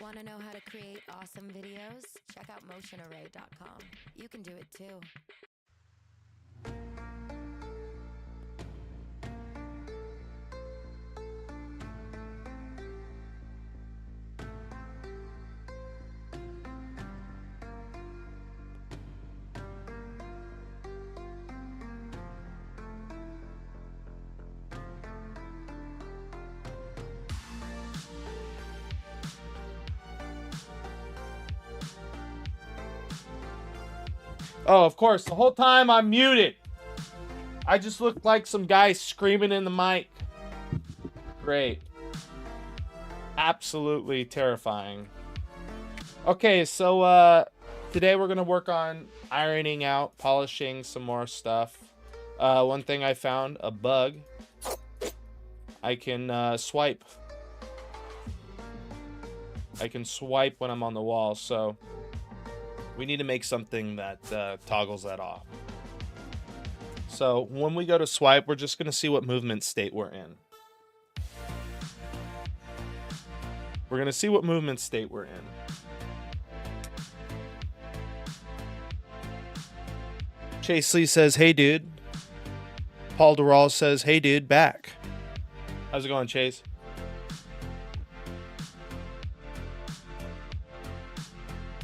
Want to know how to create awesome videos? Check out motionarray.com. You can do it too. Oh, of course. The whole time I'm muted. I just looked like some guy screaming in the mic. Great. Absolutely terrifying. Okay, so today we're going to work on ironing out, polishing some more stuff. One thing I found, a bug. I can swipe. I can swipe when I'm on the wall, so we need to make something that toggles that off. So when we go to swipe, we're just going to see what movement state we're in. We're going to see what movement state we're in. Chase Lee says, hey, dude. Paul Dural says, hey, dude, back. How's it going, Chase?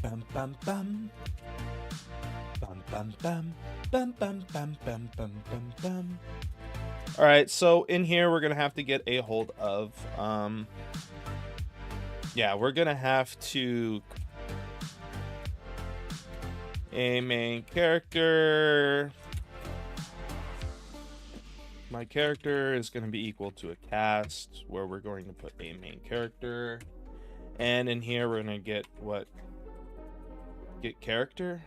Bum, bum, bum. Bum, bum, bum. Bum, bum, bum, bum, bum, bum, bum. All right, so in here, we're going to have to get a hold of... yeah, we're going to have to... a main character. My character is going to be equal to a cast, where we're going to put a main character. And in here, we're going to get what? Get character?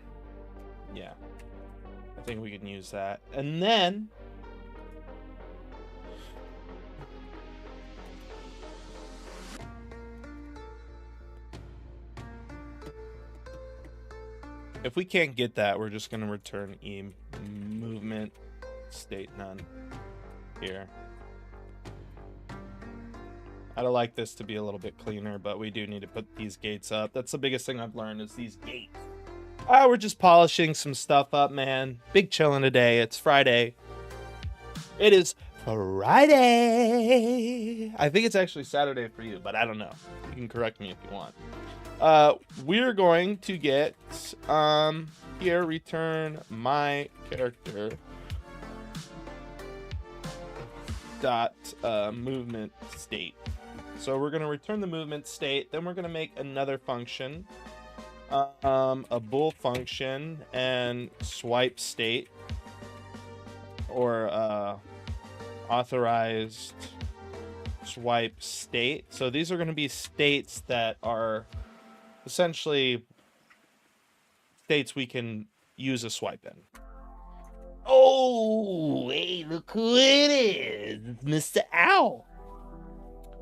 Yeah. I think we can use that. And then... if we can't get that, we're just going to return E movement state none here. I'd like this to be a little bit cleaner, but we do need to put these gates up. That's the biggest thing I've learned is these gates. We're just polishing some stuff up, man. Big chilling today. It's Friday. It is Friday. I think it's actually Saturday for you, but I don't know. You can correct me if you want. We're going to get here return my character dot movement state. So we're going to return the movement state, then we're going to make another function, a bool function, and swipe state, or authorized swipe state. So these are going to be states that are essentially states we can use a swipe in. Oh, hey, look who it is. It's Mr. Owl.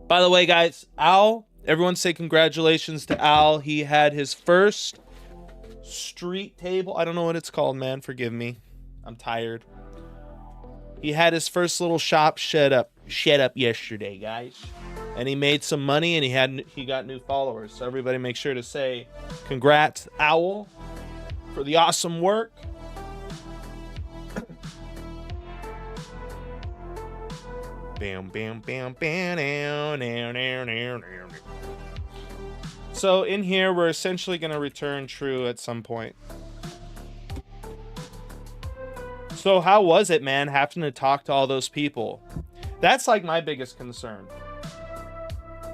By the way, guys, Owl, everyone say congratulations to Owl. He had his first street table. I don't know what it's called, man. Forgive me. I'm tired. He had his first little shop shed up yesterday, guys. And he made some money, and he got new followers. So everybody make sure to say congrats, Owl, for the awesome work. Bam, bam, bam, bam, now, now, now, now, now. So in here, we're essentially going to return true at some point. So how was it, man, having to talk to all those people? That's like my biggest concern.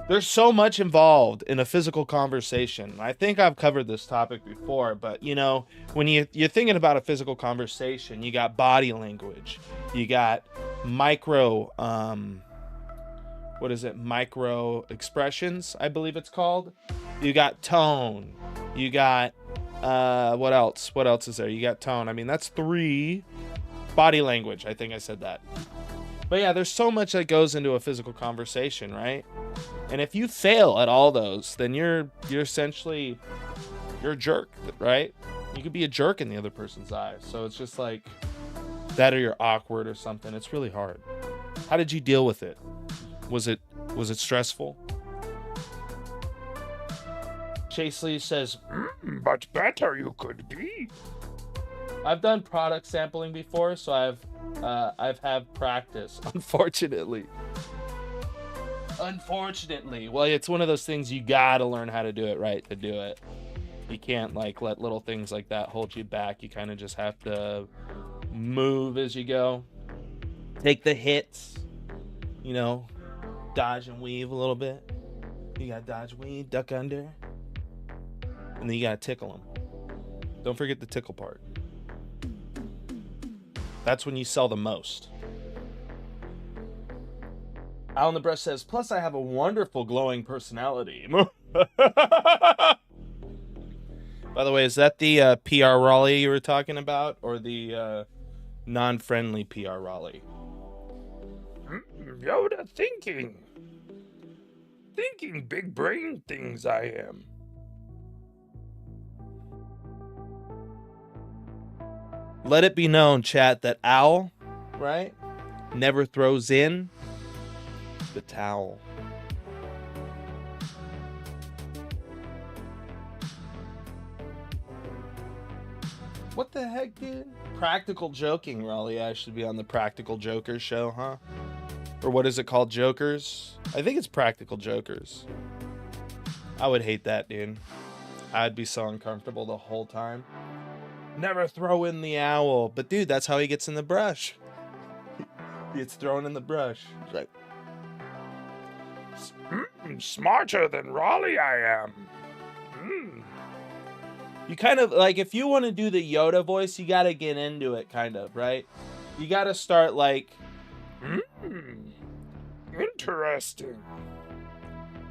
There's so much involved in a physical conversation. I think I've covered this topic before, but you know, when you're thinking about a physical conversation, you got body language, you got micro, what is it? Micro expressions, I believe it's called. You got tone, you got, what else? What else is there? You got tone. I mean, that's 3. Body language. I think I said that. But yeah, there's so much that goes into a physical conversation, right? And if you fail at all those, then you're essentially, you're a jerk, right? You could be a jerk in the other person's eyes. So it's just like that, or you're awkward or something. It's really hard. How did you deal with it? Was it stressful? Chase Lee says, But better you could be. I've done product sampling before, so I've had practice, unfortunately. Well, it's one of those things you gotta learn how to do it right to do it. You can't like let little things like that hold you back. You kind of just have to move as you go. Take the hits, you know, dodge and weave a little bit. You gotta dodge, weave, duck under, and then you gotta tickle them. Don't forget the tickle part. That's when you sell the most. Al in the Brush says, plus I have a wonderful glowing personality. By the way, is that the PR Raleigh you were talking about, or the non-friendly PR Raleigh? Yoda thinking big brain things I am. Let it be known, chat, that Al, right, never throws in the towel. What the heck, dude? Practical joking, Raleigh. I should be on the Practical Jokers show, huh? Or what is it called, Jokers? I think it's Practical Jokers. I would hate that, dude. I'd be so uncomfortable the whole time. Never throw in the owl. But dude, that's how he gets in the brush. He gets thrown in the brush. He's like, Smarter than Raleigh I am. You kind of, like, if you want to do the Yoda voice, you got to get into it, kind of, right? You got to start like, Interesting.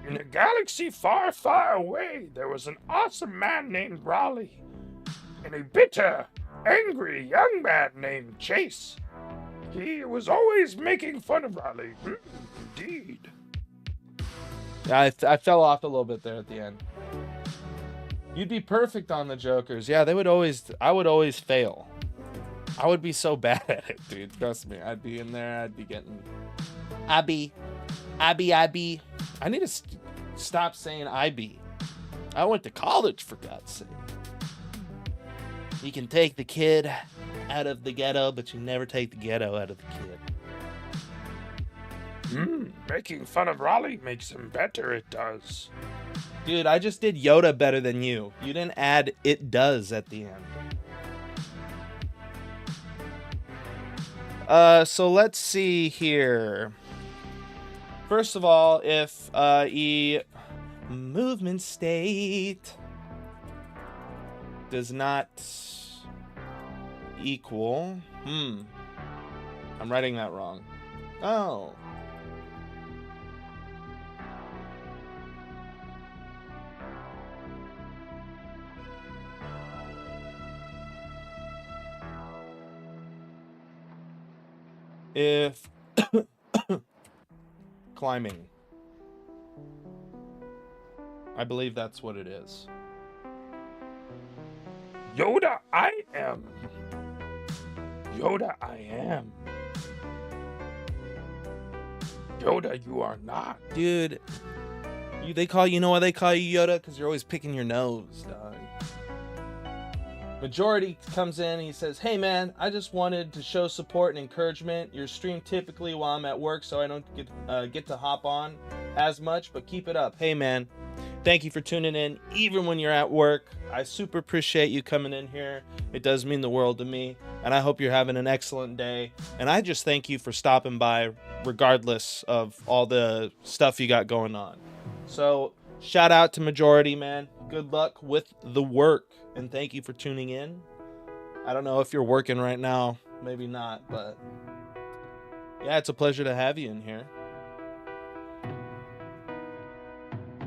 In a galaxy far, far away, there was an awesome man named Raleigh, and a bitter, angry young man named Chase. He was always making fun of Raleigh. Indeed. I fell off a little bit there at the end. You'd be perfect on the Jokers. Yeah, I would always fail. I would be so bad at it, dude. Trust me. I'd be in there. I'd be getting... Abby. I need to stop saying I be. I went to college, for God's sake. You can take the kid out of the ghetto, but you never take the ghetto out of the kid. Making fun of Raleigh makes him better, it does. Dude, I just did Yoda better than you. You didn't add "it does" at the end. So let's see here. First of all, if movement state does not equal... I'm writing that wrong. Oh. If climbing. I believe that's what it is. Yoda, I am. Yoda, I am. Yoda, you are not. Dude, you know why they call you Yoda? Because you're always picking your nose, dog. Majority comes in and he says, hey man, I just wanted to show support and encouragement. Your stream typically while I'm at work, so I don't get to hop on as much, but keep it up. Hey man, thank you for tuning in even when you're at work. I super appreciate you coming in here. It does mean the world to me, and I hope you're having an excellent day. And I just thank you for stopping by regardless of all the stuff you got going on. So shout out to Majority, man. Good luck with the work. And thank you for tuning in. I don't know if you're working right now. Maybe not, but yeah, it's a pleasure to have you in here.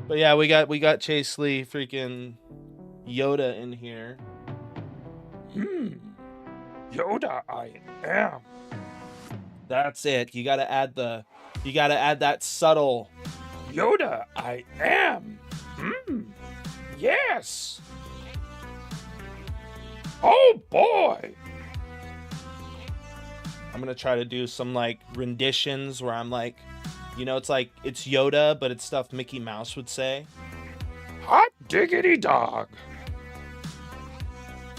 But yeah, we got Chase Lee freaking Yoda in here. Yoda, I am. That's it. You gotta add that subtle Yoda, I am. Yes. Oh boy. I'm gonna try to do some like renditions where I'm like, you know, it's like it's Yoda, but it's stuff Mickey Mouse would say. Hot diggity dog.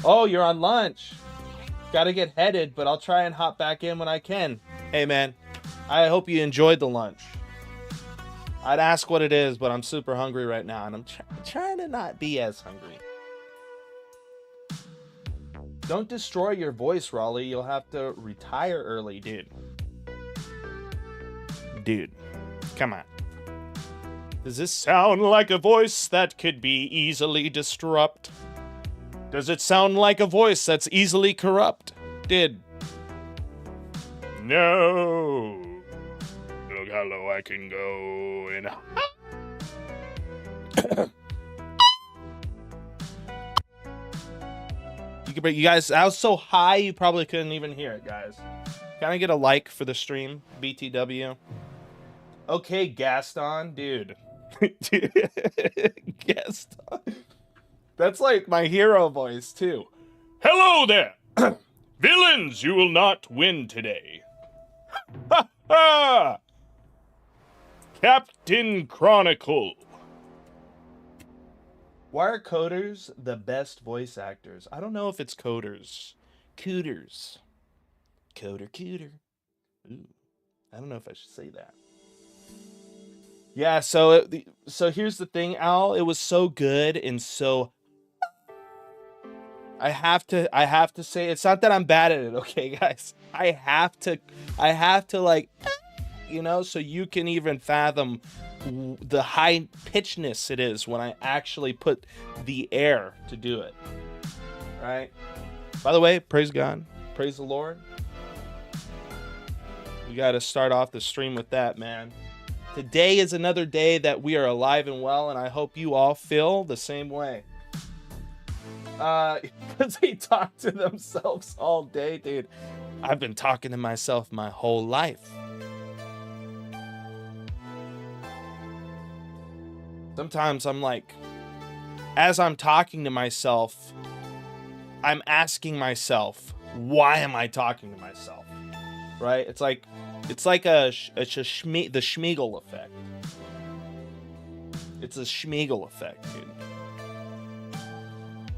Oh, you're on lunch. Gotta get headed, but I'll try and hop back in when I can. Hey, man, I hope you enjoyed the lunch. I'd ask what it is, but I'm super hungry right now, and I'm trying to not be as hungry. Don't destroy your voice, Raleigh. You'll have to retire early, dude. Dude, come on. Does this sound like a voice that could be easily disrupt? Does it sound like a voice that's easily corrupt? No. Look how low I can go and you guys, I was so high you probably couldn't even hear it, guys. Can I get a like for the stream? BTW. Okay, Gaston, dude. Gaston. That's like my hero voice, too. Hello there! Villains, you will not win today. Ha ha! Captain Chronicle. Why are coders the best voice actors? I don't know if it's coders. Cooters. Cooter. Ooh. I don't know if I should say that. Yeah, so here's the thing, Al. It was so good and so... I have to say, it's not that I'm bad at it, okay, guys? I have to like, you know, so you can even fathom the high pitchedness it is when I actually put the air to do it. Right? By the way, praise God. Praise the Lord. We got to start off the stream with that, man. Today is another day that we are alive and well, and I hope you all feel the same way. Because they talk to themselves all day, dude. I've been talking to myself my whole life. Sometimes I'm like, as I'm talking to myself, I'm asking myself, why am I talking to myself? Right? It's like the Schmeagol effect. It's a Schmeagol effect, dude.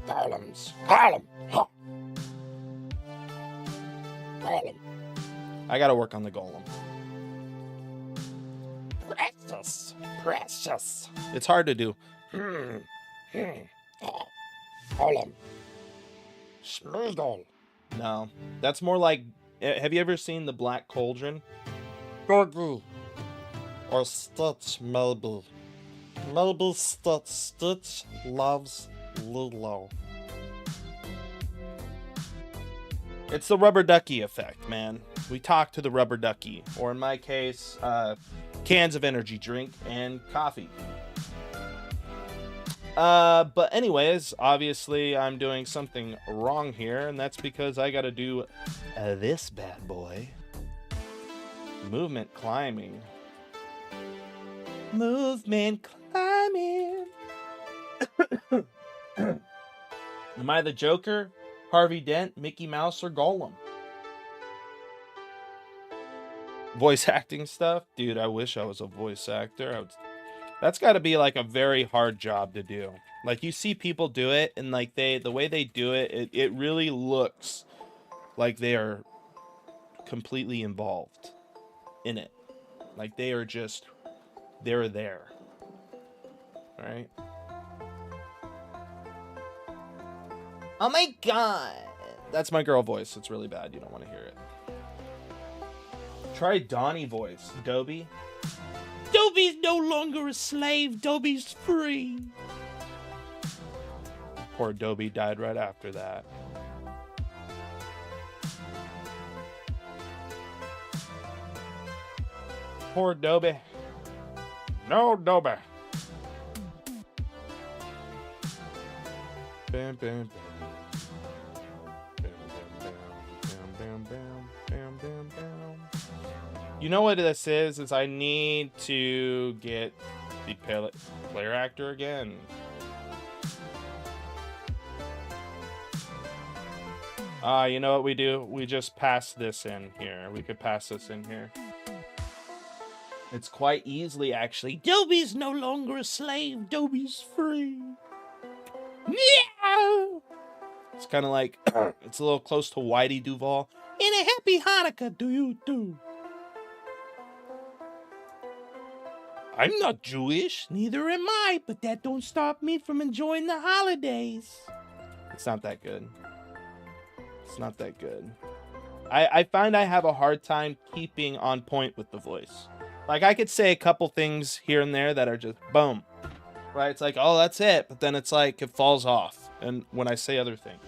Golems. Golem. I gotta work on the golem. Precious. It's hard to do. Golem. Schmeagol. No, that's more like. Have you ever seen The Black Cauldron? Gorgie. Or Stitch, maybe. Maybe Stitch. Stitch loves Lilo. It's the rubber ducky effect, man. We talk to the rubber ducky, or in my case, cans of energy drink and coffee. But anyways, obviously I'm doing something wrong here, and that's because I gotta do this bad boy. Movement climbing. Movement climbing. Am I the Joker, Harvey Dent, Mickey Mouse, or Golem? Voice acting stuff? Dude, I wish I was a voice actor. That's got to be like a very hard job to do. Like, you see people do it, and like the way they do it, it really looks like they are completely involved in it. Like they're there. Right? Oh my god. That's my girl voice. It's really bad. You don't want to hear it. Try Donnie voice. Dobie. Dobie's no longer a slave. Dobie's free. Poor Dobie died right after that. Poor Dobie. No, Dobie. Bam, bam, bam. Bam, bam, bam, bam, bam. You know what this is I need to get the player actor again. You know what we do? We just pass this in here. We could pass this in here. It's quite easily, actually. Dobie's no longer a slave. Dobie's free. Meow. It's kind of like, it's a little close to Whitey Duvall. And a happy Hanukkah to you too. I'm not Jewish, neither am I, but that don't stop me from enjoying the holidays. It's not that good. It's not that good. I find I have a hard time keeping on point with the voice. Like, I could say a couple things here and there that are just boom. Right? It's like, oh, that's it. But then it's like, it falls off. And when I say other things.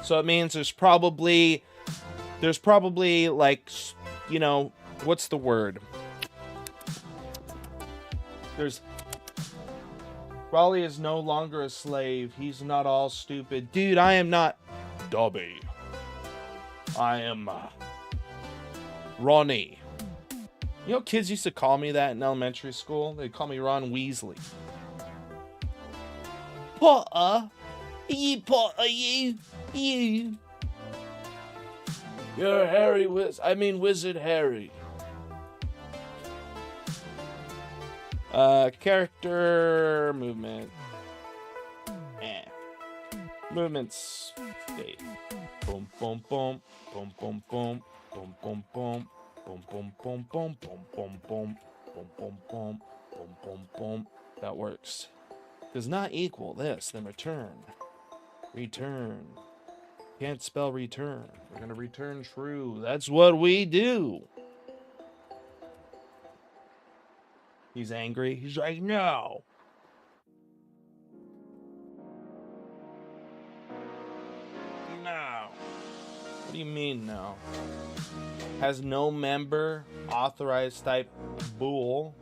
So it means there's probably like, you know, what's the word? Raleigh is no longer a slave. He's not all stupid. Dude, I am not Dobby. I am Ronnie. You know, kids used to call me that in elementary school. They'd call me Ron Weasley. Potter. Potter, you. You're Harry Wizard Harry. Character movement. Movements. State. Boom, boom, boom. Boom, boom, boom. Boom, boom, boom. Boom, boom, boom, boom. Boom, boom, boom. Boom, boom, boom. Boom, boom, boom. That works. Does not equal this, then return. Return. Can't spell return. We're gonna return true. That's what we do. He's angry. He's like, no. No. What do you mean, no? Has no member authorized type bool.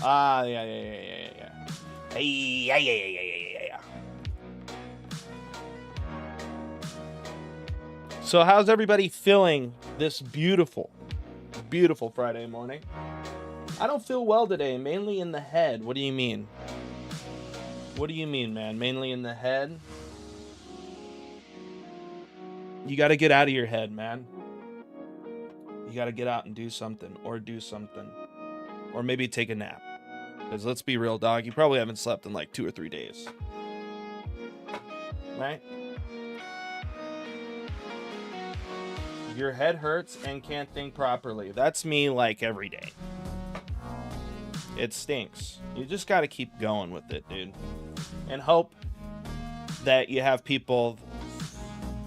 Ah, yeah. Yeah. So how's everybody feeling this beautiful Friday morning? I don't feel well today, mainly in the head. What do you mean? What do you mean, man? Mainly in the head? You got to get out of your head, man. You got to get out and do something. Or maybe take a nap. Because let's be real, dog. You probably haven't slept in like 2 or 3 days. Right? Your head hurts and can't think properly. That's me like every day. It stinks. You just got to keep going with it, dude. And hope that you have people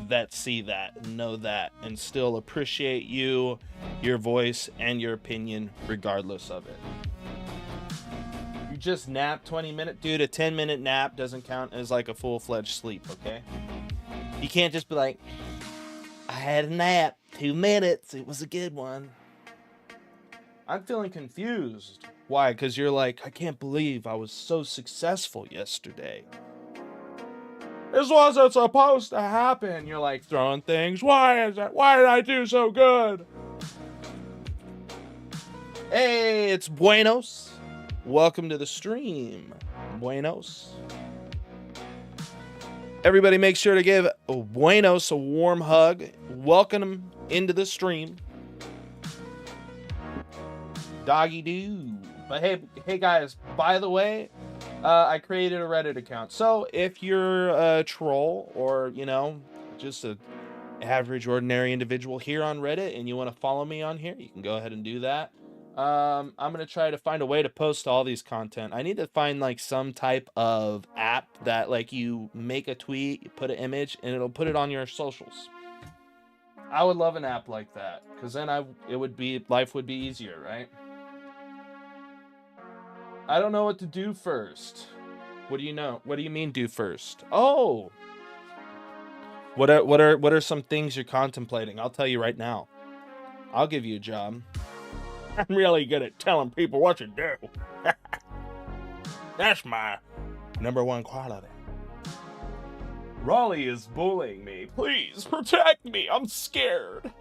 that see that and know that and still appreciate you, your voice, and your opinion regardless of it. You just nap 20 minutes. Dude, a 10-minute nap doesn't count as like a full-fledged sleep, okay? You can't just be like, I had a nap, 2 minutes, it was a good one. I'm feeling confused. Why? Because you're like, I can't believe I was so successful yesterday. This wasn't supposed to happen. You're like throwing things. Why did I do so good? Hey, it's Buenos. Welcome to the stream. Buenos. Everybody make sure to give Buenos a warm hug. Welcome him into the stream. Doggy doo. But hey guys, by the way, I created a Reddit account. So if you're a troll or, you know, just an average ordinary individual here on Reddit and you want to follow me on here, you can go ahead and do that. I'm going to try to find a way to post all these content. I need to find like some type of app that like you make a tweet, you put an image, and it'll put it on your socials. I would love an app like that, because then life would be easier, right? I don't know what to do first. What do you know? What do you mean do first? Oh! What are some things you're contemplating? I'll tell you right now. I'll give you a job. I'm really good at telling people what to do. That's my #1 quality. Raleigh is bullying me. Please protect me. I'm scared.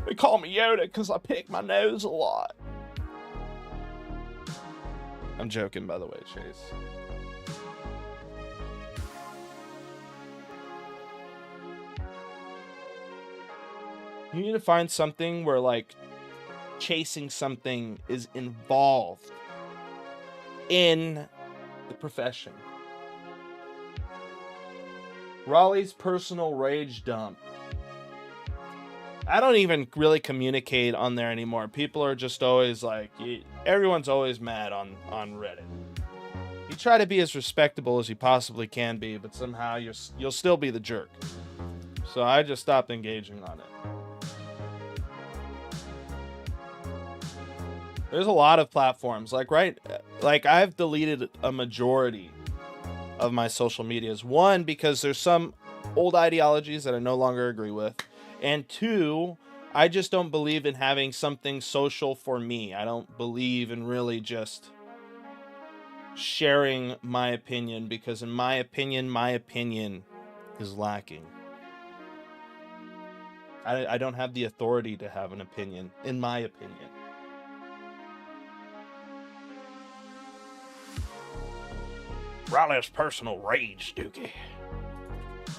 They call me Yoda because I pick my nose a lot. I'm joking, by the way, Chase. You need to find something where, like, chasing something is involved. in the profession. Raleigh's personal rage dump. I don't even really communicate on there anymore. People are just always like, everyone's always mad on Reddit. You try to be as respectable as you possibly can be, but somehow you'll still be the jerk. So I just stopped engaging on it. There's a lot of platforms. Like I've deleted a majority of my social medias. One, because there's some old ideologies that I no longer agree with. And two, I just don't believe in having something social for me. I don't believe in really just sharing my opinion, because in my opinion is lacking. I don't have the authority to have an opinion, in my opinion. Raleigh's personal rage, Dookie.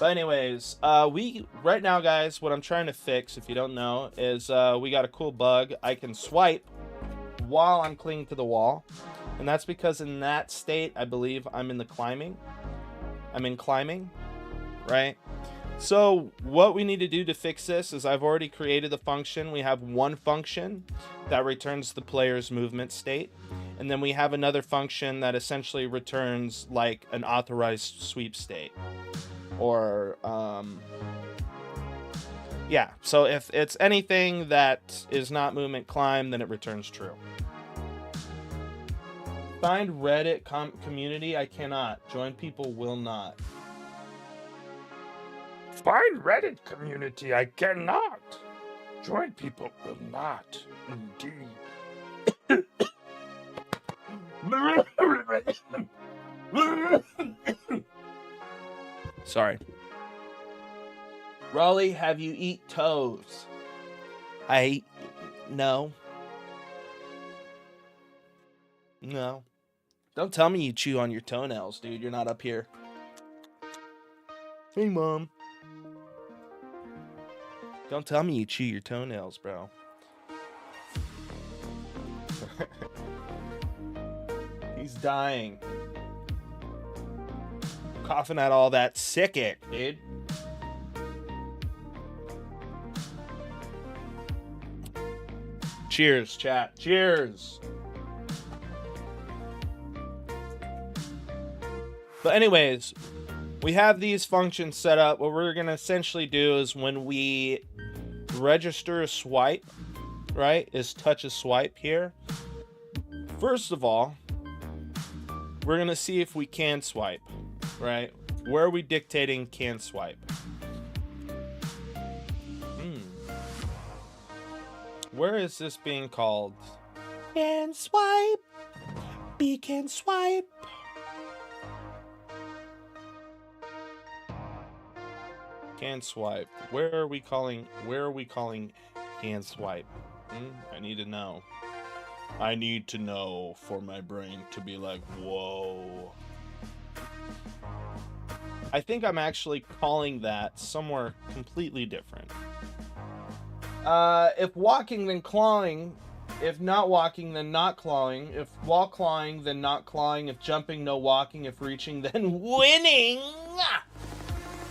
But anyways, right now, guys, what I'm trying to fix, if you don't know, is we got a cool bug. I can swipe while I'm clinging to the wall. And that's because in that state, I believe I'm in climbing, right? So what we need to do to fix this is I've already created the function. We have one function that returns the player's movement state. And then we have another function that essentially returns like an authorized sweep state. Or, yeah. So if it's anything that is not movement climb, then it returns true. Find Reddit community. I cannot. Join people will not. Find Reddit community. I cannot. Join people will not. Indeed. Sorry. Raleigh, have you eat toes? No. No. Don't tell me you chew on your toenails, dude. You're not up here. Hey, Mom. Don't tell me you chew your toenails, bro. He's dying. Coughing out all that sickic, dude. Cheers, chat. Cheers. But anyways, we have these functions set up. What we're going to essentially do is when we register a swipe, right, is touch a swipe here. First of all, we're going to see if we can swipe, right? Where are we dictating can swipe? Where is this being called? Can swipe. B can swipe. Can swipe. Where are we calling can swipe? I need to know. I need to know for my brain to be like, whoa. I think I'm actually calling that somewhere completely different. If walking, then clawing. If not walking, then not clawing. If while clawing, then not clawing. If jumping, no walking. If reaching, then winning.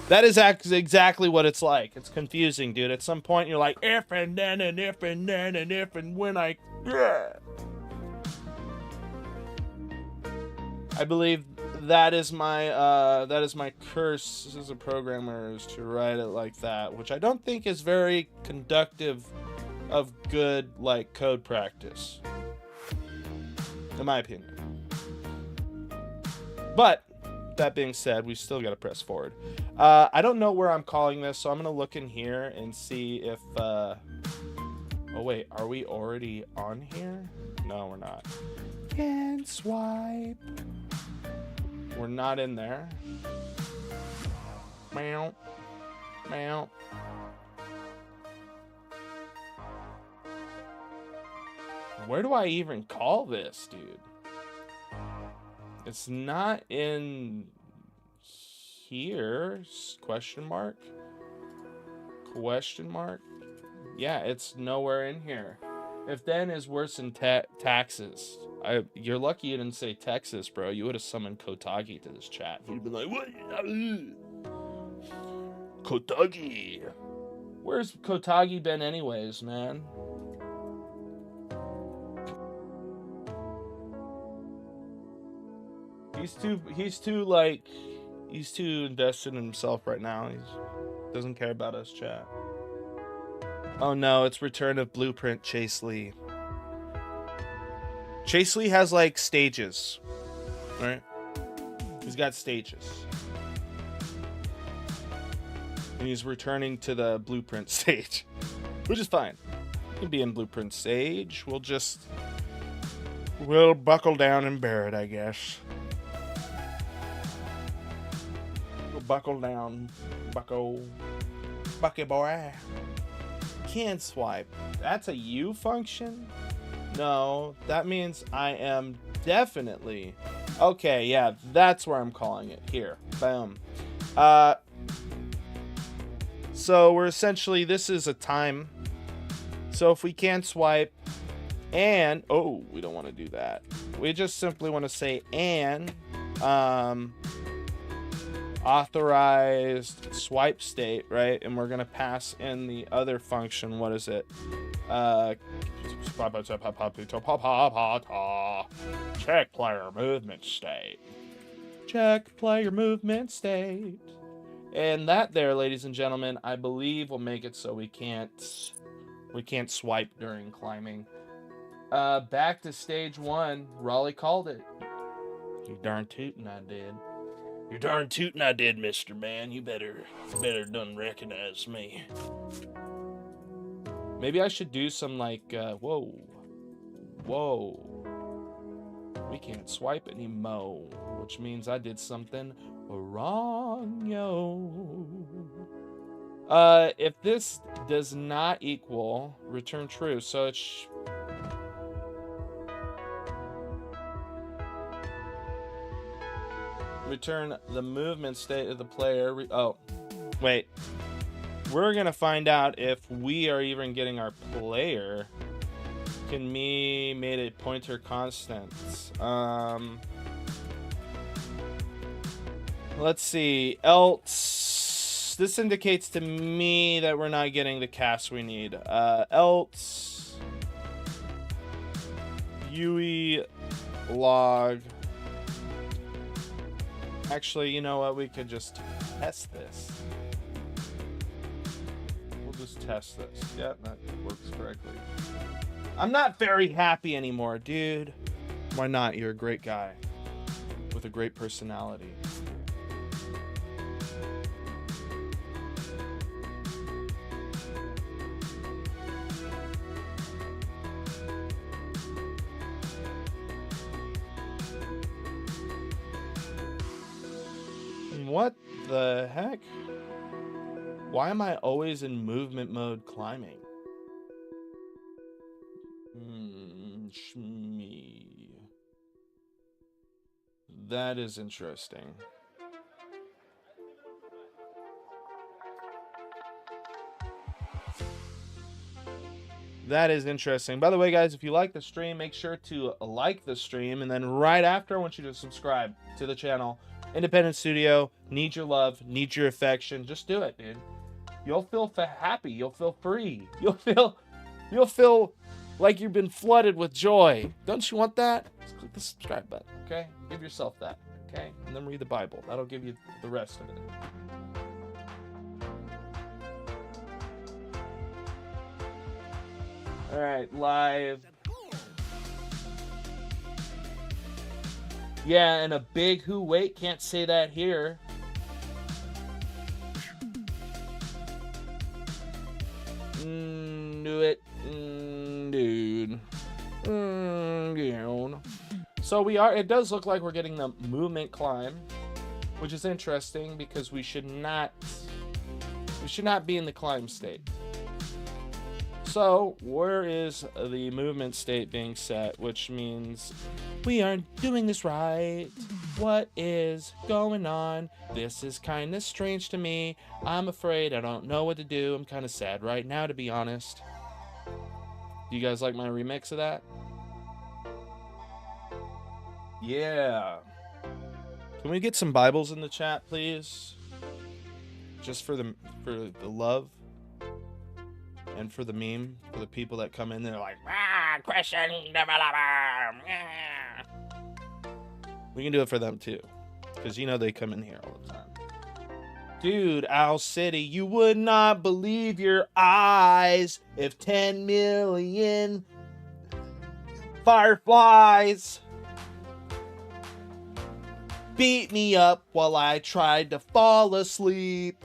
That is exactly what it's like. It's confusing, dude. At some point, you're like, if and then and if and then and if and when I... I believe that is my curse as a programmer, is to write it like that, which I don't think is very conductive of good, like, code practice, in my opinion. But that being said, we still got to press forward. I don't know where I'm calling this, so I'm gonna look in here and see if oh wait, are we already on here? No, we're not. Can swipe. We're not in there. Meow. Meow. Where do I even call this, dude? It's not in here. Question mark? Question mark? Yeah, it's nowhere in here. If then is worse than taxes, you're lucky you didn't say Texas, bro. You would have summoned Kotagi to this chat. He'd been like, what? Kotagi. Where's Kotagi been anyways, man? He's too invested in himself right now. He doesn't care about us, chat. Oh no, it's Return of Blueprint Chase Lee. Chase Lee has like stages, right? He's got stages. And he's returning to the Blueprint stage, which is fine. He can be in Blueprint stage. We'll buckle down and bear it, I guess. We'll buckle down, bucky boy. Can't swipe. That's a U function? No, that means I am definitely... Okay, yeah, that's where I'm calling it. Here, boom. So we're essentially, this is a time. So if we can't swipe and... Oh, we don't want to do that. We just simply want to say and... authorized swipe state, right? And we're gonna pass in the other function. What is it? Check player movement state. Check player movement state. And that there, ladies and gentlemen, I believe will make it so we can't swipe during climbing. Back to stage 1. Raleigh called it. You darn tootin' I did. You darn tootin' I did, Mr. Man. You better done recognize me. Maybe I should do some like, whoa. We can't swipe anymore, which means I did something wrong, yo. If this does not equal, return true. So it's... Return the movement state of the player. Oh, wait. We're going to find out if we are even getting our player. Can me made a pointer constant. Let's see. Else. This indicates to me that we're not getting the cast we need. Else. UE log. Actually, you know what? We could just test this. We'll just test this. Yeah, that works correctly. I'm not very happy anymore, dude. Why not? You're a great guy with a great personality. What the heck? Why am I always in movement mode climbing? That is interesting. That is interesting. By the way, guys, if you like the stream, make sure to like the stream. And then right after, I want you to subscribe to the channel. Independent Studio, need your love, need your affection. Just do it, dude. You'll feel happy. You'll feel free. You'll feel like you've been flooded with joy. Don't you want that? Just click the subscribe button, okay? Give yourself that, okay? And then read the Bible. That'll give you the rest of it. All right, live. Yeah, and a big who wait, can't say that here. Do it, dude. So it does look like we're getting the movement climb, which is interesting because we should not be in the climb state. So, where is the movement state being set, which means we aren't doing this right. What is going on? This is kind of strange to me. I'm afraid I don't know what to do. I'm kind of sad right now, to be honest. Do you guys like my remix of that? Yeah. Can we get some Bibles in the chat, please? Just for the love and for the meme, for the people that come in there like, Christian developer. We can do it for them too, because you know they come in here all the time. Dude, Owl City, you would not believe your eyes if 10 million fireflies beat me up while I tried to fall asleep.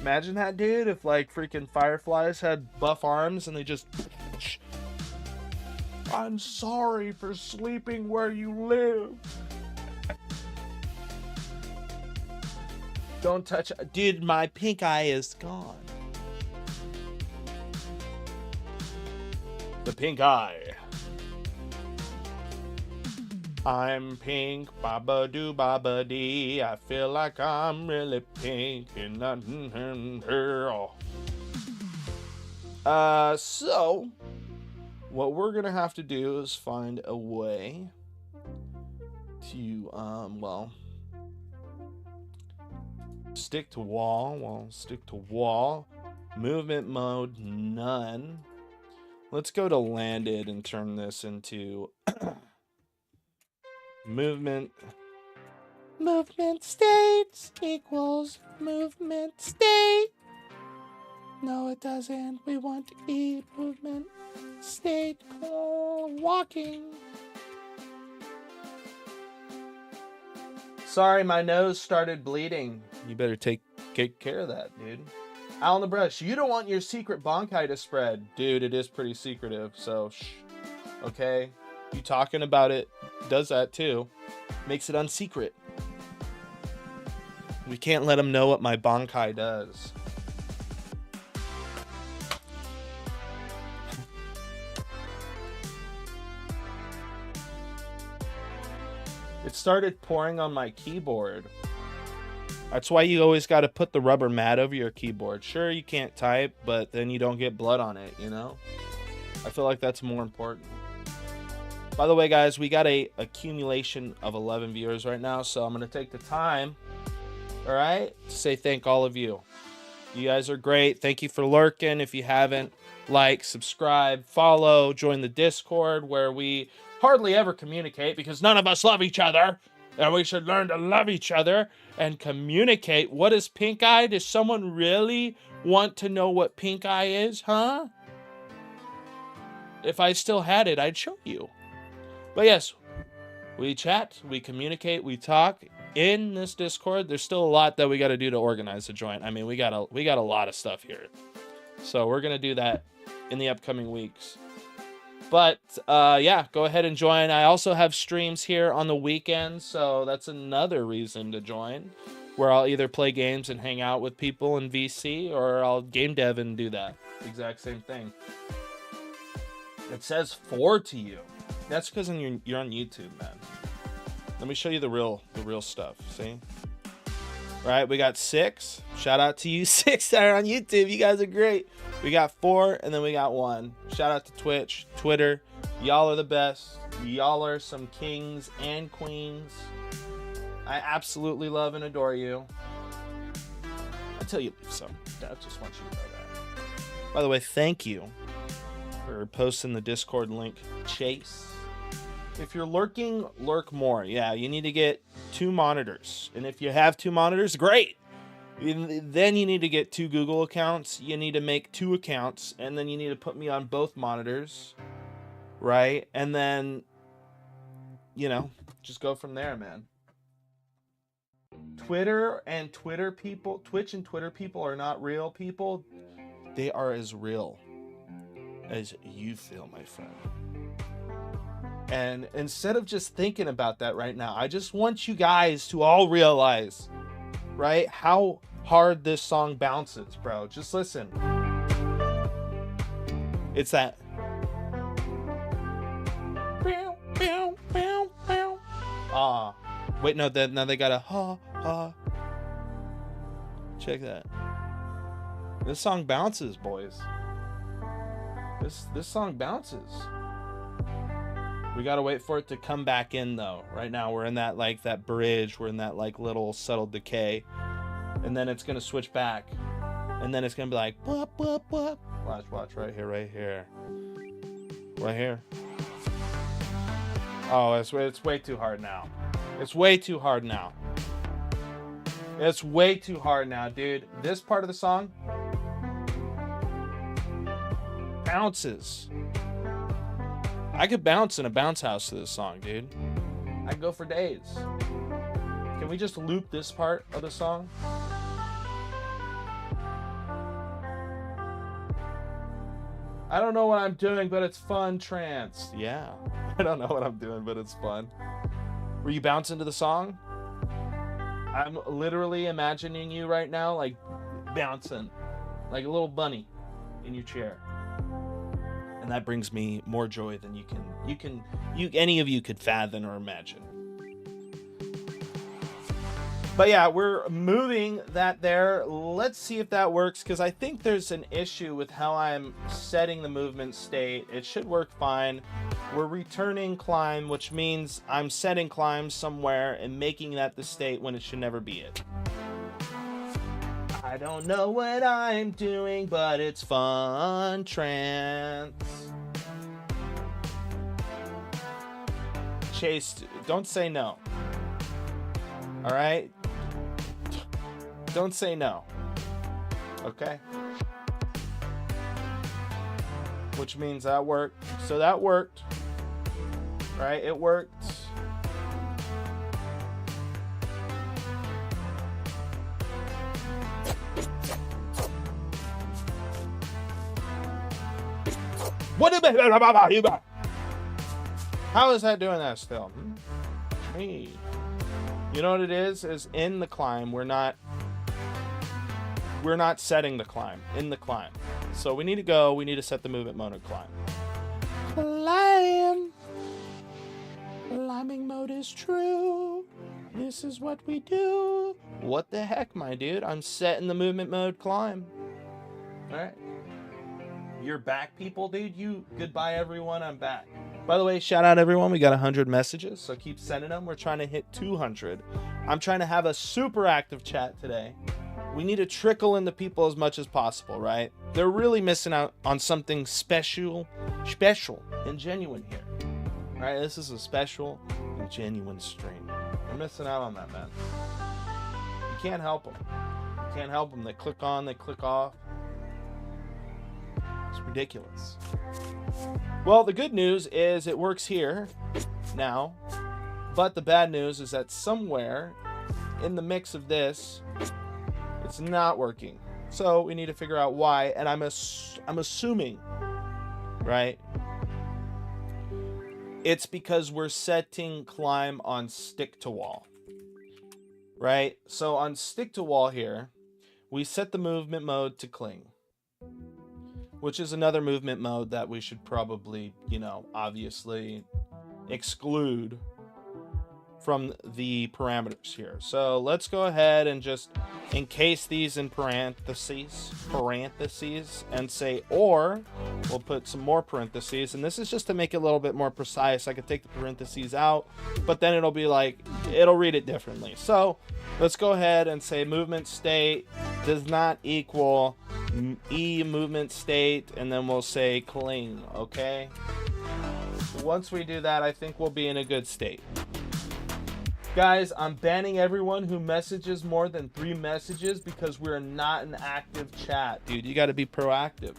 Imagine that, dude, if like freaking fireflies had buff arms and they just... I'm sorry for sleeping where you live. Don't touch... Dude, my pink eye is gone. The pink eye. I'm pink, baba do baba dee. I feel like I'm really pink and nothing girl. So what we're gonna have to do is find a way to well, stick to wall. Well, stick to wall. Movement mode none. Let's go to landed and turn this into movement states equals movement state. No, it doesn't. We want to eat movement state walking. Sorry, my nose started bleeding. You better take care of that, dude. Out in the brush. You don't want your secret bronchi to spread. Dude, it is pretty secretive, so shh. Okay? You talking about it does that too. Makes it unsecret. We can't let them know what my bronchi does. It started pouring on my keyboard. That's why you always got to put the rubber mat over your keyboard. Sure, you can't type, but then you don't get blood on it, you know? I feel like that's more important. By the way, guys, we got a accumulation of 11 viewers right now, so I'm going to take the time, all right, to say thank all of you. You guys are great. Thank you for lurking. If you haven't, like, subscribe, follow, join the Discord, where we hardly ever communicate because none of us love each other, and we should learn to love each other and communicate. What is pink eye? Does someone really want to know what pink eye is, huh? If I still had it, I'd show you. But yes, we chat, we communicate, we talk in this Discord. There's still a lot that we got to do to organize the joint. I mean, we got a lot of stuff here. So we're going to do that in the upcoming weeks. But yeah, go ahead and join. I also have streams here on the weekends, so that's another reason to join, where I'll either play games and hang out with people in VC, or I'll game dev and do that exact same thing. It says 4 to you. That's because you're on YouTube, man. Let me show you the real stuff. See? All right, we got 6. Shout out to you 6 that are on YouTube. You guys are great. We got 4, and then we got 1. Shout out to Twitch, Twitter. Y'all are the best. Y'all are some kings and queens. I absolutely love and adore you. Until you leave some. I just want you to know that. By the way, thank you for posting the Discord link, Chase. If you're lurking, lurk more. Yeah, you need to get 2 monitors. And if you have 2 monitors, great. Then you need to get 2 Google accounts. You need to make 2 accounts. And then you need to put me on both monitors. Right? And then, you know, just go from there, man. Twitch and Twitter people are not real people. They are as real as you feel, my friend. And instead of just thinking about that right now, I just want you guys to all realize, right, how hard this song bounces, bro. Just listen. It's that. Ah. Wait, no, now they got a ha, ha. Check that. This song bounces, boys. This song bounces. We gotta wait for it to come back in though. Right now we're in that like that bridge. We're in that like little subtle decay, and then it's gonna switch back, and then it's gonna be like bwah, bwah, bwah. Watch right here, right here. Oh, it's way too hard now. It's way too hard now. It's way too hard now, dude. This part of the song bounces. I could bounce in a bounce house to this song, dude. I could go for days. Can we just loop this part of the song? I don't know what I'm doing, but it's fun, trance. Yeah, I don't know what I'm doing, but it's fun. Were you bouncing to the song? I'm literally imagining you right now, like bouncing, like a little bunny in your chair. And that brings me more joy than any of you could fathom or imagine. But yeah, we're moving that there. Let's see if that works, because I think there's an issue with how I'm setting the movement state. It should work fine. We're returning climb, which means I'm setting climb somewhere and making that the state when it should never be it. I don't know what I'm doing, but it's fun, trance. Chase, don't say no. All right? Don't say no. Okay? Which means that worked. So that worked. Right? It worked. How is that doing that still? Hey. You know what it is? Is in the climb, we're not setting the climb. In the climb. So we need to set the movement mode of climb. Climb. Climbing mode is true. This is what we do. What the heck, my dude? I'm setting the movement mode climb. Alright. You're back, people, dude. Goodbye, everyone. I'm back. By the way, shout out everyone. We got 100 messages, so keep sending them. We're trying to hit 200. I'm trying to have a super active chat today. We need to trickle into people as much as possible, right? They're really missing out on something special and genuine here. All right, this is a special and genuine stream. They're missing out on that, man. You can't help them. You can't help them. They click on, they click off. It's ridiculous. Well, the good news is it works here now, but the bad news is that somewhere in the mix of this, it's not working. So we need to figure out why, and I'm assuming, right? It's because we're setting climb on stick to wall, right? So on stick to wall here, we set the movement mode to cling, which is another movement mode that we should probably, obviously exclude from the parameters here. So let's go ahead and just encase these in parentheses, and say, or we'll put some more parentheses. And this is just to make it a little bit more precise. I could take the parentheses out, but then it'll read it differently. So let's go ahead and say movement state does not equal movement state, and then we'll say cling, okay? Once we do that, I think we'll be in a good state. Guys, I'm banning everyone who messages more than 3 messages because we're not an active chat. Dude, you got to be proactive.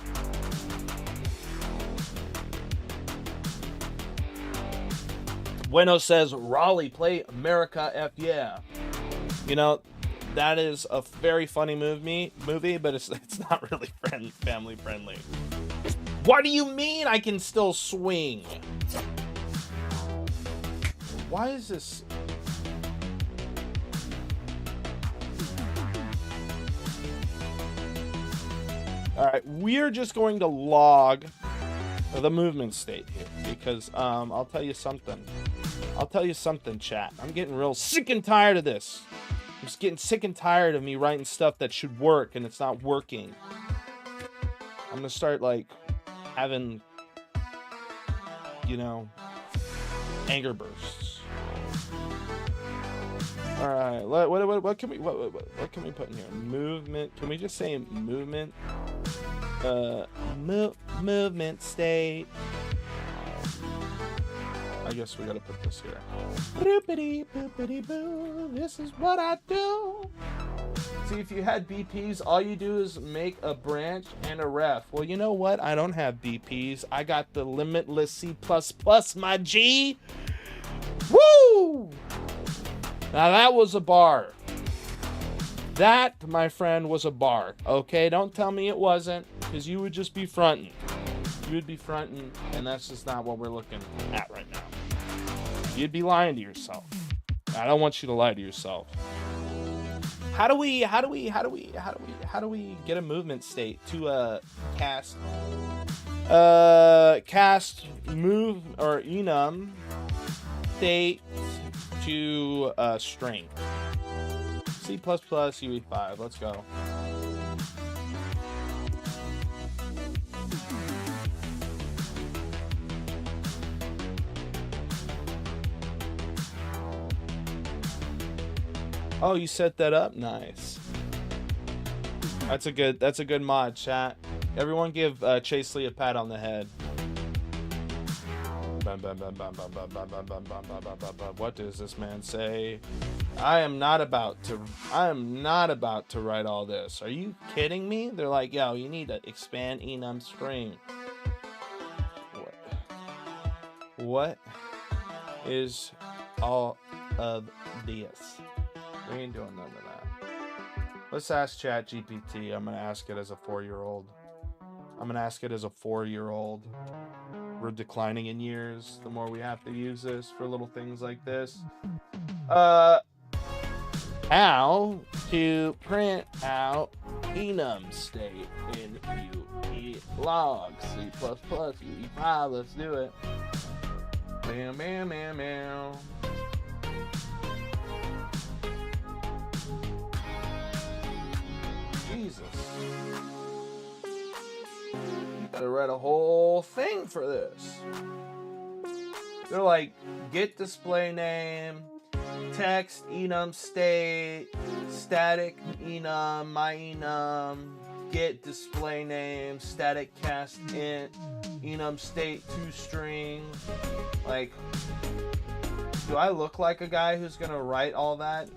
Bueno says, Raleigh, play America F yeah. That is a very funny movie, but it's not really family friendly. What do you mean I can still swing? Why is this? All right, we're just going to log the movement state here because I'll tell you something. Chat. I'm getting real sick and tired of this. I'm just getting sick and tired of me writing stuff that should work and it's not working. I'm gonna start like having, you know, anger bursts. All right, what can we put in here? Movement. Can we just say movement? Movement state. I guess we gotta put this here. Boopity boopity boo. This is what I do. See, if you had BPs, all you do is make a branch and a ref. Well, you know what? I don't have BPs. I got the limitless C++, my G. Woo! Now that was a bar. That, my friend, was a bar. Okay, don't tell me it wasn't, because you would just be fronting. You would be fronting, and that's just not what we're looking at right now. You'd be lying to yourself. I don't want you to lie to yourself. How do we get a movement state to cast move or enum state to string? C++ UE5. Let's go. Oh, you set that up? Nice. That's a good mod, chat. Everyone give Chase Lee a pat on the head. What does this man say? I am not about to write all this. Are you kidding me? They're like, yo, you need to expand enum string. What is all of this? We ain't doing none of that. Let's ask ChatGPT. I'm gonna ask it as a 4-year-old. We're declining in years. The more we have to use this for little things like this. How to print out enum state in UE log C++ UE5. Let's do it. Bam, bam, bam, bam. Jesus. You gotta write a whole thing for this. They're like, get display name, text enum state, static enum, my enum, get display name, static cast int, enum state to string. Like, do I look like a guy who's gonna write all that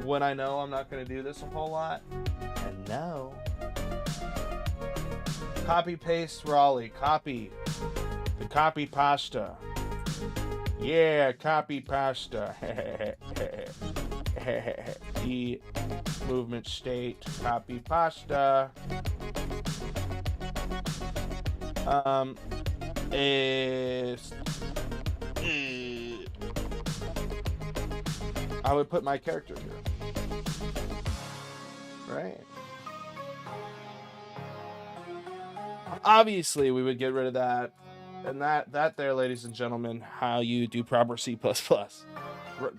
when I know I'm not gonna do this a whole lot? And no. Copy paste Raleigh. Copy. The copy pasta. Yeah, copy pasta. The movement state. Copy pasta. I would put my character here. Right. Obviously, we would get rid of that. And that there, ladies and gentlemen, how you do proper C++.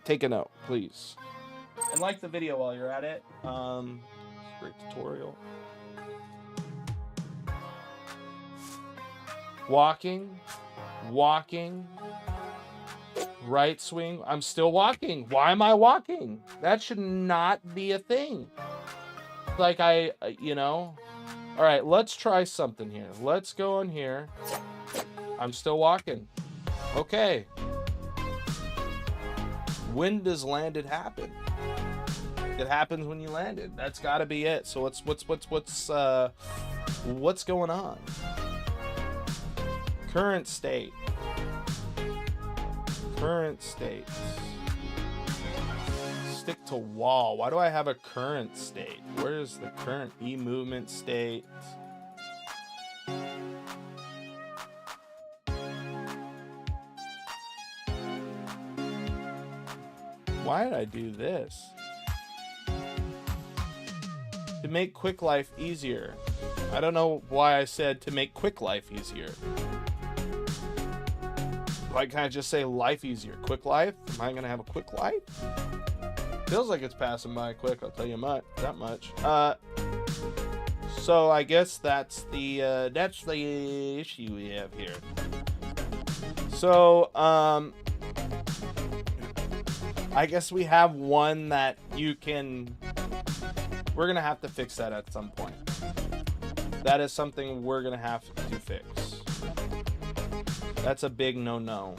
Take a note, please. And like the video while you're at it. Great tutorial. Walking. Right swing. I'm still walking. Why am I walking? That should not be a thing. Like all right, let's try something here. Let's go in here. I'm still walking. Okay. When does landed happen? It happens when you landed. That's got to be it. So what's going on? Current state. Stick to wall. Why do I have a current state? Where is the current movement state? Why did I do this? To make quick life easier. I don't know why I said to make quick life easier. Why can't I just say life easier? Quick life? Am I gonna have a quick life? Feels like it's passing by quick, I'll tell you that much. So I guess that's the issue we have here. So I guess we have one that you can. We're gonna have to fix that at some point. That is something we're gonna have to fix. That's a big no-no.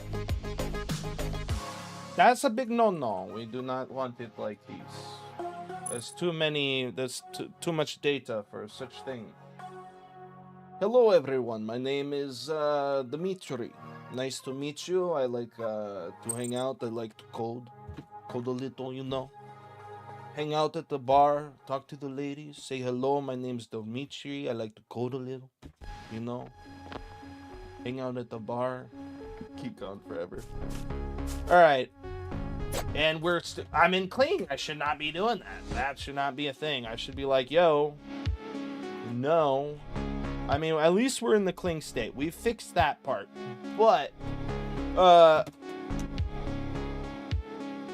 That's a big no-no. We do not want it like this. There's too many. There's too much data for such thing. Hello, everyone. My name is Dimitri. Nice to meet you. I like to hang out. I like to code a little, you know. Hang out at the bar, talk to the ladies, say hello. My name's Dimitri. I like to code a little, you know. Hang out at the bar. Keep going forever. All right. And I'm in clean. I should not be doing that. That should not be a thing. I should be like, yo, no. I mean, at least we're in the cling state. We fixed that part. But,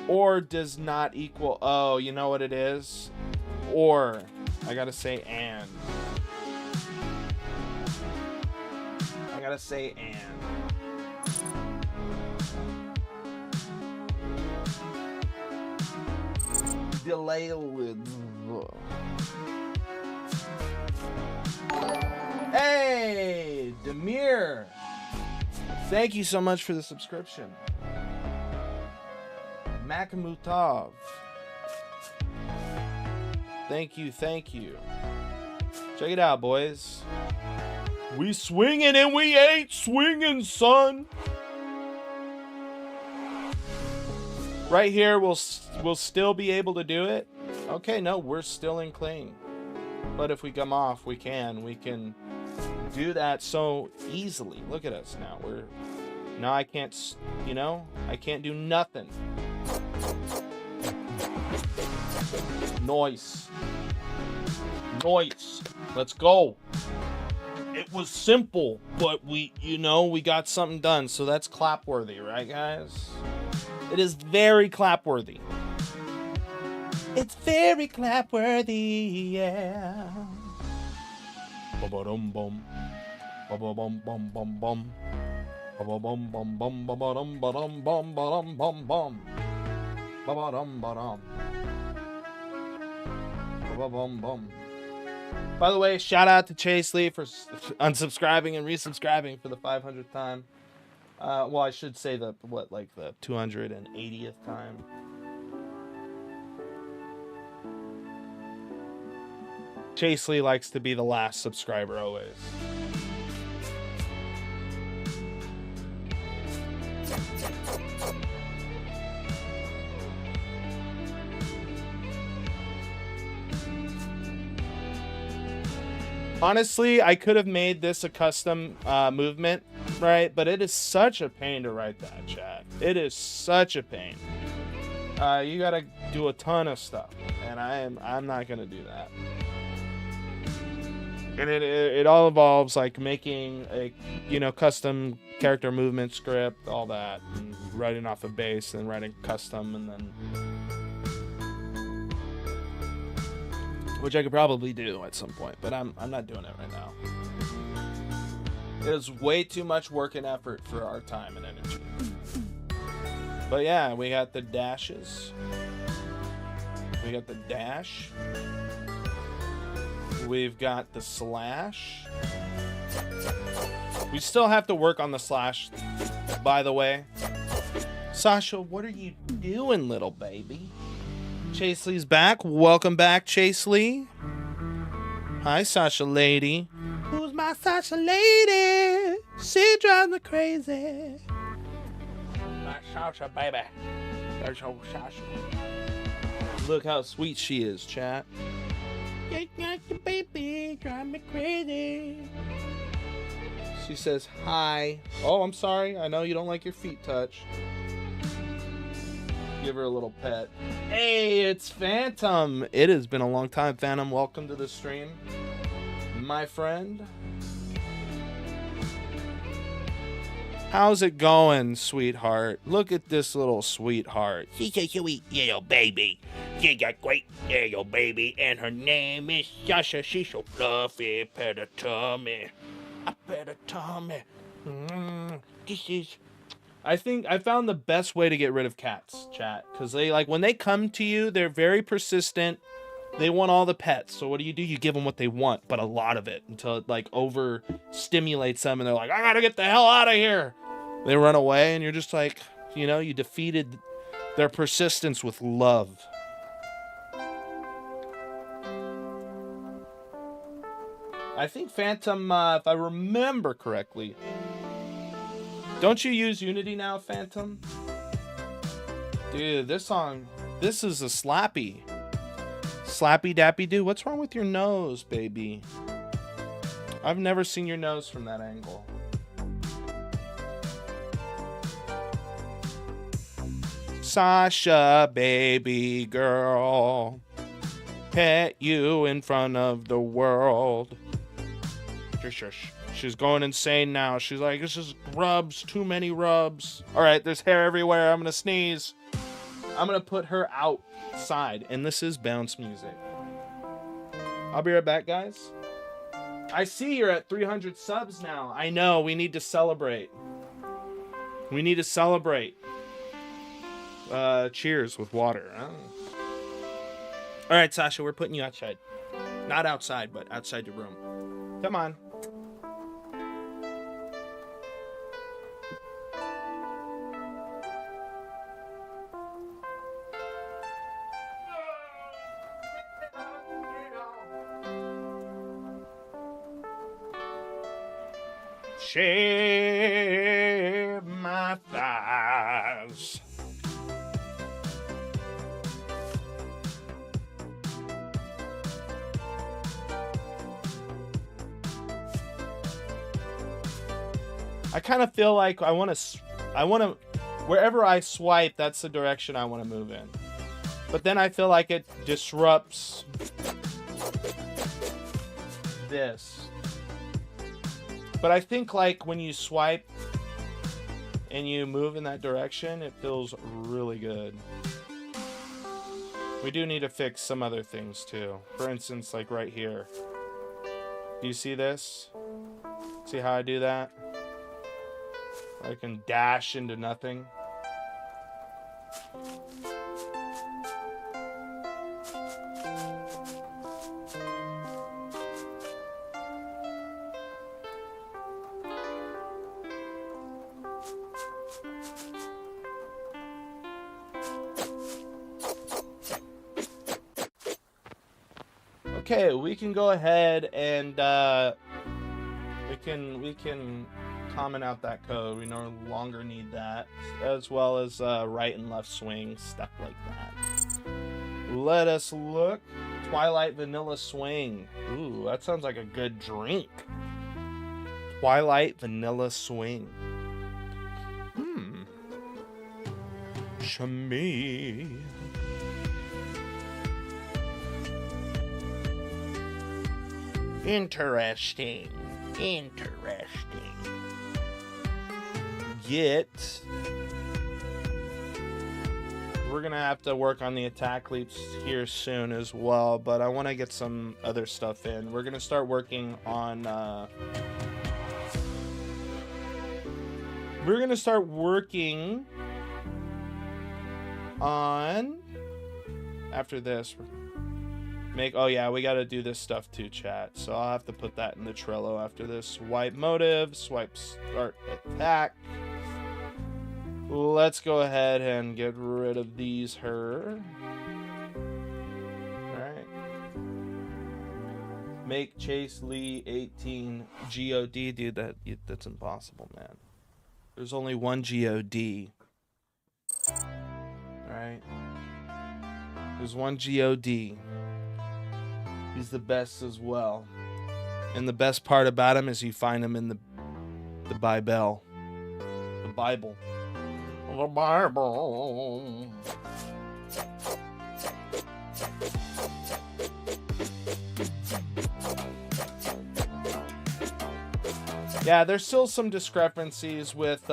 or does not equal, oh, you know what it is? Or, I gotta say and. I gotta say and. Delay with. Hey, Demir. Thank you so much for the subscription. Makamutov. Thank you. Check it out, boys. We swinging and we ain't swinging, son. Right here, we'll still be able to do it. Okay, no, we're still in clean. But if we come off, we can do that so easily. Look at us now. Now I can't, I can't do nothing. Noise. Let's go. It was simple, but we got something done. So that's clapworthy, right, guys? It is very clapworthy. It's very clapworthy, yeah. Ba-ba-dum bum. Ba-ba-bum bum bum bum. Ba-ba-bum bum bum ba-ba-dum ba-dum bum ba-dum bum bum. Ba-ba-dum ba-dum. Ba-ba-bum bum. By the way, shout out to Chase Lee for unsubscribing and resubscribing for the 500th time. Well, I should say the 280th time. Chase Lee likes to be the last subscriber always. Honestly, I could have made this a custom movement, right? But it is such a pain to write that, chat. It is such a pain. You gotta do a ton of stuff, and I'm not gonna do that. And it all involves like making a custom character movement script, all that, and writing off a base and writing custom, and then. Which I could probably do at some point, but I'm not doing it right now. It is way too much work and effort for our time and energy. But yeah, we got the dashes. We got the dash. We've got the slash. We still have to work on the slash, by the way. Sasha, what are you doing, little baby? Chase Lee's back. Welcome back, Chase Lee. Hi, Sasha lady. Who's my Sasha lady? She drives me crazy. My Sasha baby. There's your Sasha. Look how sweet she is, chat. Baby, drive me crazy. She says hi. Oh, I'm sorry. I know you don't like your feet touched. Give her a little pet. Hey, it's Phantom. It has been a long time, Phantom. Welcome to the stream, my friend. How's it going, sweetheart? Look at this little sweetheart. She's a sweet little baby. She's a great little baby, and her name is Sasha. She's so fluffy. Pet her tummy. I pet her tummy. This is. I think I found the best way to get rid of cats, chat. Because they, like, when they come to you, they're very persistent. They want all the pets. So what do? You give them what they want, but a lot of it until it, like, overstimulates them. And they're like, I gotta get the hell out of here. They run away, and you're just like, you know, you defeated their persistence with love. I think Phantom, if I remember correctly... Don't you use Unity now, Phantom? Dude, this song, this is a slappy. Slappy dappy doo. What's wrong with your nose, baby? I've never seen your nose from that angle. Sasha, baby girl. Pet you in front of the world. Shush. She's going insane now. She's like, this is rubs, too many rubs. All right, there's hair everywhere. I'm going to sneeze. I'm going to put her outside. And this is bounce music. I'll be right back, guys. I see you're at 300 subs now. I know, we need to celebrate. We need to celebrate. Cheers with water. Oh. All right, Sasha, we're putting you outside. Not outside, but outside your room. Come on. Shave my thighs. I kind of feel like I want to, wherever I swipe, that's the direction I want to move in. But then I feel like it disrupts this. But I think, like, when you swipe and you move in that direction, it feels really good. We do need to fix some other things, too. For instance, like right here. Do you see this? See how I do that? I can dash into nothing. Okay, we can go ahead and we can comment out that code. We no longer need that, as well as right and left swing, stuff like that. Let us look. Twilight Vanilla Swing. Ooh, that sounds like a good drink. Twilight Vanilla Swing. Shami. Interesting. We're gonna have to work on the attack leaps here soon as well, but I want to get some other stuff in. We're gonna start working on after this. Oh yeah, we gotta do this stuff too, chat. So I'll have to put that in the Trello after this. Swipe motive, swipe start attack. Let's go ahead and get rid of these Alright. Make Chase Lee 18 GOD. Dude, that's impossible, man. There's only one GOD. Alright. There's one GOD. He's the best as well. And the best part about him is you find him in the Bible. The Bible. The Bible. Yeah, there's still some discrepancies with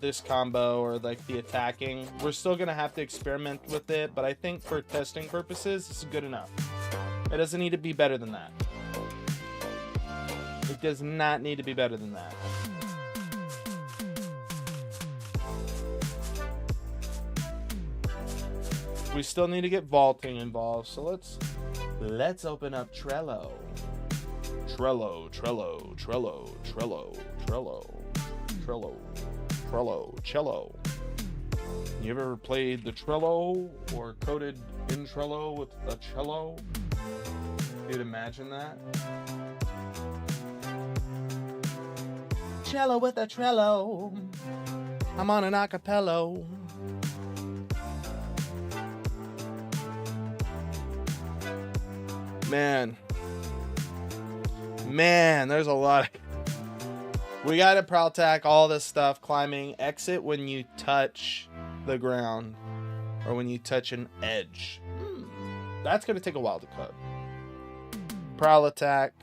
this combo or like the attacking. We're still gonna have to experiment with it, but I think for testing purposes, this is good enough. It doesn't need to be better than that. It does not need to be better than that. We still need to get vaulting involved, so let's open up Trello. Trello. Cello. You ever played the Trello or coded in Trello with a cello? Dude, imagine that. Cello with a Trello. I'm on an acapello. Man, there's a lot. We gotta prowl attack all this stuff. Climbing, exit when you touch the ground or when you touch an edge. That's gonna take a while to cut. Prowl attack.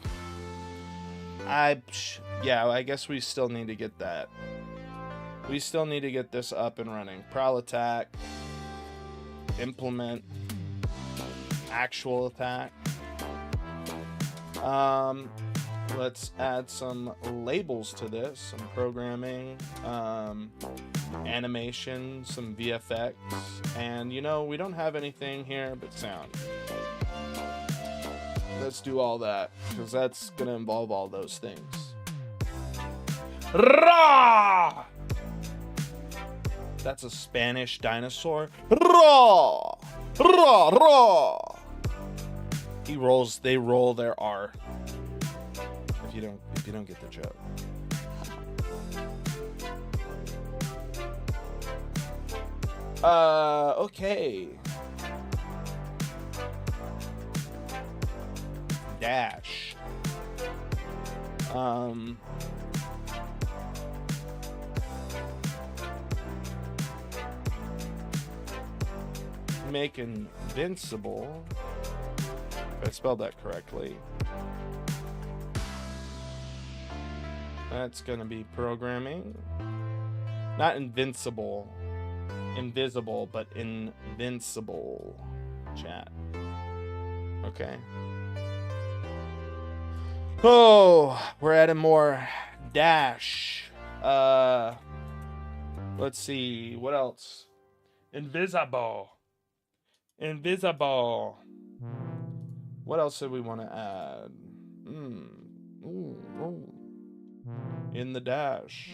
I guess we still need to get that. We still need to get this up and running. Prowl attack. Implement. Actual attack. Let's add some labels to this, some programming, animation, some VFX, and we don't have anything here but sound. Let's do all that, because that's gonna involve all those things. Ra! That's a Spanish dinosaur. Ra! Ra! Ra! They roll their R. If you don't get the joke. Okay. Dash. Make invincible. If I spelled that correctly. That's gonna be programming. Not invincible. Invisible, but invincible. Chat. Okay. Oh, we're adding more. Dash. Let's see. What else? Invisible. What else did we want to add? In the dash.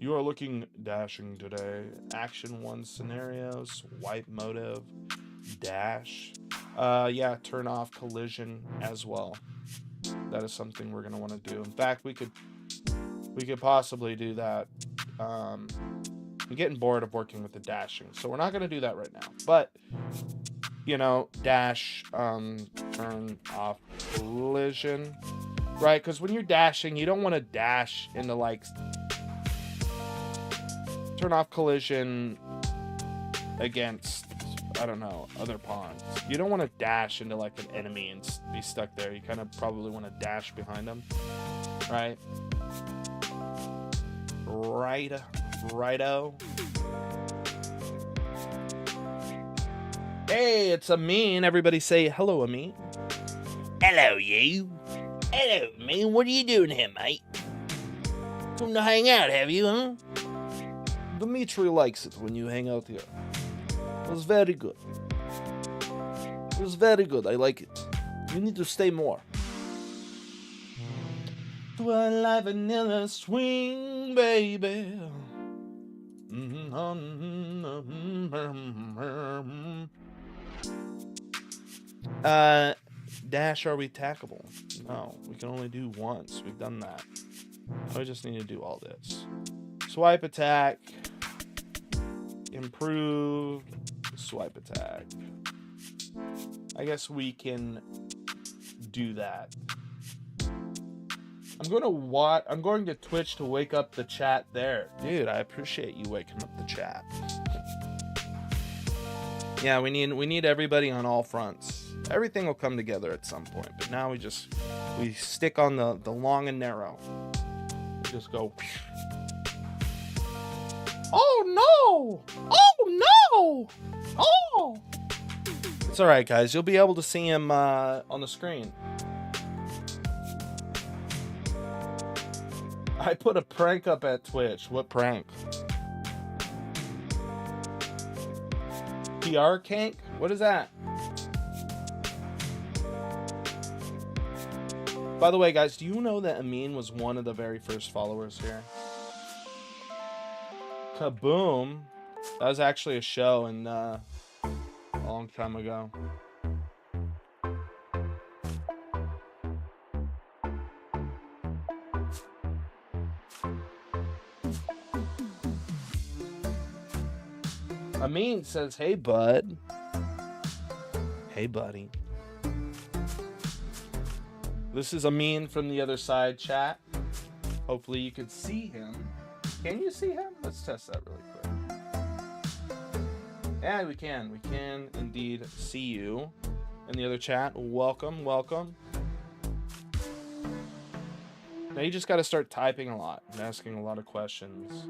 You are looking dashing today. Action 1 scenario. Swipe motive. Dash. Yeah, turn off collision as well. That is something we're going to want to do. In fact, we could possibly do that. I'm getting bored of working with the dashing, so we're not going to do that right now. But dash, turn off collision, right? Because when you're dashing, you don't want to dash into turn off collision against, I don't know, other pawns. You don't want to dash into an enemy and be stuck there. You kind of probably want to dash behind them, right? Righto. Hey, it's Amin. Everybody say hello, Amin. Hello, you. Hello, man. What are you doing here, mate? Come to hang out, have you, huh? Dimitri likes it when you hang out here. It was very good. I like it. You need to stay more. To a live vanilla swing, baby. Dash, are we tackable? No, we can only do once. We've done that. I just need to do all this. Swipe attack. Improve. Swipe attack. I guess we can do that. I'm going to Twitch to wake up the chat there. Dude, I appreciate you waking up the chat. Yeah, we need everybody on all fronts. Everything will come together at some point, but now we stick on the long and narrow. Just go. Oh no! Oh no! Oh! It's all right, guys. You'll be able to see him on the screen. I put a prank up at Twitch. What prank? PR kank? What is that? By the way, guys, do you know that Amin was one of the very first followers here? Kaboom. That was actually a show and a long time ago. Amin says, hey, bud. Hey, buddy. This is Amin from the other side, chat. Hopefully you could see him. Can you see him? Let's test that really quick. Yeah, we can. We can indeed see you in the other chat. Welcome, welcome. Now you just got to start typing a lot and asking a lot of questions.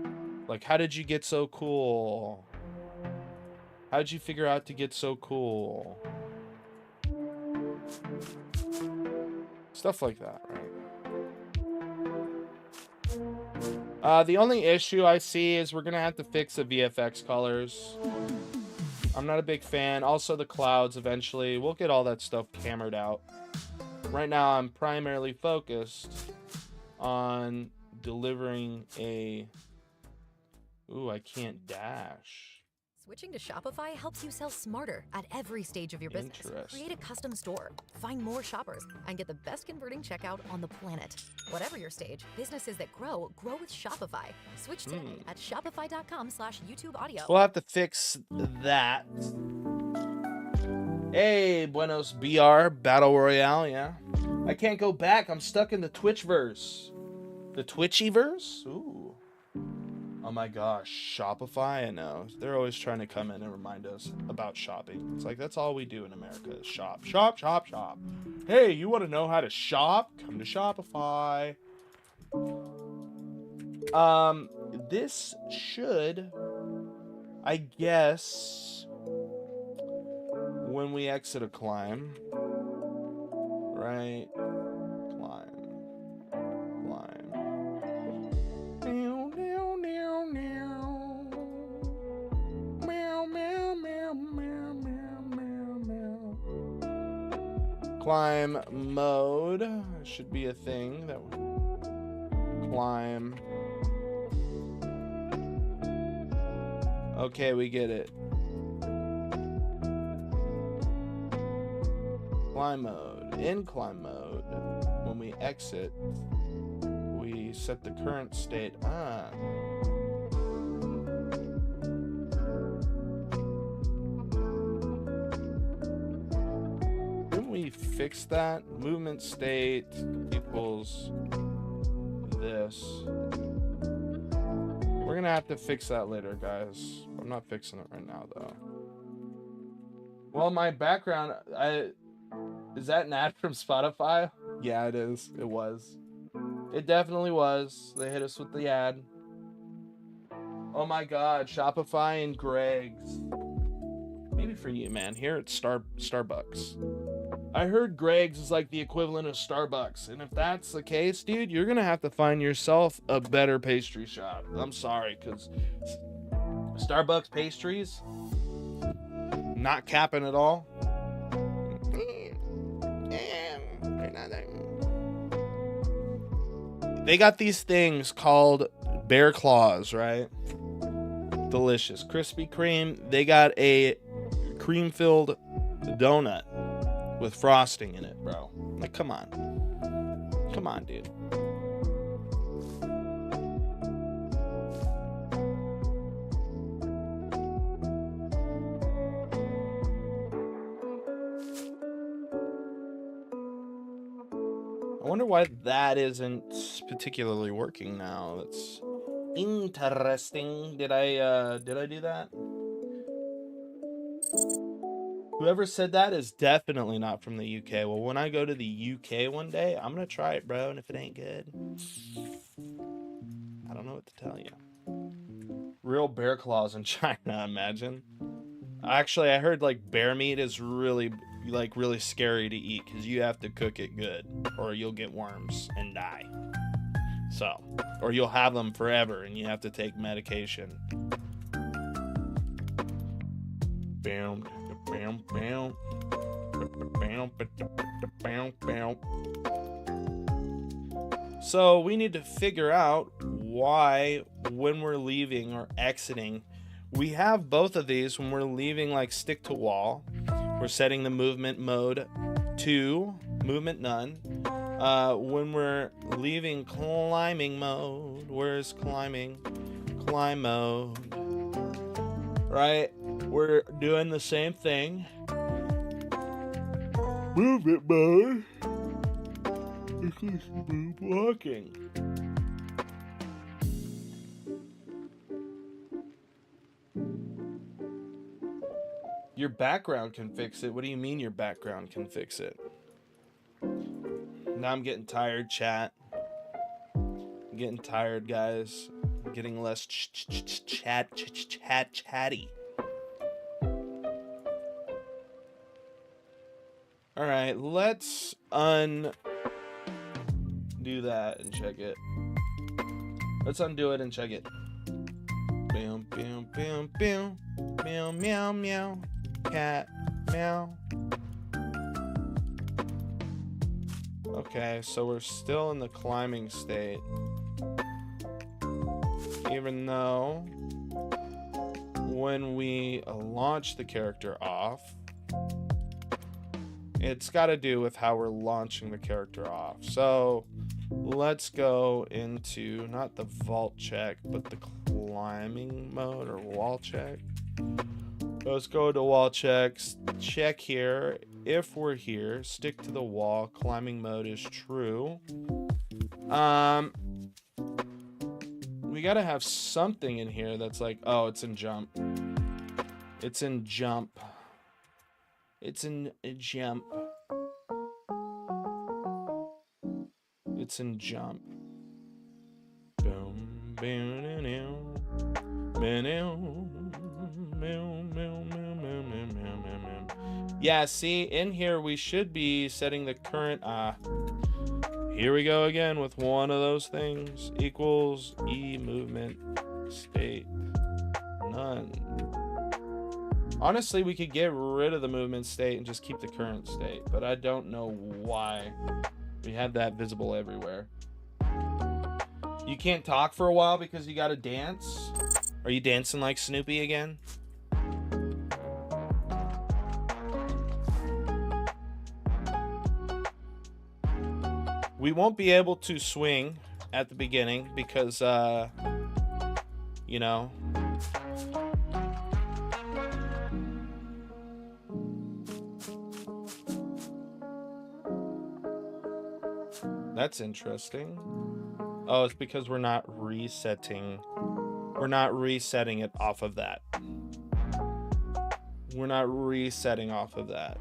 Like, how did you get so cool? How did you figure out to get so cool? Stuff like that, right? The only issue I see is we're going to have to fix the VFX colors. I'm not a big fan. Also, the clouds eventually. We'll get all that stuff cambered out. Right now, I'm primarily focused on delivering a... Ooh, I can't dash. Switching to Shopify helps you sell smarter at every stage of your business. Create a custom store, find more shoppers, and get the best converting checkout on the planet. Whatever your stage, businesses that grow with Shopify. Switch today at shopify.com/YouTube audio. We'll have to fix that. Hey, Buenos BR, Battle Royale, yeah. I can't go back. I'm stuck in the Twitchverse. The Twitchyverse? Ooh. Oh my gosh, Shopify, I know. They're always trying to come in and remind us about shopping. It's like, that's all we do in America is shop, shop, shop, shop. Hey, you want to know how to shop? Come to Shopify. This should, I guess, when we exit a climb, right? Climb mode should be a thing that climb. Okay, we get it. Climb mode. In climb mode, when we exit, we set the current state on. Fix that. Movement state equals this. We're gonna have to fix that later, guys. I'm not fixing it right now though. Well, my background, is that an ad from Spotify? Yeah, it is. It was. It definitely was. They hit us with the ad. Oh my god, Shopify and Greg's. Maybe for you, man. Here at Starbucks. I heard Greg's is like the equivalent of Starbucks. And if that's the case, dude, you're going to have to find yourself a better pastry shop. I'm sorry, because Starbucks pastries, not capping at all. They got these things called Bear Claws, right? Delicious. Krispy Kreme, they got a cream-filled donut with frosting in it, bro. Like, come on. Come on, dude. I wonder why that isn't particularly working now. That's interesting. Did I do that? Whoever said that is definitely not from the UK. Well, when I go to the UK one day, I'm going to try it, bro. And if it ain't good, don't know what to tell you. Real bear claws in China, imagine. Actually, I heard like bear meat is really scary to eat because you have to cook it good or you'll get worms and die. So, or you'll have them forever and you have to take medication. Bam, bam, bam. So we need to figure out why when we're leaving or exiting, we have both of these. When we're leaving, like stick to wall, we're setting the movement mode to movement none. When we're leaving climbing mode, where's climbing? Climb mode. Right? We're doing the same thing. Movement mode. Walking. Your background can fix it. What do you mean your background can fix it? Now I'm getting tired, chat. I'm getting tired, guys. I'm getting less chatty. All right, let's undo that and check it. Let's undo it and check it. Bam, bam, bam, bam. Meow, meow, meow. Cat, meow. Okay, so we're still in the climbing state. Even though when we launch the character off, it's got to do with how we're launching the character off. So let's go into not the vault check, but the climbing mode or wall check. Let's go to wall checks. Check here. If we're here, stick to the wall. Climbing mode is true. We gotta have something in here that's like, oh, it's in jump. It's in jump. It's in jump. It's in jump. Boom, boom, yeah, see, in here we should be setting the current. Here we go again with one of those things. Equals E movement state none. Honestly, we could get rid of the movement state and just keep the current state, but I don't know why we have that visible everywhere. You can't talk for a while because you gotta dance? Are you dancing like Snoopy again? We won't be able to swing at the beginning because, you know. That's interesting. Oh, it's because we're not resetting. We're not resetting it off of that. We're not resetting off of that.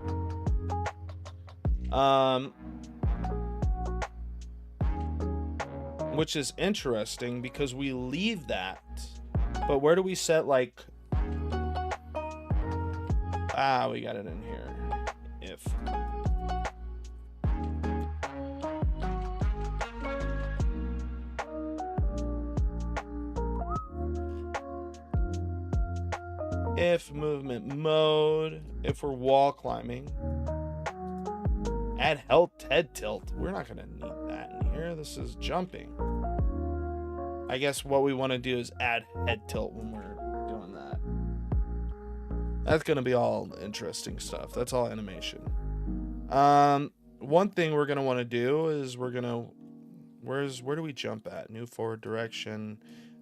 Which is interesting because we leave that. But where do we set, like... Ah, we got it in here. If... If movement mode, if we're wall climbing, add head tilt. We're not going to need that in here. This is jumping. I guess what we want to do is add head tilt when we're doing that. That's going to be all interesting stuff. That's all animation. One thing we're going to want to do is we're going to, where do we jump at? New forward direction.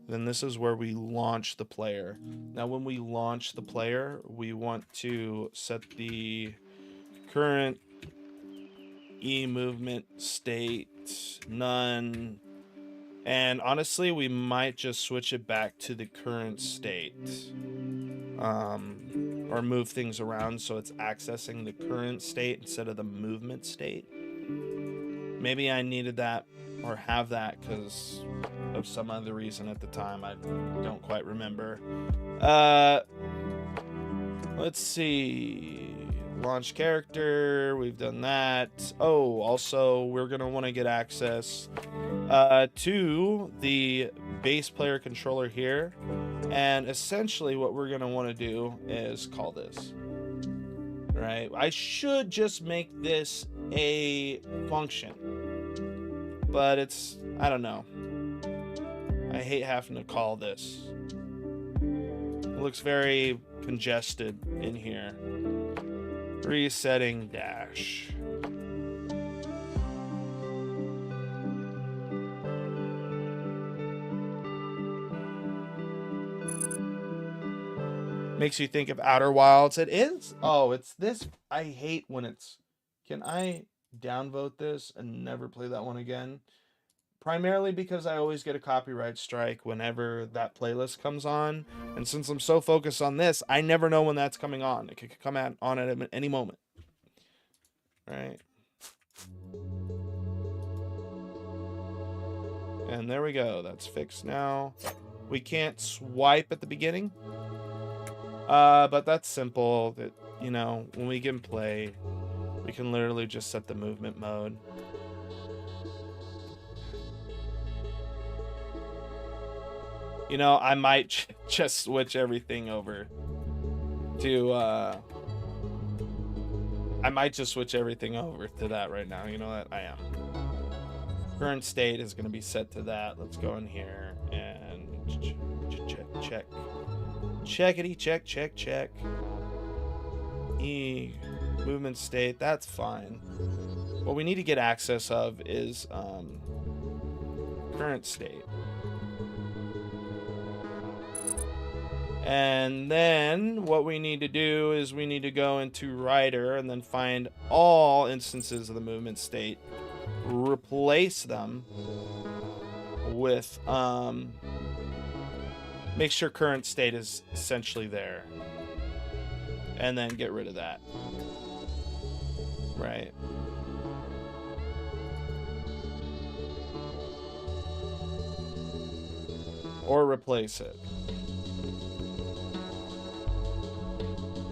Then this is where we launch the player. Now, when we launch the player, we want to set the current E movement state none. And honestly, we might just switch it back to the current state. Or move things around so it's accessing the current state instead of the movement state. Maybe I needed that or have that because of some other reason at the time. I don't quite remember. Let's see. Launch character. We've done that. Oh, also, we're going to want to get access to the base player controller here. And essentially what we're going to want to do is call this. Right? I should just make this a function. But it's, I don't know. I hate having to call this. It looks very congested in here. Resetting dash. Makes you think of Outer Wilds. It is? Oh, it's this. I hate when it's... Can I downvote this and never play that one again? Primarily because I always get a copyright strike whenever that playlist comes on. And since I'm so focused on this, I never know when that's coming on. It could come on at any moment. Right? And there we go. That's fixed now. We can't swipe at the beginning. But that's simple. That, you know, when we can play, we can literally just set the movement mode. You know, I might just switch everything over to, I might just switch everything over to that right now. You know what? I am. Current state is going to be set to that. Let's go in here and check. Checkity, check. Movement state, that's fine. What we need to get access of is current state. And then what we need to do is we need to go into Rider and then find all instances of the movement state, replace them with make sure current state is essentially there, and then get rid of that. Right. Or replace it.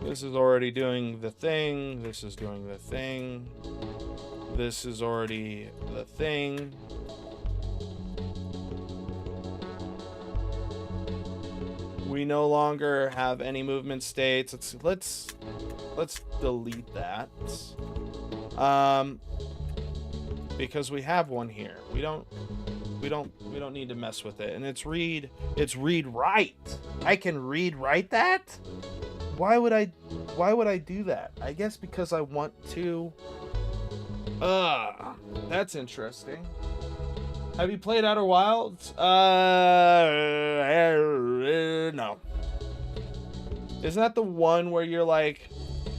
This is already doing the thing. This is doing the thing. This is already the thing. We no longer have any movement states. Let's delete that. Because we have one here. We don't need to mess with it. And it's read write. I can read write that? Why would I do that? I guess because I want to. That's interesting. Have you played Outer Wilds? No. Isn't that the one where you're like,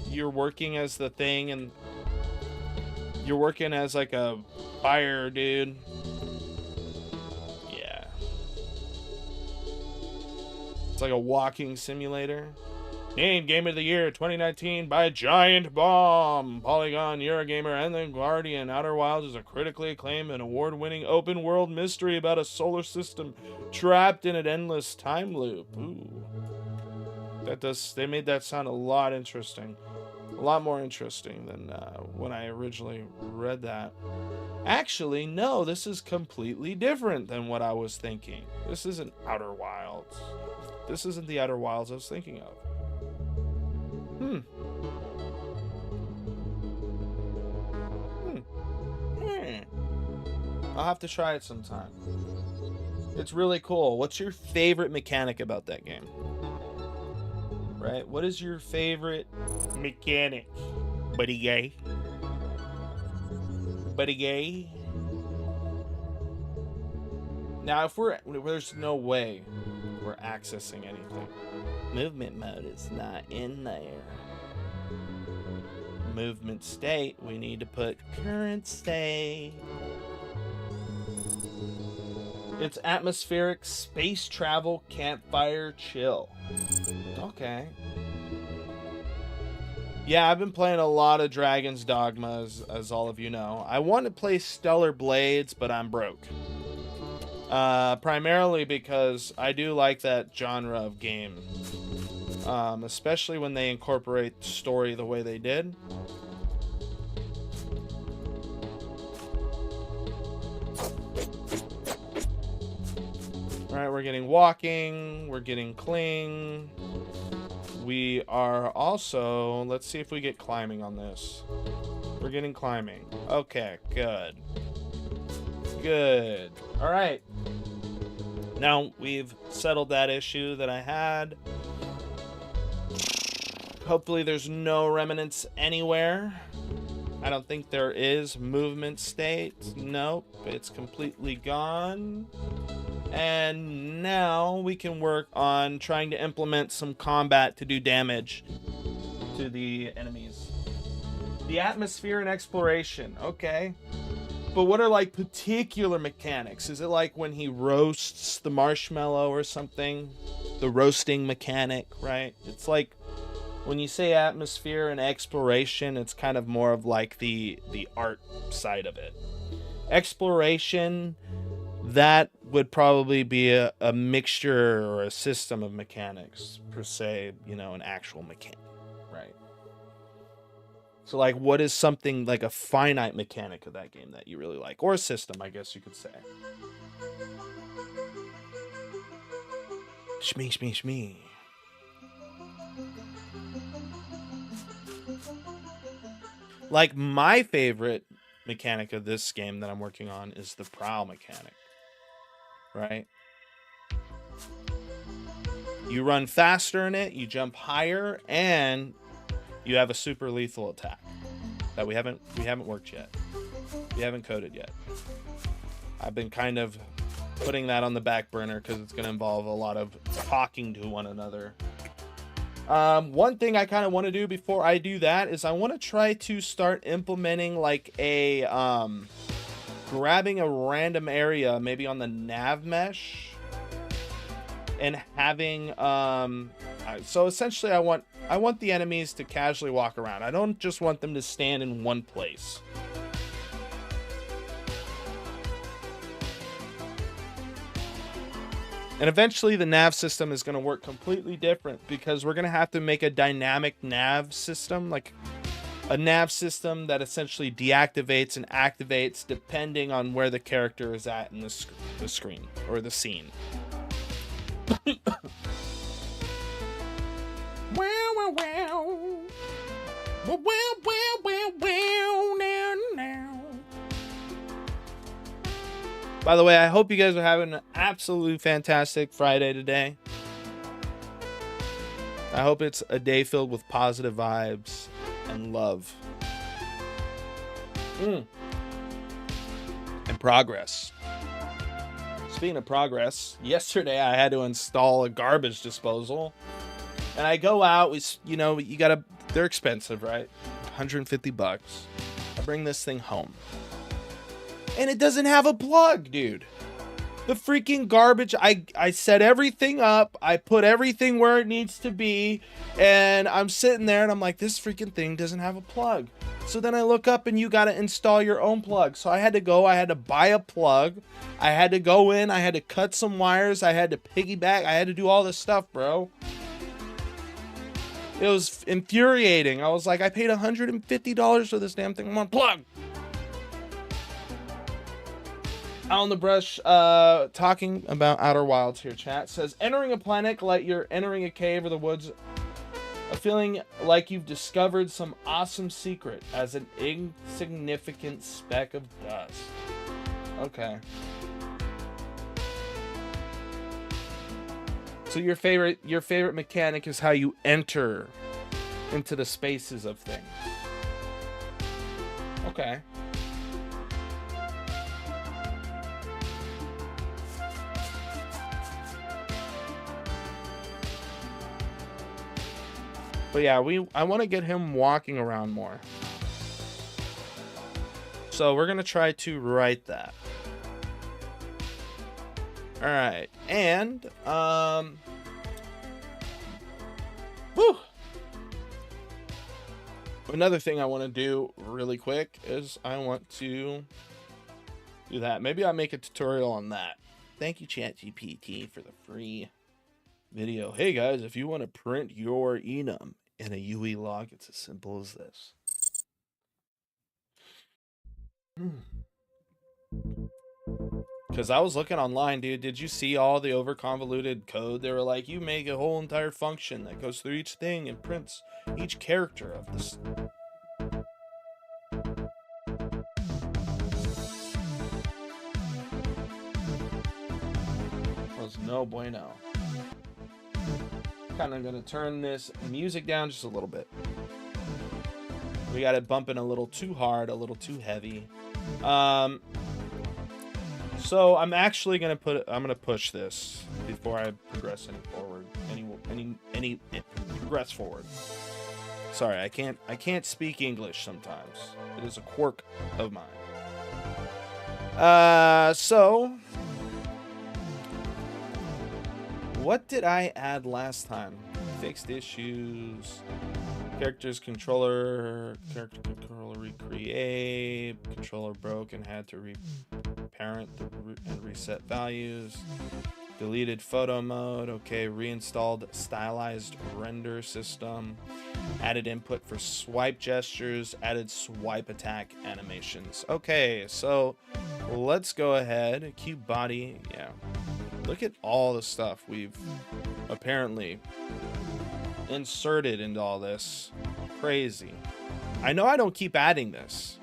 you're working as the thing and you're working as like a fire dude? Yeah. It's like a walking simulator. Named Game of the Year 2019 by Giant Bomb, Polygon, Eurogamer, and The Guardian. Outer Wilds is a critically acclaimed and award-winning open-world mystery about a solar system trapped in an endless time loop. Ooh. They made that sound a lot interesting. A lot more interesting than when I originally read that. Actually, no, this is completely different than what I was thinking. This isn't Outer Wilds. This isn't the Outer Wilds I was thinking of. I'll have to try it sometime. It's really cool. What's your favorite mechanic about that game? Right? What is your favorite mechanic? Buddy gay. Now, there's no way we're accessing anything. Movement mode is not in there. Movement state, we need to put current state. It's atmospheric space travel campfire chill. Okay. Yeah, I've been playing a lot of Dragon's Dogma, as all of you know. I want to play Stellar Blades, but I'm broke. Primarily because I do like that genre of game. Especially when they incorporate story the way they did. Alright, we're getting walking, we're getting cling. We are also, let's see if we get climbing on this. We're getting climbing. Okay, good. Good. Alright. Now we've settled that issue that I had. Hopefully there's no remnants anywhere. I don't think there is. Movement state. Nope. It's completely gone. And now we can work on trying to implement some combat to do damage to the enemies. The atmosphere and exploration. Okay. But what are like particular mechanics? Is it like when he roasts the marshmallow or something? The roasting mechanic, right? It's like when you say atmosphere and exploration, it's kind of more of like the art side of it. Exploration, that would probably be a mixture or a system of mechanics per se, you know, an actual mechanic, right? So like what is something like a finite mechanic of that game that you really like? Or a system, I guess you could say. Shmee, shmee, shmee. Like my favorite mechanic of this game that I'm working on is the prowl mechanic. Right? You run faster in it, you jump higher, and you have a super lethal attack that we haven't worked yet. We haven't coded yet. I've been kind of putting that on the back burner because it's going to involve a lot of talking to one another. One thing I kind of want to do before I do that is I want to try to start implementing like a grabbing a random area maybe on the nav mesh and having so essentially I want the enemies to casually walk around. I don't just want them to stand in one place. And eventually the nav system is going to work completely different because we're going to have to make a dynamic nav system, like a nav system that essentially deactivates and activates depending on where the character is at in the screen or the scene. By the way, I hope you guys are having an absolutely fantastic Friday today. I hope it's a day filled with positive vibes and love. And progress. Speaking of progress, yesterday I had to install a garbage disposal. And I go out, they're expensive, right? $150. I bring this thing home. And it doesn't have a plug, dude. The freaking garbage, I set everything up. I put everything where it needs to be. And I'm sitting there and I'm like, this freaking thing doesn't have a plug. So then I look up and you got to install your own plug. So I had to buy a plug. I had to go in. I had to cut some wires. I had to piggyback. I had to do all this stuff, bro. It was infuriating. I was like, I paid $150 for this damn thing. I'm on plug. On the brush, talking about Outer Wilds here, chat says, entering a planet like you're entering a cave or the woods, a feeling like you've discovered some awesome secret as an insignificant speck of dust. Okay. So your favorite mechanic is how you enter into the spaces of things. Okay. But yeah, I want to get him walking around more. So we're going to try to write that. All right. And, another thing I want to do really quick is I want to do that. Maybe I'll make a tutorial on that. Thank you, ChatGPT, for the free video. Hey guys, if you want to print your enum in a UE log, it's as simple as this. Because I was looking online, dude. Did you see all the over-convoluted code? They were like, you make a whole entire function that goes through each thing and prints each character of this. Was no bueno. Kind of gonna turn this music down just a little bit. We got it bumping a little too hard, a little too heavy. So I'm actually gonna push this before I progress any forward. Any progress forward. Sorry, I can't speak English sometimes. It is a quirk of mine. So what did I add last time? Fixed issues. Character controller recreate. Controller broke and had to reparent and reset values. Deleted photo mode. Okay, reinstalled stylized render system. Added input for swipe gestures. Added swipe attack animations. Okay, so let's go ahead. Cube body. Yeah. Look at all the stuff we've apparently inserted into all this. Crazy. I know I don't keep adding this.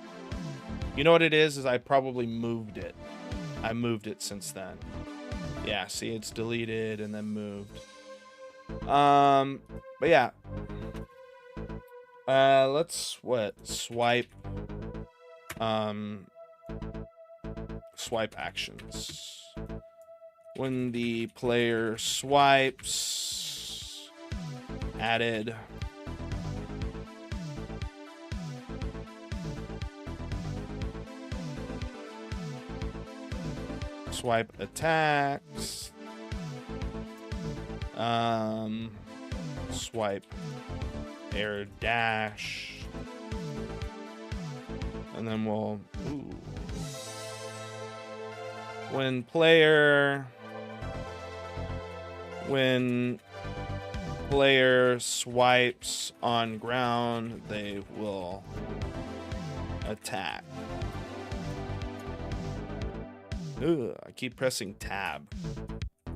You know what it is I probably moved it. I moved it since then. Yeah, see, it's deleted and then moved. But yeah. Let's swipe actions. When the player swipes, added swipe attacks, swipe air dash, and then we'll when player swipes on ground, they will attack. Ugh, I keep pressing tab.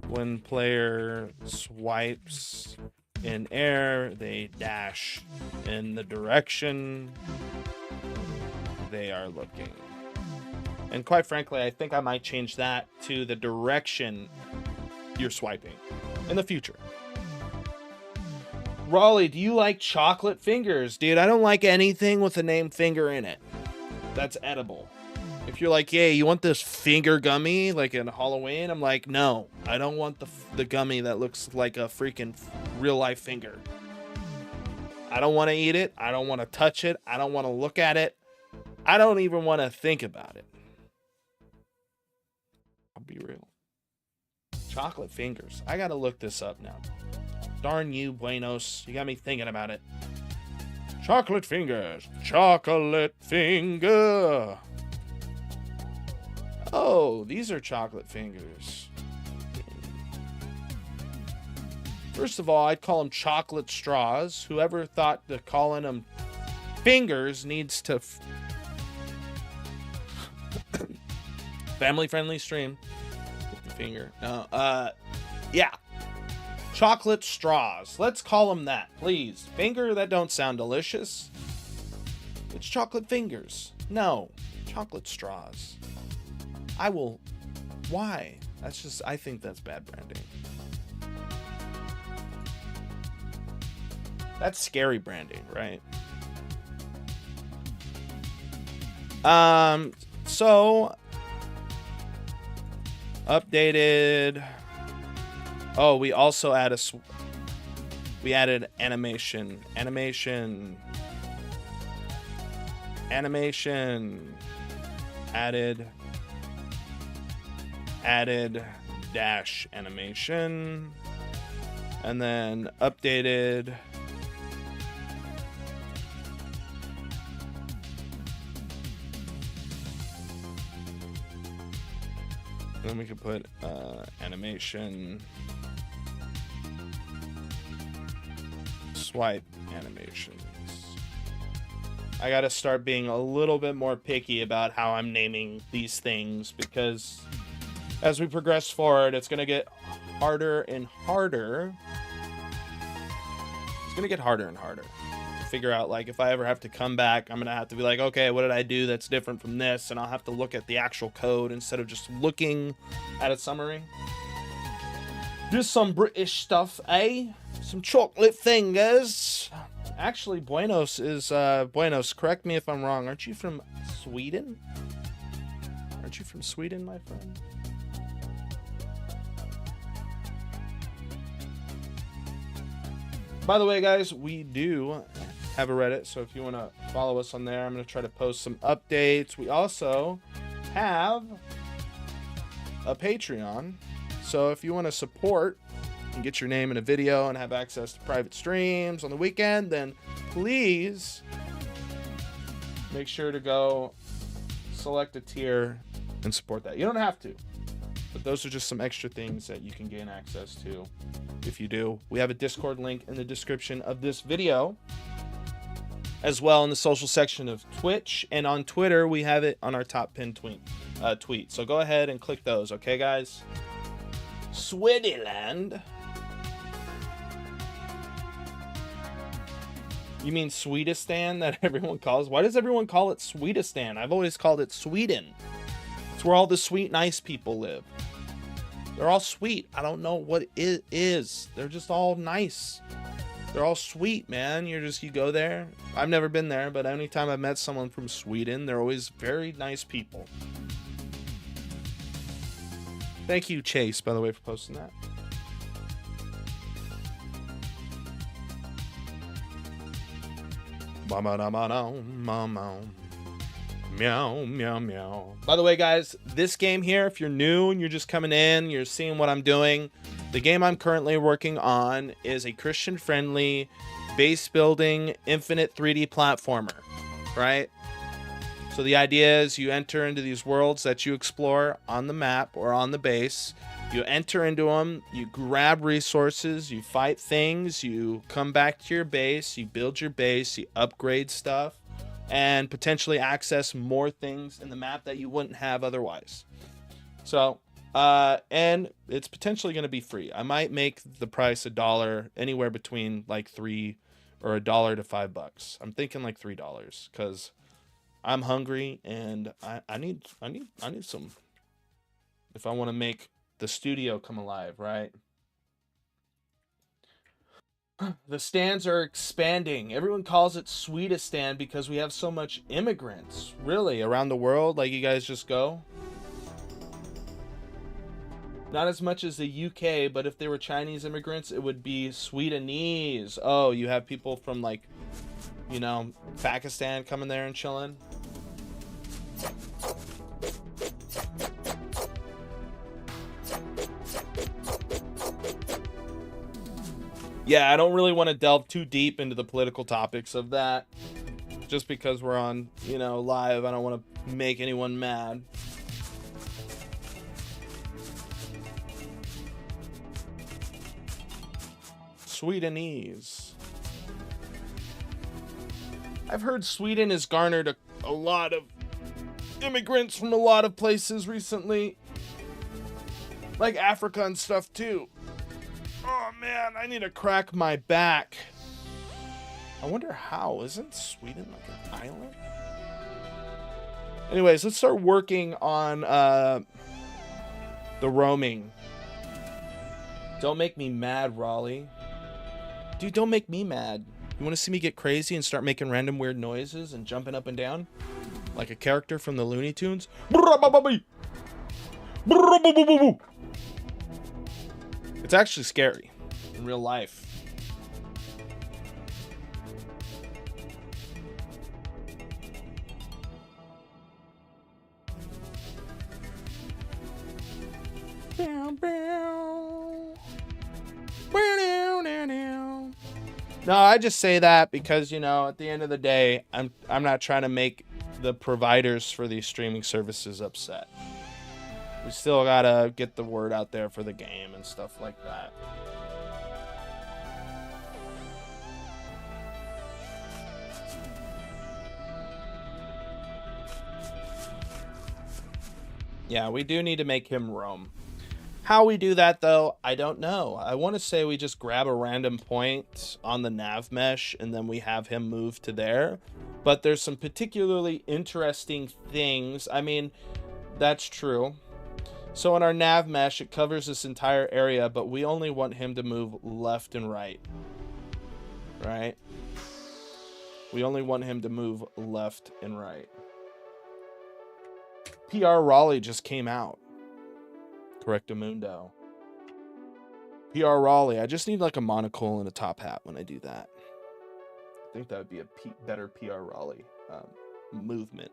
When player swipes in air, they dash in the direction they are looking. And quite frankly, I think I might change that to the direction you're swiping in the future. Raleigh, do you like chocolate fingers? Dude, I don't like anything with the name finger in it that's edible. If you're like, yeah, you want this finger gummy like in Halloween? I'm like, no, I don't want the gummy that looks like a freaking real life finger. I don't want to eat it. I don't want to touch it. I don't want to look at it. I don't even want to think about it. I'll be real. Chocolate fingers. I gotta look this up now. Darn you, Buenos. You got me thinking about it. Chocolate fingers. Chocolate finger. Oh, these are chocolate fingers. First of all, I'd call them chocolate straws. Whoever thought that calling them fingers needs to... Family-friendly stream. Finger. No, yeah. Chocolate straws. Let's call them that, please. Finger, that don't sound delicious. It's chocolate fingers. No, chocolate straws. I will... Why? That's just... I think that's bad branding. That's scary branding, right? So... Updated. Oh, we also added we added animation. Added dash animation. And then updated Then we could put animation. Swipe animations. I gotta start being a little bit more picky about how I'm naming these things, because as we progress forward, it's gonna get harder and harder. It's gonna get harder and harder to figure out, like, if I ever have to come back, I'm gonna have to be like, okay, what did I do that's different from this? And I'll have to look at the actual code instead of just looking at a summary. Just some British stuff, eh? Some chocolate fingers. Actually, Buenos is, Buenos, correct me if I'm wrong. Aren't you from Sweden? Aren't you from Sweden, my friend? By the way, guys, we do have a Reddit, so if you want to follow us on there, I'm going to try to post some updates. We also have a Patreon, so if you want to support and get your name in a video and have access to private streams on the weekend, then please make sure to go select a tier and support that. You don't have to, but those are just some extra things that you can gain access to if you do. We have a Discord link in the description of this video, as well in the social section of Twitch, and on Twitter we have it on our top pinned tweet. So go ahead and click those, okay, guys? Swedenland. You mean Swedistan that everyone calls? Why does everyone call it Swedistan? I've always called it Sweden. It's where all the sweet, nice people live. They're all sweet. I don't know what it is. They're just all nice. They're all sweet, man. You go there. I've never been there, but anytime I've met someone from Sweden, they're always very nice people. Thank you, Chase, by the way, for posting that. Meow, meow, meow. By the way, guys, this game here, if you're new and you're just coming in, you're seeing what I'm doing, the game I'm currently working on is a Christian-friendly, base-building, infinite 3D platformer, right? So the idea is you enter into these worlds that you explore on the map or on the base. You enter into them, you grab resources, you fight things, you come back to your base, you build your base, you upgrade stuff, and potentially access more things in the map that you wouldn't have otherwise. So, and it's potentially going to be free. I might make the price $1, anywhere between like $3 or $1 to $5. I'm thinking like $3 because I'm hungry and I need some, if I want to make the studio come alive, right? The stands are expanding. Everyone calls it Swedistan because we have so much immigrants, really, around the world. Like, you guys just go. Not as much as the UK, but if they were Chinese immigrants, it would be Swedenese. Oh, you have people from, like, you know, Pakistan coming there and chilling. Yeah, I don't really want to delve too deep into the political topics of that. Just because we're on, you know, live, I don't want to make anyone mad. Swedenese. I've heard Sweden has garnered a lot of immigrants from a lot of places recently. Like Africa and stuff too. Oh man, I need to crack my back. I wonder how. Isn't Sweden like an island? Anyways, let's start working on the roaming. Don't make me mad, Raleigh. Dude, don't make me mad. You want to see me get crazy and start making random weird noises and jumping up and down? Like a character from the Looney Tunes? It's actually scary in real life. No, I just say that because, you know, at the end of the day, I'm not trying to make the providers for these streaming services upset. We still gotta get the word out there for the game and stuff like that. Yeah, we do need to make him roam. How we do that, though, I don't know. I want to say we just grab a random point on the nav mesh and then we have him move to there. But there's some particularly interesting things. I mean, that's true. So in our nav mesh, it covers this entire area, but we only want him to move left and right. Right? We only want him to move left and right. PR Raleigh just came out. Correctamundo. PR Raleigh. I just need like a monocle and a top hat when I do that. I think that would be a better PR Raleigh movement.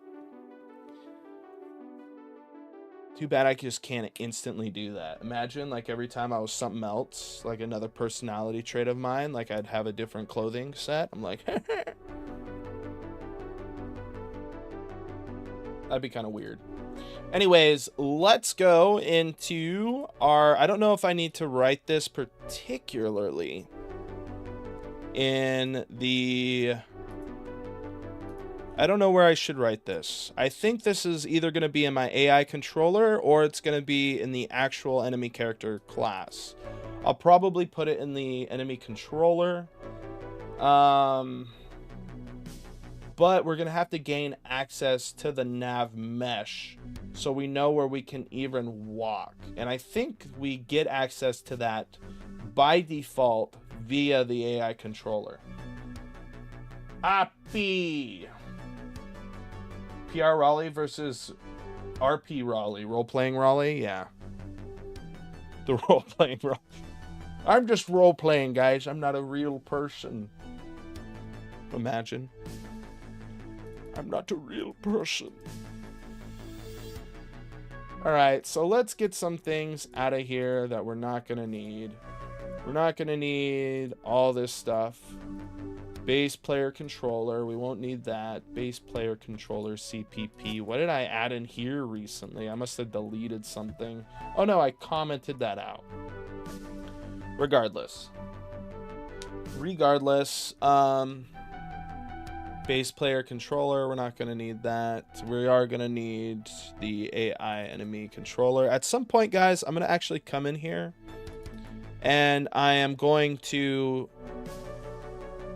Too bad I just can't instantly do that. Imagine like every time I was something else, like another personality trait of mine, like I'd have a different clothing set. I'm like, that'd be kind of weird. Anyways, let's go into our... I don't know if I need to write this particularly in the... I don't know where I should write this. I think this is either going to be in my AI controller or it's going to be in the actual enemy character class. I'll probably put it in the enemy controller. But we're going to have to gain access to the nav mesh so we know where we can even walk. And I think we get access to that by default via the AI controller. Happy! PR Raleigh versus RP Raleigh. Role-playing Raleigh? Yeah. The role-playing Raleigh. I'm just role-playing, guys. I'm not a real person. Imagine. I'm not a real person. Alright, so let's get some things out of here that we're not going to need. We're not going to need all this stuff. Base player controller. We won't need that. Base player controller CPP. What did I add in here recently? I must have deleted something. Oh no, I commented that out. Regardless, base player controller, we're not going to need that. We are going to need the AI enemy controller. At some point, guys, I'm going to actually come in here and I am going to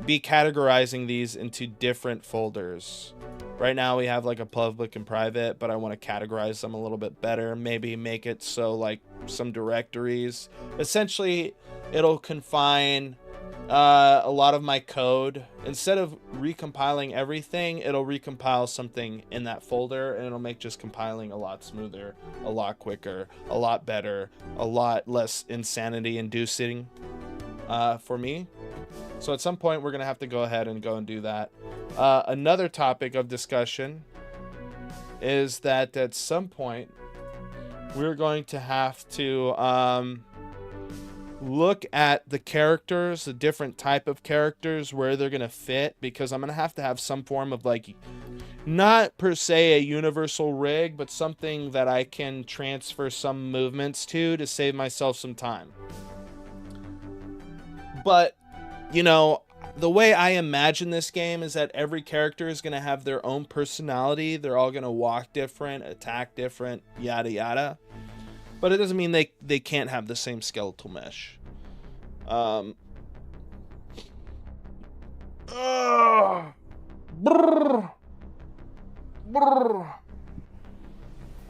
be categorizing these into different folders. Right now we have like a public and private, but I want to categorize them a little bit better. Maybe make it so like some directories. Essentially, it'll confine a lot of my code. Instead of recompiling everything, it'll recompile something in that folder and it'll make just compiling a lot smoother, a lot quicker, a lot better, a lot less insanity inducing for me. So at some point we're gonna have to go ahead and go and do that. Another topic of discussion is that at some point we're going to have to look at the characters, the different type of characters, where they're gonna fit, because I'm gonna have to have some form of like, not per se a universal rig, but something that I can transfer some movements to save myself some time. But you know, the way I imagine this game is that every character is going to have their own personality. They're all going to walk different, attack different, yada yada. But it doesn't mean they can't have the same skeletal mesh. Brr. Brr.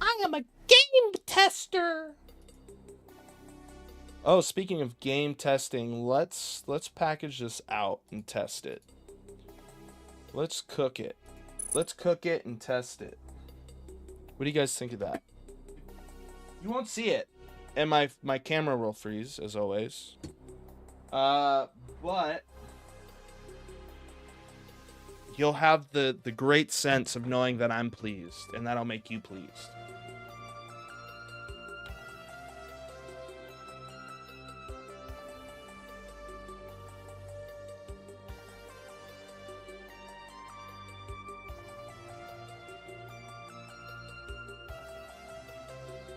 I am a game tester. Oh, speaking of game testing, let's package this out and test it. Let's cook it. Let's cook it and test it. What do you guys think of that? You won't see it, and my camera will freeze as always. But you'll have the great sense of knowing that I'm pleased, and that'll make you pleased.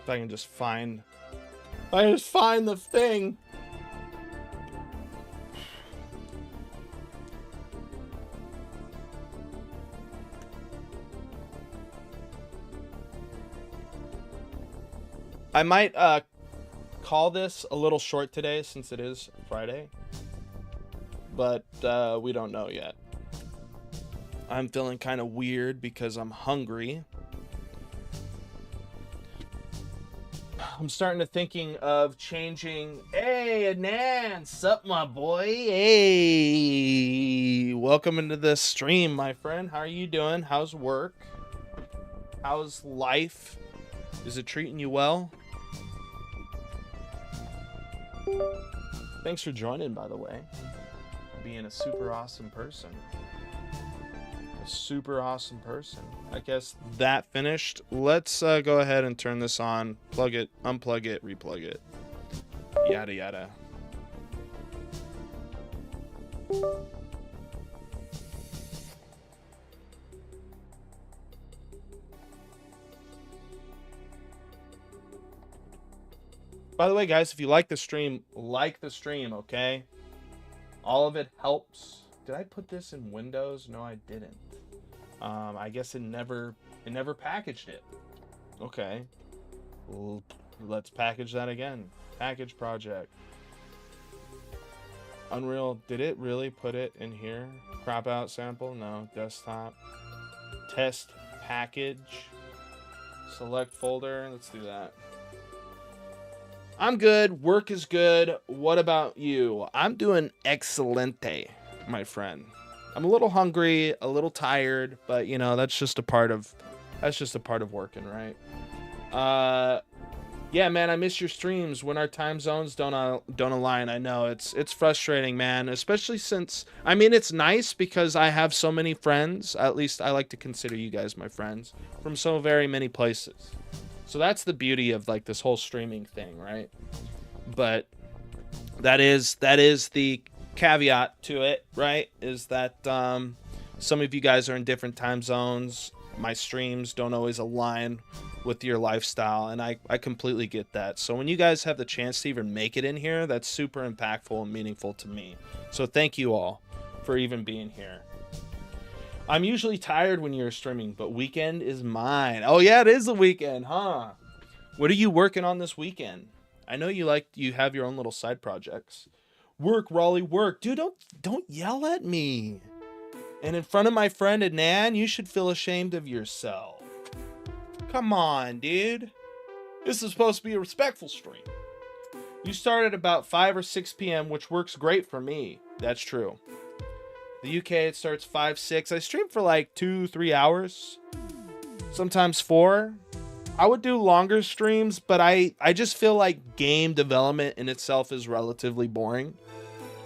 If I can just find the thing. I might call this a little short today since it is Friday, but we don't know yet. I'm feeling kind of weird because I'm hungry. I'm starting to thinking of changing. Hey, Anan, sup, my boy? Hey, welcome into the stream, my friend. How are you doing? How's work? How's life? Is it treating you well? Thanks for joining, by the way. Being a super awesome person. A super awesome person. I guess that finished. Let's go ahead and turn this on. Plug it, unplug it, replug it. Yada yada. By the way, guys, if you like the stream, okay? All of it helps. Did I put this in Windows? No, I didn't. I guess it never packaged it. Okay. Let's package that again. Package project. Unreal, did it really put it in here? Crop out sample? No. Desktop. Test package. Select folder. Let's do that. I'm good. Work is good. What about you? I'm doing excelente, my friend. I'm a little hungry, a little tired, but you know, that's just a part of working, right? Yeah, man, I miss your streams when our time zones don't align. I know it's frustrating, man, especially since, I mean, it's nice because I have so many friends. At least I like to consider you guys my friends from so very many places. So that's the beauty of like this whole streaming thing, right? But that is the caveat to it, right? Is that some of you guys are in different time zones. My streams don't always align with your lifestyle, and I completely get that. So when you guys have the chance to even make it in here, that's super impactful and meaningful to me. So thank you all for even being here. I'm usually tired when you're streaming, but weekend is mine. Oh yeah, it is the weekend, huh? What are you working on this weekend? I know you have your own little side projects. Work, Raleigh, work. Dude, don't yell at me. And in front of my friend Anan, you should feel ashamed of yourself. Come on, dude. This is supposed to be a respectful stream. You start at about 5 or 6 p.m., which works great for me. That's true. The UK, it starts 5, 6. I stream for like 2-3 hours. Sometimes 4. I would do longer streams, but I just feel like game development in itself is relatively boring.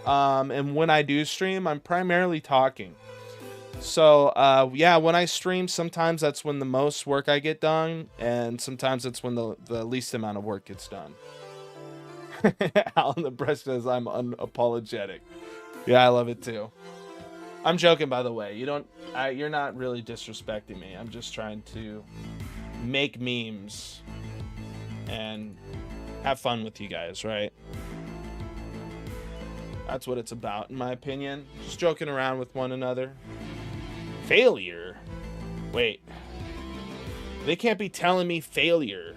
And when I do stream, I'm primarily talking. So, yeah, when I stream, sometimes that's when the most work I get done, and sometimes it's when the least amount of work gets done. Alan the Breast says I'm unapologetic. Yeah, I love it too. I'm joking, by the way. You're not really disrespecting me. I'm just trying to make memes and have fun with you guys, right? That's what it's about, in my opinion. Just joking around with one another. Failure? Wait. They can't be telling me failure.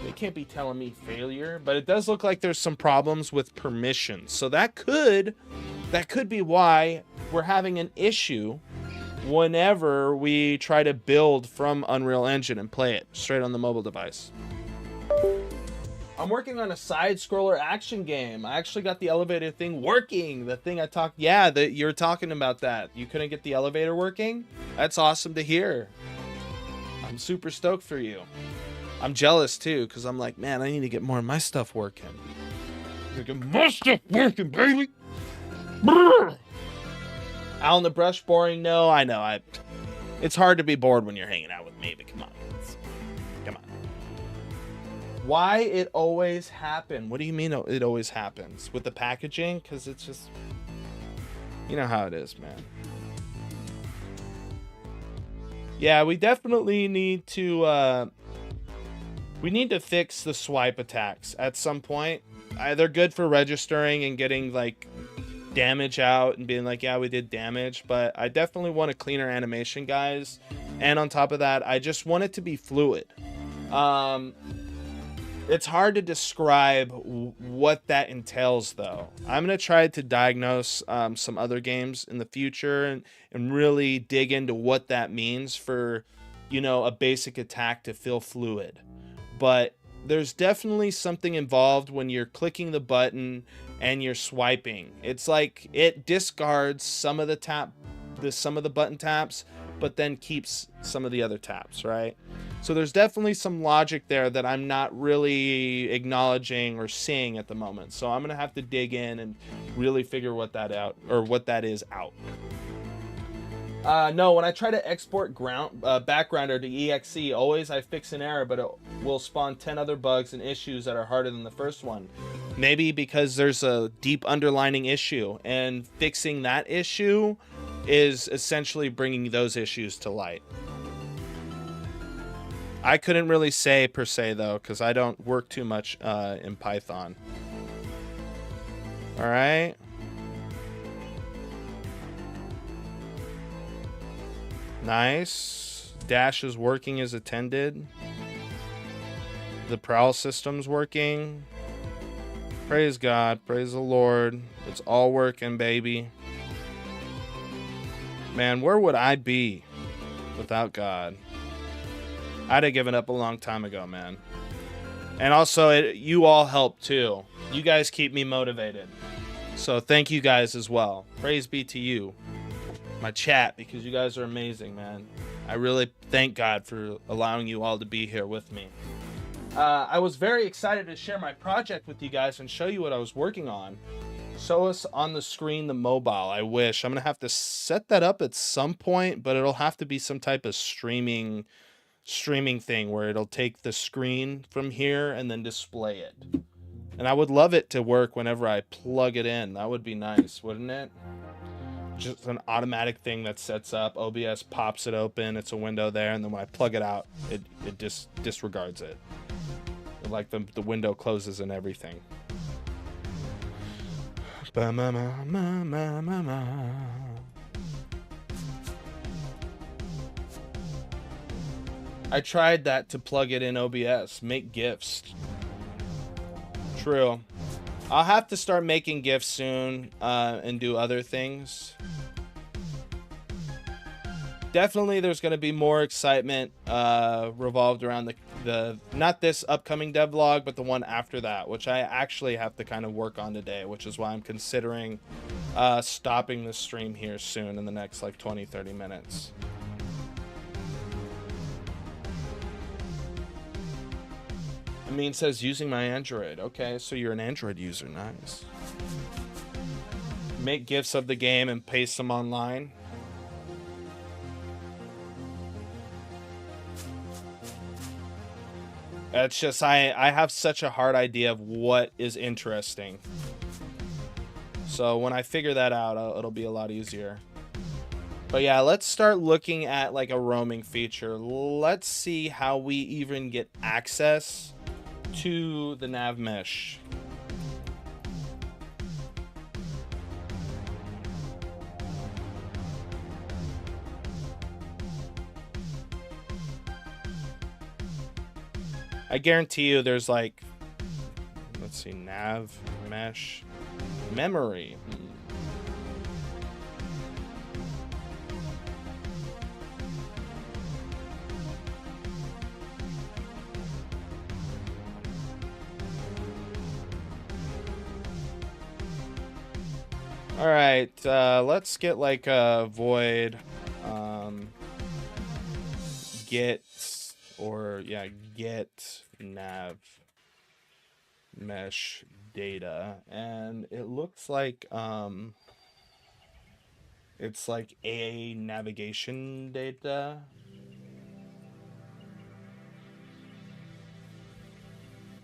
They can't be telling me failure, but it does look like there's some problems with permissions. So that could be why we're having an issue whenever we try to build from Unreal Engine and play it straight on the mobile device. I'm working on a side-scroller action game. I actually got the elevator thing working. The thing I talked... Yeah, you're talking about that. You couldn't get the elevator working? That's awesome to hear. I'm super stoked for you. I'm jealous, too, because I'm like, man, I need to get more of my stuff working. Get my stuff working, baby! Alan the Brush boring? No, I know. It's hard to be bored when you're hanging out with me, but come on. Come on. Why it always happen? What do you mean it always happens? With the packaging? Because it's just... You know how it is, man. Yeah, we definitely need to We need to fix the swipe attacks at some point. They're good for registering and getting like damage out and being like, yeah, we did damage, but I definitely want a cleaner animation, guys. And on top of that, I just want it to be fluid. It's hard to describe what that entails, though. I'm going to try to diagnose some other games in the future and really dig into what that means for, you know, a basic attack to feel fluid. But there's definitely something involved when you're clicking the button and you're swiping. It's like it discards some of the button taps, but then keeps some of the other taps, right? So there's definitely some logic there that I'm not really acknowledging or seeing at the moment. So I'm gonna have to dig in and really figure what that out, or what that is out. No, when I try to export backgrounder to exe, always I fix an error, but it will spawn 10 other bugs and issues that are harder than the first one. Maybe because there's a deep underlining issue, and fixing that issue is essentially bringing those issues to light. I couldn't really say per se, though, because I don't work too much in Python. All right. Nice. Dash is working as intended. The prowl system's working. Praise God. Praise the Lord. It's all working, baby. Man, where would I be without God? I'd have given up a long time ago, man. And also, you all help too. You guys keep me motivated. So thank you guys as well. Praise be to you, my chat, because you guys are amazing, man. I really thank God for allowing you all to be here with me. I was very excited to share my project with you guys and show you what I was working on. Show us on the screen the mobile. I wish. I'm going to have to set that up at some point, but it'll have to be some type of streaming thing where it'll take the screen from here and then display it. And I would love it to work whenever I plug it in. That would be nice, wouldn't it? Just an automatic thing that sets up. OBS pops it open. It's a window there, and then when I plug it out, it just disregards it. Like the window closes and everything. I tried that to plug it in OBS. Make GIFs. True. I'll have to start making GIFs soon and do other things. Definitely there's going to be more excitement revolved around the not this upcoming devlog, but the one after that, which I actually have to kind of work on today, which is why I'm considering stopping the stream here soon in the next like 20-30 minutes. I mean, it says using my Android. Okay, so you're an Android user. Nice. Make GIFs of the game and paste them online. It's just, I have such a hard idea of what is interesting. So when I figure that out, it'll be a lot easier. But yeah, let's start looking at like a roaming feature. Let's see how we even get access to the nav mesh. I guarantee you there's like, let's see, nav mesh memory. All right, let's get like a void get nav mesh data, and it looks like it's like a navigation data.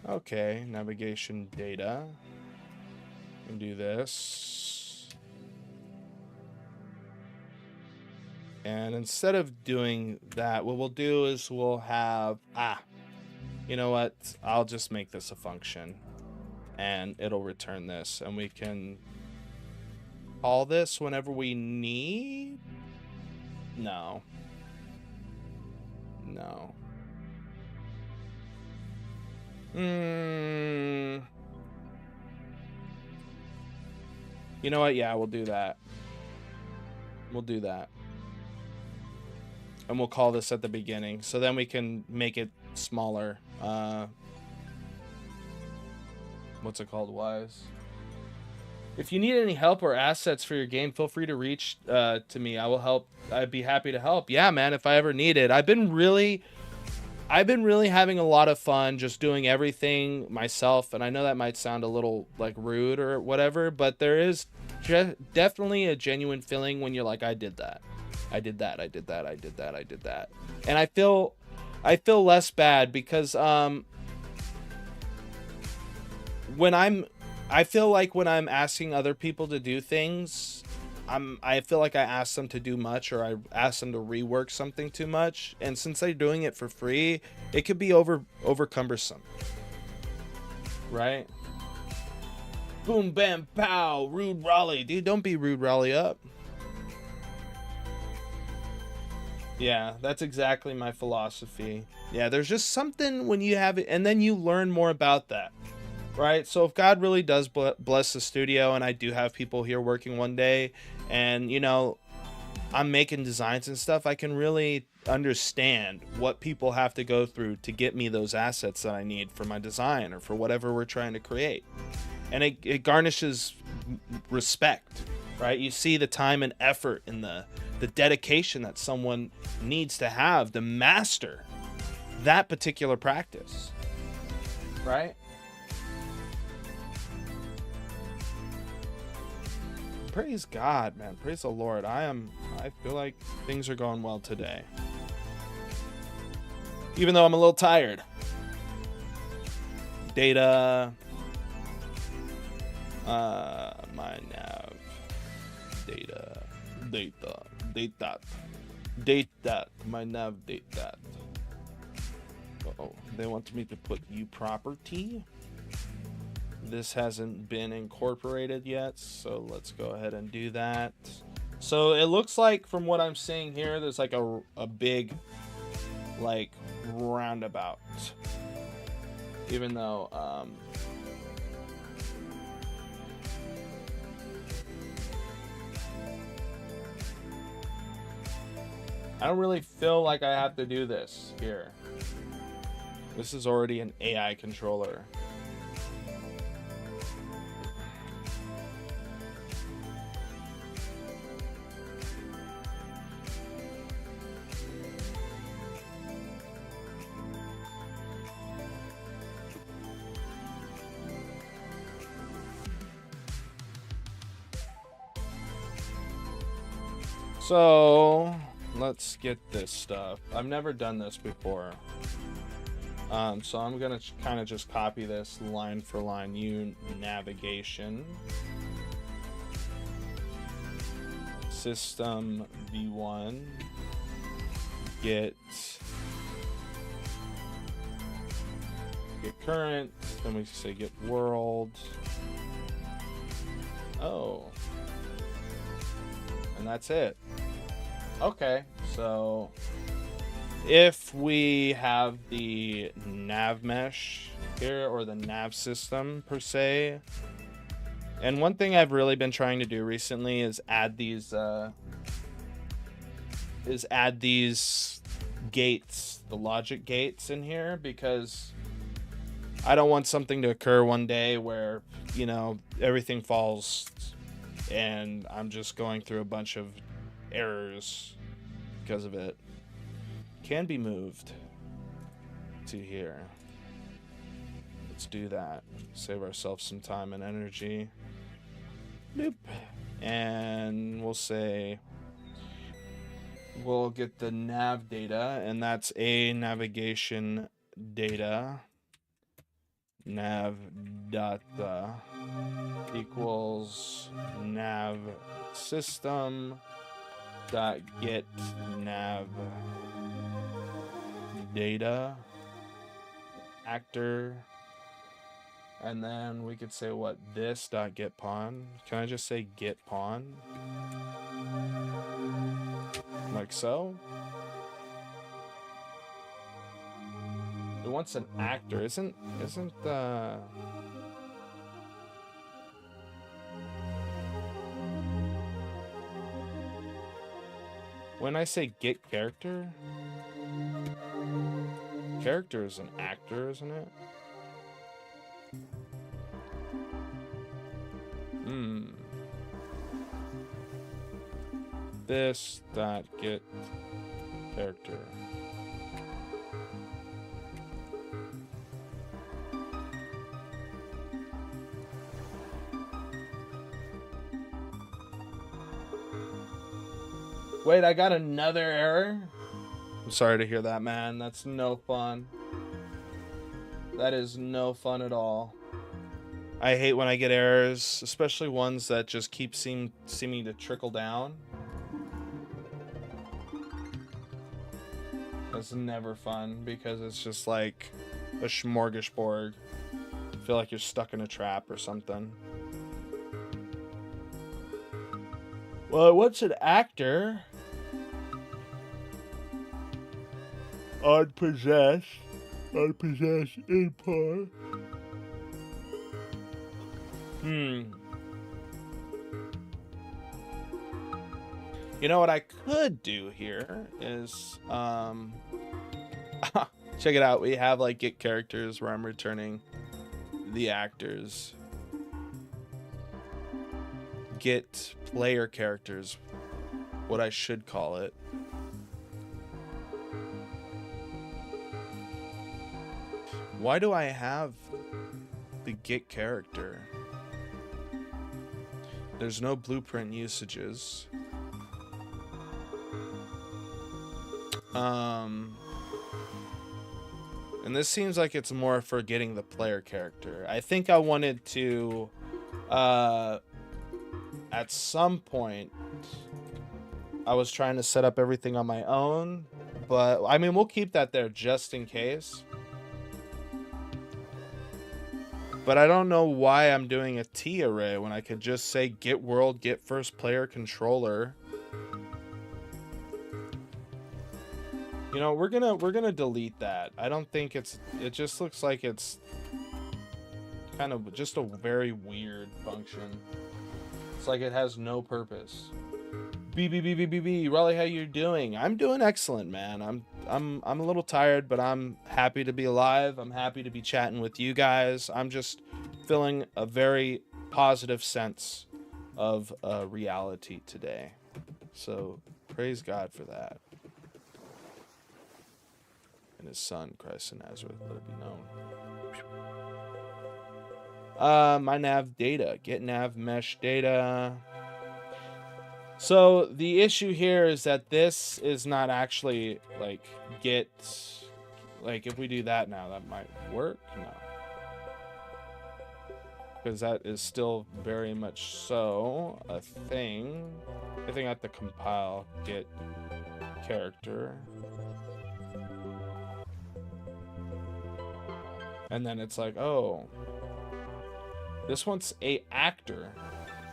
Okay, navigation data. We can do this. And instead of doing that, what we'll do is we'll have You know what? I'll just make this a function and it'll return this, and we can call this whenever we need. No. You know what? Yeah, we'll do that. And we'll call this at the beginning, so then we can make it smaller. What's it called? Wise. If you need any help or assets for your game, feel free to reach to me. I will help. I'd be happy to help. Yeah, man, if I ever need it. I've been really having a lot of fun just doing everything myself, and I know that might sound a little like rude or whatever, but there is definitely a genuine feeling when you're like, I did that. And I feel less bad because I feel like when I'm asking other people to do things, I feel like I ask them to do much, or I ask them to rework something too much. And since they're doing it for free, it could be over cumbersome. Right? Boom, bam, pow, Rude Raleigh. Dude, don't be Rude Raleigh up. Yeah, that's exactly my philosophy. Yeah, there's just something when you have it, and then you learn more about that. Right? So if God really does bless the studio, and I do have people here working one day, and, you know, I'm making designs and stuff, I can really understand what people have to go through to get me those assets that I need for my design or for whatever we're trying to create. And it garnishes respect, right? You see the time and effort and the dedication that someone needs to have to master that particular practice, right? Praise God, man. Praise the Lord. I feel like things are going well today. Even though I'm a little tired. Data. My nav. Data. My nav data. Uh-oh. They want me to put U property. This hasn't been incorporated yet, so let's go ahead and do that. So it looks like, from what I'm seeing here, there's like a big like roundabout, even though I don't really feel like I have to do this here. This is already an AI controller. So let's get this stuff. I've never done this before. So I'm gonna kind of just copy this line for line. U navigation system v1 get current, then we say get world. Oh, and that's it. Okay, so if we have the nav mesh here, or the nav system per se, and one thing I've really been trying to do recently is add these gates, the logic gates in here, because I don't want something to occur one day where, you know, everything falls and I'm just going through a bunch of errors because of it. Can be moved to here. Let's do that. Save ourselves some time and energy. Nope. And we'll say we'll get the nav data, and that's a navigation data. Nav data equals nav system dot get nav data. actor. And then we could say what, this dot get pawn. Can I just say get pawn? Like so. It wants an actor. Isn't when I say get character, character is an actor, isn't it? This dot get character. Wait, I got another error? I'm sorry to hear that, man. That's no fun. That is no fun at all. I hate when I get errors, especially ones that just keep seeming to trickle down. That's never fun because it's just like a smorgasbord. I feel like you're stuck in a trap or something. Well, what's an actor? Unpossessed in par. You know what I could do here is, check it out. We have like get characters where I'm returning the actors. Get player characters, what I should call it. Why do I have the get character? There's no blueprint usages. And this seems like it's more for getting the player character. I think I wanted to, at some point, I was trying to set up everything on my own, but I mean, we'll keep that there just in case. But I don't know why I'm doing a T array when I could just say get world, get first player controller. You know, we're gonna delete that. I don't think it just looks like it's kind of just a very weird function. It's like it has no purpose. B, Raleigh, how you doing? I'm doing excellent, man. I'm a little tired, but I'm happy to be alive. I'm happy to be chatting with you guys. I'm just feeling a very positive sense of reality today. So praise God for that. And his son, Christ in Nazareth, let it be known. My nav data. Get nav mesh data. So the issue here is that this is not actually like get, like if we do that now, that might work. No, because that is still very much so a thing. I think I have to compile get character, and then it's like, oh, this one's a actor,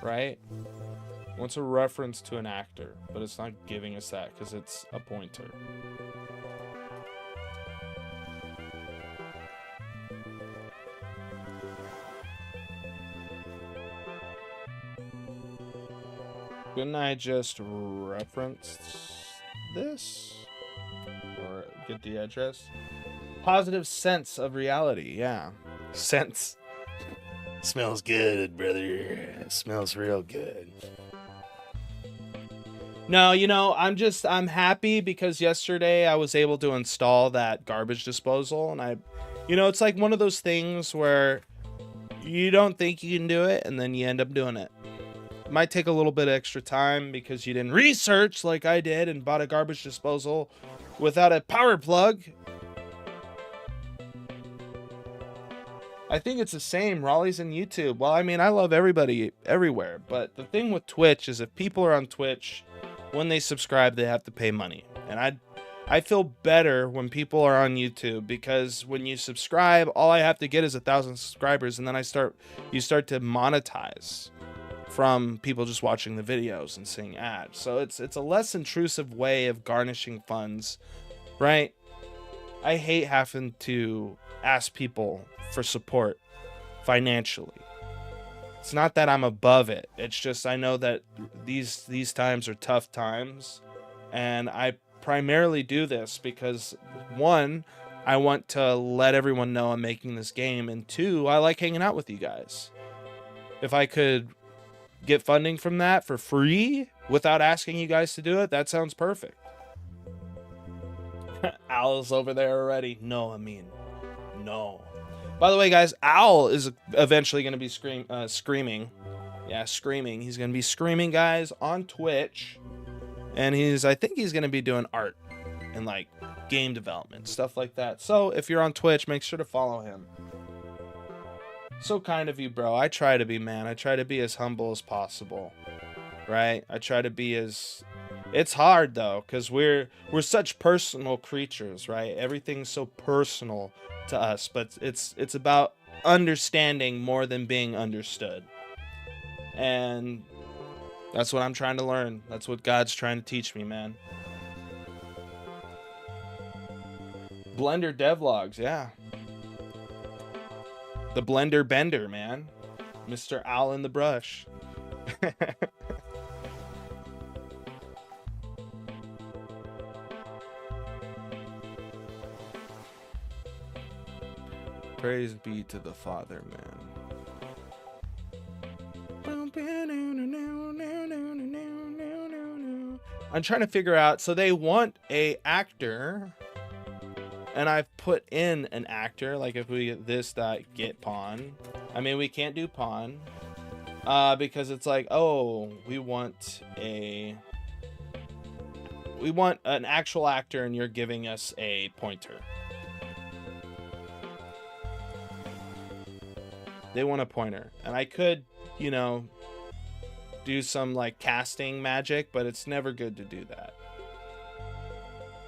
right? Wants a reference to an actor, but it's not giving us that because it's a pointer. Couldn't I just reference this? Or get the address? Positive sense of reality, yeah. Sense. Smells good, brother. It smells real good. No, you know, I'm happy because yesterday I was able to install that garbage disposal, and it's like one of those things where you don't think you can do it and then you end up doing it. It might take a little bit of extra time because you didn't research like I did and bought a garbage disposal without a power plug. I think it's the same. Raleigh's in YouTube. Well, I mean, I love everybody everywhere, but the thing with Twitch is if people are on Twitch, when they subscribe, they have to pay money. And I feel better when people are on YouTube, because when you subscribe, all I have to get is 1,000 subscribers, and then you start to monetize from people just watching the videos and seeing ads. So it's a less intrusive way of garnishing funds, right? I hate having to ask people for support financially. It's not that I'm above it. It's just I know that these times are tough times, and I primarily do this because, one, I want to let everyone know I'm making this game, and two, I like hanging out with you guys. If I could get funding from that for free without asking you guys to do it, that sounds perfect. Owl's over there already. No. By the way, guys, Owl is eventually going to be screaming. Yeah, screaming. He's going to be screaming, guys, on Twitch. And I think he's going to be doing art and like game development, stuff like that. So if you're on Twitch, make sure to follow him. So kind of you, bro. I try to be, man. I try to be as humble as possible, right? I try to be as... It's hard, though, because we're such personal creatures, right? Everything's so personal to us, but it's about understanding more than being understood. And that's what I'm trying to learn. That's what God's trying to teach me, man. Blender devlogs, yeah. The blender bender, man. Mr. Owl in the brush. Praise be to the Father, man. I'm trying to figure out, so they want a actor, and I've put in an actor, like if we get this get pawn. I mean, we can't do pawn, because it's like, oh, we want an actual actor, and you're giving us a pointer. They want a pointer, and I could, do some like casting magic, but it's never good to do that.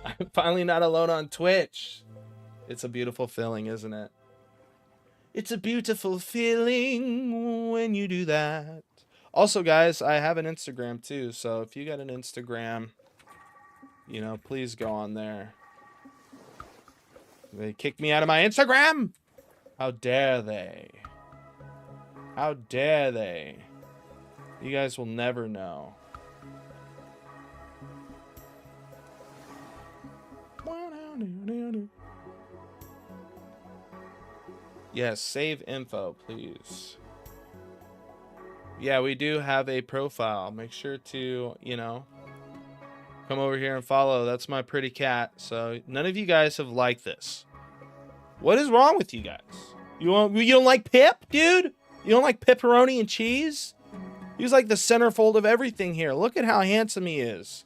I'm finally not alone on Twitch. It's a beautiful feeling, isn't it? It's a beautiful feeling when you do that. Also, guys, I have an Instagram too, so if you got an Instagram, please go on there. They kicked me out of my Instagram? How dare they? How dare they? You guys will never know. Yes, save info, please. Yeah, we do have a profile. Make sure to, come over here and follow. That's my pretty cat. So none of you guys have liked this. What is wrong with you guys? You don't like Pip, dude? You don't like pepperoni and cheese? He's like the centerfold of everything here. Look at how handsome he is.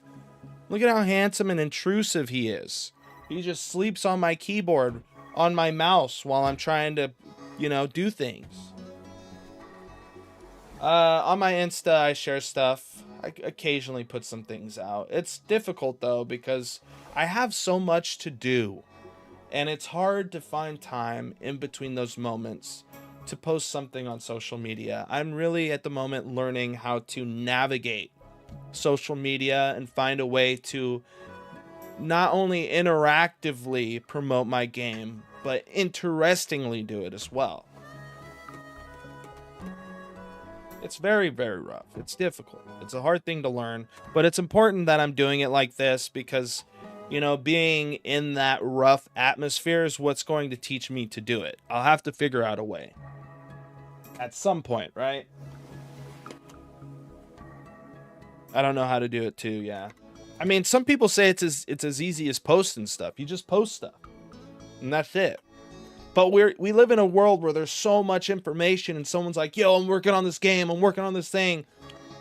Look at how handsome and intrusive he is. He just sleeps on my keyboard, on my mouse, while I'm trying to, do things. On my Insta, I share stuff. I occasionally put some things out. It's difficult, though, because I have so much to do. And it's hard to find time in between those moments to post something on social media. I'm really at the moment learning how to navigate social media and find a way to not only interactively promote my game, but interestingly do it as well. It's very, very rough. It's difficult. It's a hard thing to learn, but it's important that I'm doing it like this because, being in that rough atmosphere is what's going to teach me to do it. I'll have to figure out a way. At some point, right? I don't know how to do it too, yeah. I mean, some people say it's as easy as posting stuff. You just post stuff. And that's it. But we live in a world where there's so much information and someone's like, yo, I'm working on this game, I'm working on this thing.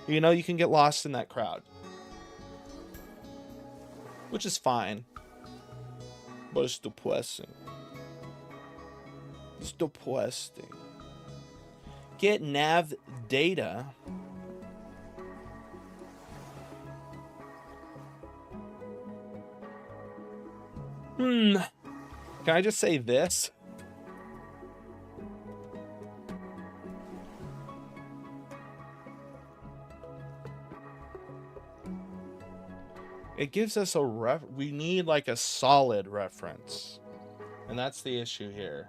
You can get lost in that crowd. Which is fine. But it's depressing. It's depressing. Get nav data. Can I just say this? It gives us we need like a solid reference. And that's the issue here.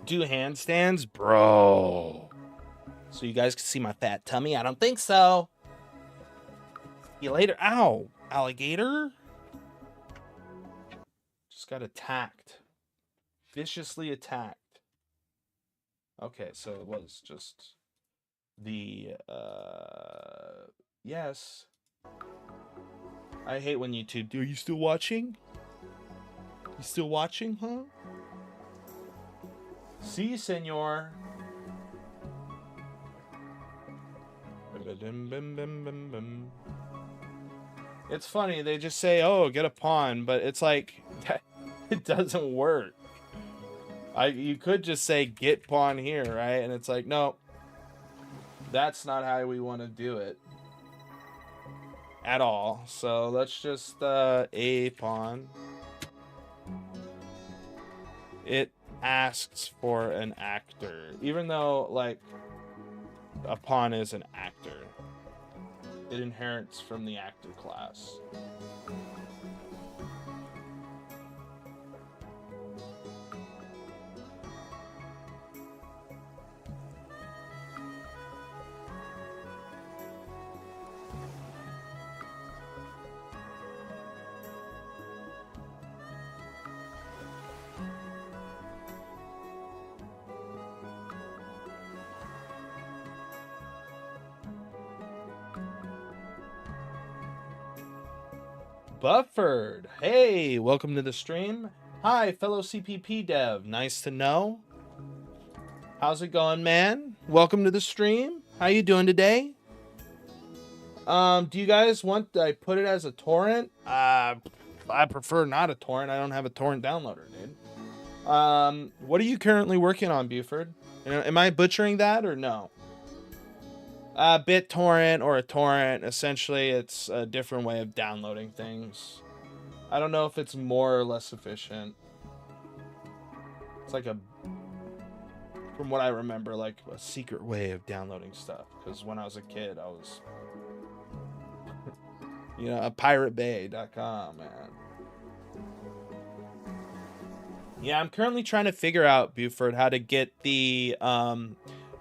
Do handstands, bro, so you guys can see my fat tummy? I don't think so. See you later. Ow, alligator. Just got attacked, viciously attacked. Okay, so it was just the yes. I hate when YouTube. Are you still watching? You still watching, huh? Si, senor. It's funny, they just say, oh, get a pawn, but it's like, it doesn't work. You could just say, get pawn here, right? And it's like, no, that's not how we want to do it at all. So let's just, a pawn. It asks for an actor, even though like a pawn is an actor. It inherits from the actor class. Bufford, hey, welcome to the stream. Hi, fellow CPP dev, nice to know. How's it going, man? Welcome to the stream. How you doing today? Do you guys want I put it as a torrent? I prefer not a torrent. I don't have a torrent downloader, dude. What are you currently working on, Buford? Am I butchering that or no? BitTorrent or a torrent, essentially it's a different way of downloading things. I don't know if it's more or less efficient. It's like from what I remember, like a secret way of downloading stuff. Because when I was a kid, I was, a piratebay.com, man. Yeah, I'm currently trying to figure out, Buford, how to get the,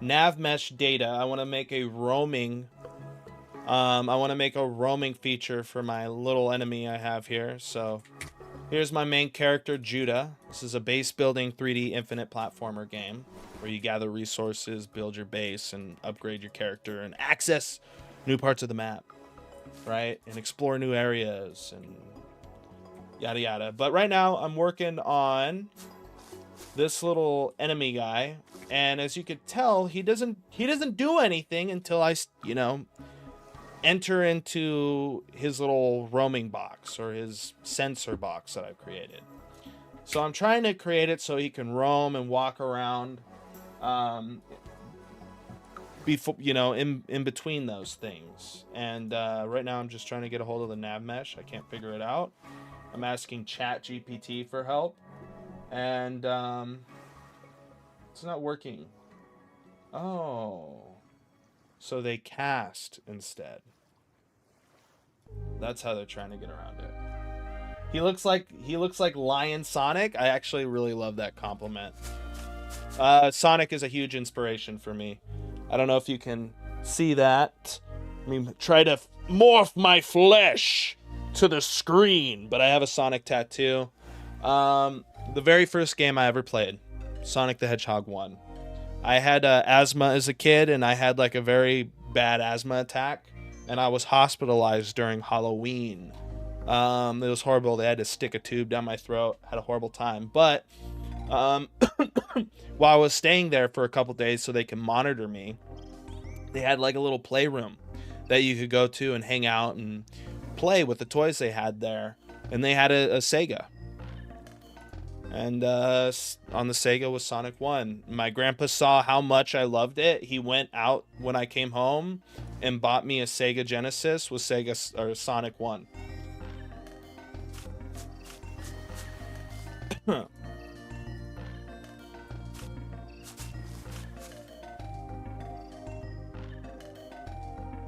nav mesh data. I want to make a roaming feature for my little enemy I have here. So here's my main character, Judah. This is a base building 3D infinite platformer game where you gather resources, build your base, and upgrade your character and access new parts of the map, right? And explore new areas and yada yada. But right now I'm working on this little enemy guy, and as you could tell, he doesn't do anything until I enter into his little roaming box or his sensor box that I've created. So I'm trying to create it so he can roam and walk around before, in between those things. And right now I'm just trying to get a hold of the nav mesh. I can't figure it out. I'm asking ChatGPT for help. And it's not working. Oh, so they cast instead. That's how they're trying to get around it. He looks like Lion Sonic. I actually really love that compliment. Sonic is a huge inspiration for me. I don't know if you can see that. I mean, try to morph my flesh to the screen, but I have a Sonic tattoo. The very first game I ever played, Sonic the Hedgehog 1. I had asthma as a kid, and I had like a very bad asthma attack, and I was hospitalized during Halloween. It was horrible. They had to stick a tube down my throat. Had a horrible time. But while I was staying there for a couple days so they can monitor me, They had like a little playroom that you could go to and hang out and play with the toys they had there. And they had a Sega. And on the Sega was Sonic 1. My grandpa saw how much I loved it. He went out when I came home and bought me a Sega Genesis with Sonic 1.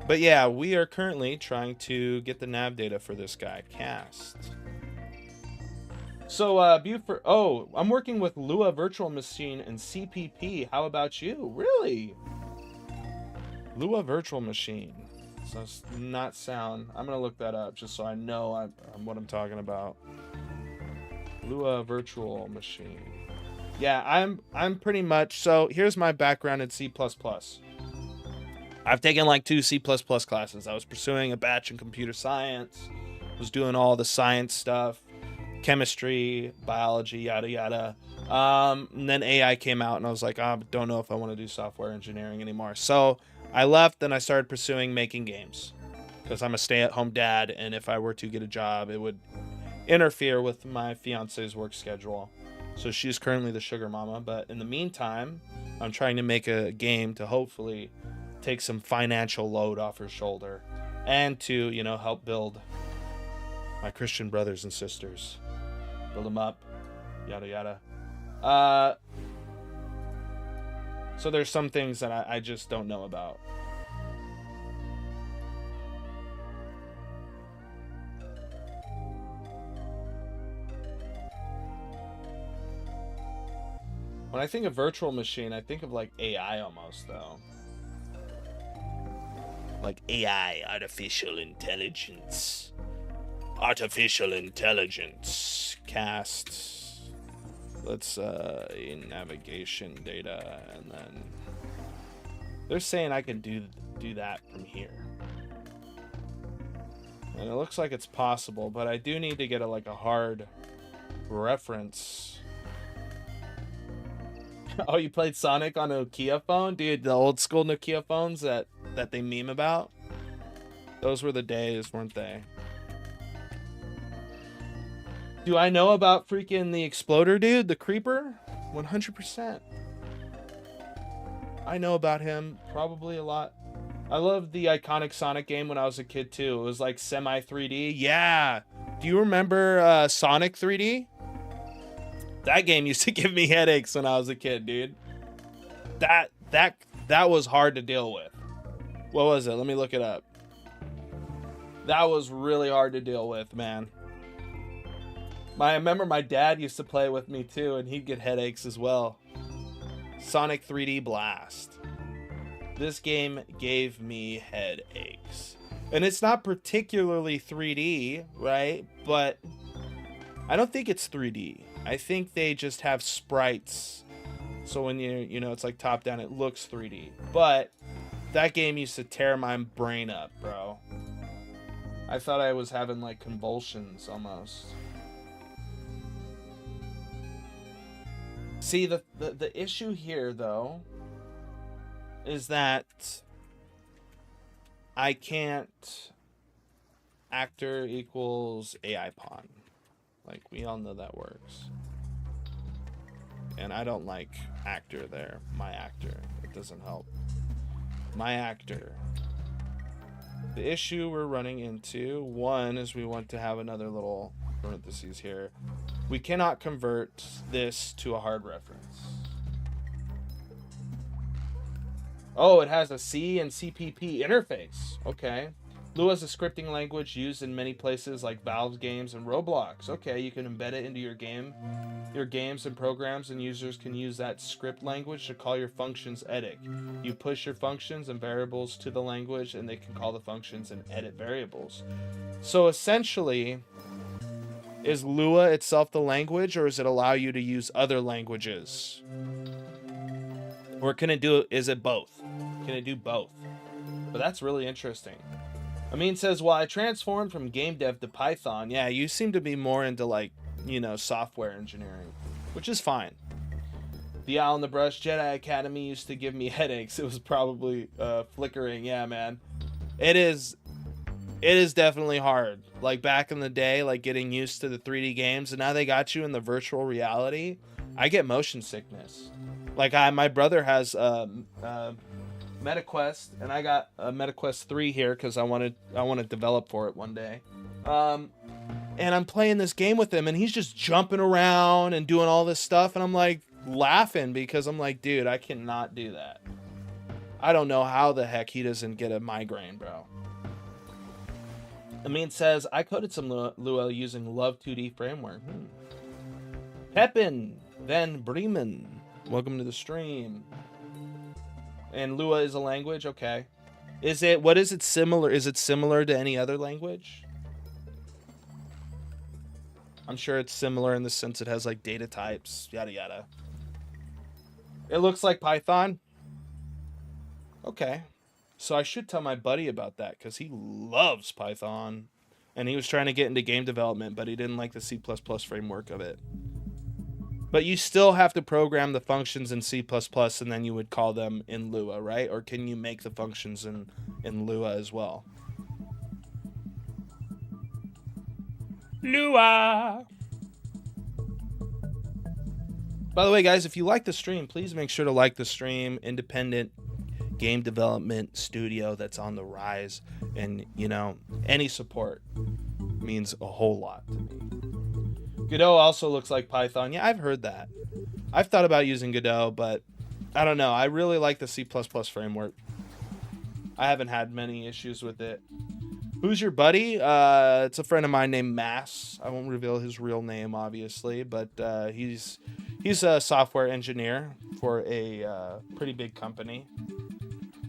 But yeah, we are currently trying to get the nav data for this guy, Cast. So, Buford, I'm working with Lua Virtual Machine and CPP. How about you? Really? Lua Virtual Machine. So it's not sound. I'm going to look that up just so I know what I'm talking about. Lua Virtual Machine. Yeah, I'm pretty much, so here's my background in C++. I've taken like 2 C++ classes. I was pursuing a batch in computer science. Was doing all the science stuff. Chemistry, biology, yada yada. And then AI came out and I was like, I don't know if I want to do software engineering anymore. So I left and I started pursuing making games because I'm a stay-at-home dad, and if I were to get a job, it would interfere with my fiance's work schedule. So she's currently the sugar mama, but in the meantime, I'm trying to make a game to hopefully take some financial load off her shoulder and to, help build my Christian brothers and sisters. Build them up, yada yada. So there's some things that I just don't know about. When I think of virtual machine, I think of like AI almost, though. Like AI, artificial intelligence. Artificial intelligence. Cast. Let's in navigation data, and then they're saying I can do that from here, and it looks like it's possible, but I do need to get a hard reference. Oh, you played Sonic on a Nokia phone, dude? The old school Nokia phones that they meme about. Those were the days, weren't they? Do I know about freaking the Exploder dude, the Creeper? 100%. I know about him probably a lot. I loved the iconic Sonic game when I was a kid too. It was like semi 3D. Yeah. Do you remember Sonic 3D? That game used to give me headaches when I was a kid, dude. That was hard to deal with. What was it? Let me look it up. That was really hard to deal with, man. I remember my dad used to play with me too, and he'd get headaches as well. Sonic 3D Blast. This game gave me headaches. And it's not particularly 3D, right? But I don't think it's 3D. I think they just have sprites. So when it's like top down, it looks 3D. But that game used to tear my brain up, bro. I thought I was having like convulsions almost. See, the issue here, though, is that I can't actor equals AI pawn. Like, we all know that works. And I don't like actor there. My actor. It doesn't help. My actor. The issue we're running into, one, is we want to have another little parentheses here. We cannot convert this to a hard reference. Oh, it has a C and CPP interface. Okay. Lua is a scripting language used in many places like Valve's games and Roblox. Okay, you can embed it into your games and programs, and users can use that script language to call your functions edit. You push your functions and variables to the language, and they can call the functions and edit variables. So essentially, is Lua itself the language, or does it allow you to use other languages? Or is it both? Can it do both? But that's really interesting. Amin says, well, I transformed from game dev to Python. Yeah, you seem to be more into software engineering, which is fine. The Owl in the Brush Jedi Academy used to give me headaches. It was probably flickering. Yeah, man. It is definitely hard. Like back in the day, like getting used to the 3D games, and now they got you in the virtual reality. I get motion sickness. Like my brother has MetaQuest, and I got a MetaQuest 3 here because I want to develop for it one day. And I'm playing this game with him, and he's just jumping around and doing all this stuff, and I'm like laughing because I'm like, dude, I cannot do that. I don't know how the heck he doesn't get a migraine, bro. Amin says, I coded some Lua using Love 2D framework. Pepin Van Bremen, welcome to the stream. And Lua is a language? Okay. What is it similar? Is it similar to any other language? I'm sure it's similar in the sense it has like data types, yada yada. It looks like Python. Okay. So I should tell my buddy about that because he loves Python. And he was trying to get into game development, but he didn't like the C++ framework of it. But you still have to program the functions in C++, and then you would call them in Lua, right? Or can you make the functions in Lua as well? Lua! By the way, guys, if you like the stream, please make sure to like the stream. Independent game development studio that's on the rise. And, you know, any support means a whole lot to me. Godot also looks like Python. Yeah, I've heard that. I've thought about using Godot, but I don't know. I really like the C++ framework. I haven't had many issues with it. Who's your buddy? It's a friend of mine named Mass. I won't reveal his real name, obviously, but he's a software engineer for a pretty big company.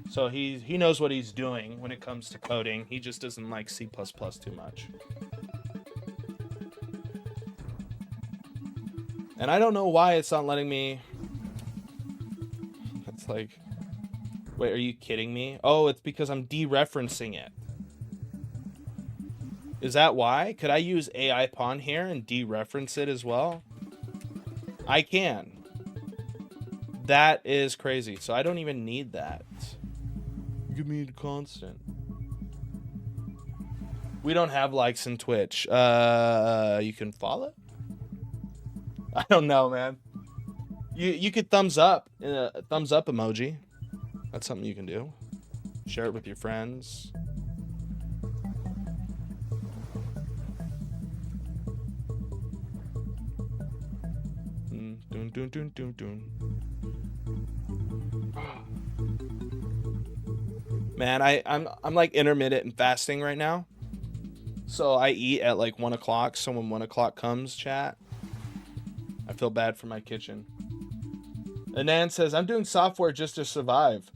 So he knows what he's doing when it comes to coding. He just doesn't like C++ too much. And I don't know why it's not letting me. It's like, wait, are you kidding me? Oh, it's because I'm dereferencing it. Is that why? Could I use AI Pawn here and dereference it as well? I can. That is crazy. So I don't even need that. Give me the constant. We don't have likes in Twitch. You can follow? I don't know, man. You could thumbs up. Thumbs up emoji. That's something you can do. Share it with your friends. Dun, dun, dun, dun, dun. Man, I'm like intermittent and fasting right now. So I eat at like 1 o'clock. So when 1 o'clock comes, chat, I feel bad for my kitchen. Anan says, I'm doing software just to survive.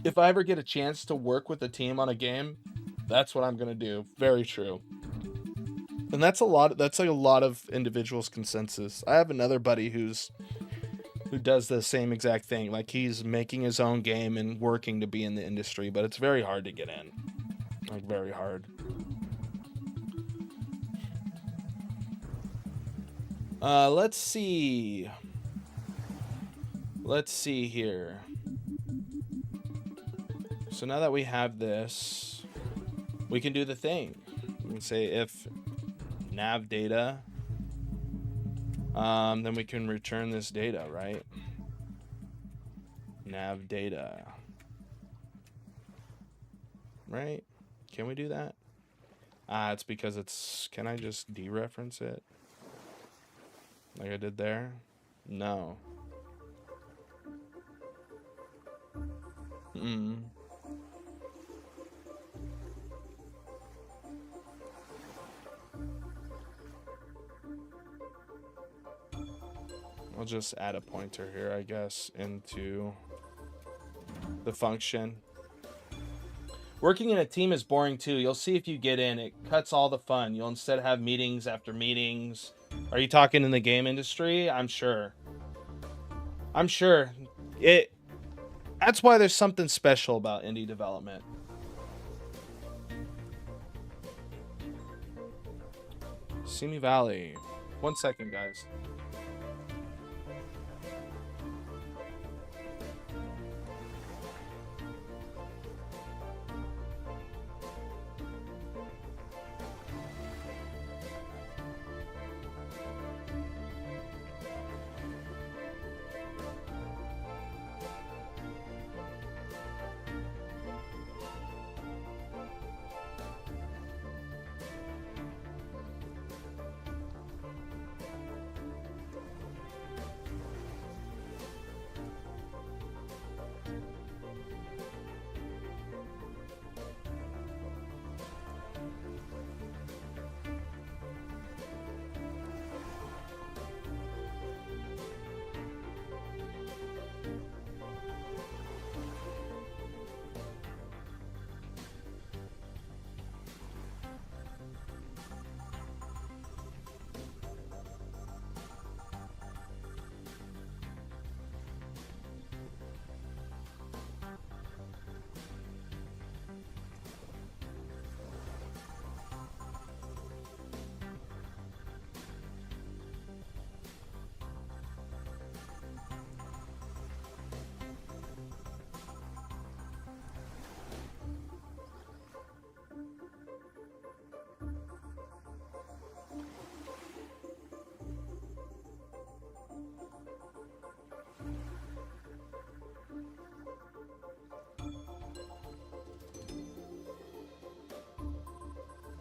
If I ever get a chance to work with a team on a game, that's what I'm going to do. Very true. And that's like a lot of individuals' consensus. I have another buddy who does the same exact thing. Like he's making his own game and working to be in the industry, but it's very hard to get in. Like very hard. Let's see. Let's see here. So now that we have this, we can do the thing. We can say if nav data, then we can return this data, right? Nav data. Right? Can we do that? It's because it's, can I just dereference it? Like I did there? No. I'll just add a pointer here, I guess, into the function. Working in a team is boring too. You'll see if you get in, it cuts all the fun. You'll instead have meetings after meetings. Are you talking in the game industry? I'm sure. That's why there's something special about indie development. Simi Valley. 1 second, guys.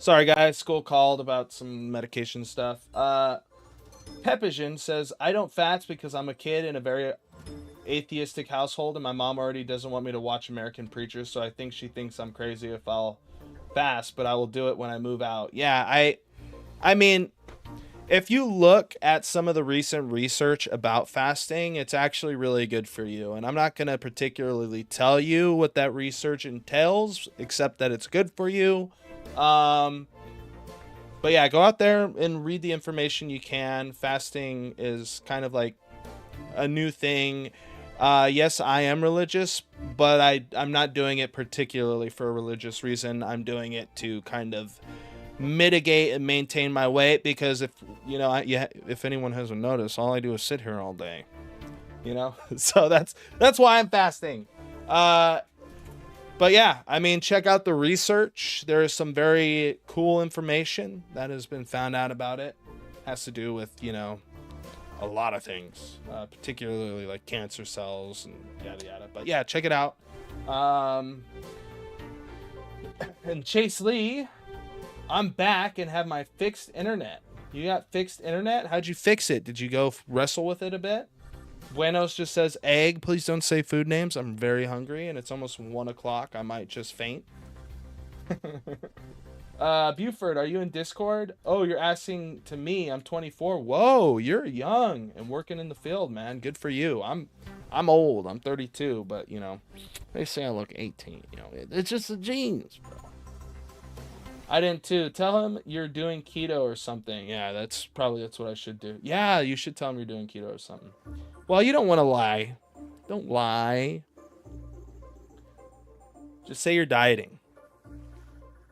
Sorry, guys. School called about some medication stuff. Pepigen says, I don't fast because I'm a kid in a very atheistic household, and my mom already doesn't want me to watch American preachers, so I think she thinks I'm crazy if I'll fast, but I will do it when I move out. Yeah, I mean, if you look at some of the recent research about fasting, it's actually really good for you. And I'm not going to particularly tell you what that research entails, except that it's good for you. But yeah, go out there and read the information you can. Fasting is kind of like a new thing. Yes, I am religious, but I'm not doing it particularly for a religious reason. I'm doing it to kind of mitigate and maintain my weight, because if if anyone hasn't noticed, all I do is sit here all day, so that's why I'm fasting. But yeah, I mean, check out the research. There is some very cool information that has been found out about it. Has to do with a lot of things, particularly like cancer cells and yada yada. But yeah, check it out. And Chase Lee, I'm back and have my fixed internet. You got fixed internet? How'd you fix it? Did you go wrestle with it a bit? Buenos just says egg. Please don't say food names. I'm very hungry and it's almost 1 o'clock. I might just faint. Buford, are you in Discord? Oh, you're asking to me. I'm 24. Whoa, you're young and working in the field, man. Good for you. I'm old. I'm 32, but they say I look 18. It's just the genes, bro. I didn't too. Tell him you're doing keto or something. Yeah, that's what I should do. Yeah, you should tell him you're doing keto or something. Well, you don't want to lie. Don't lie. Just say you're dieting.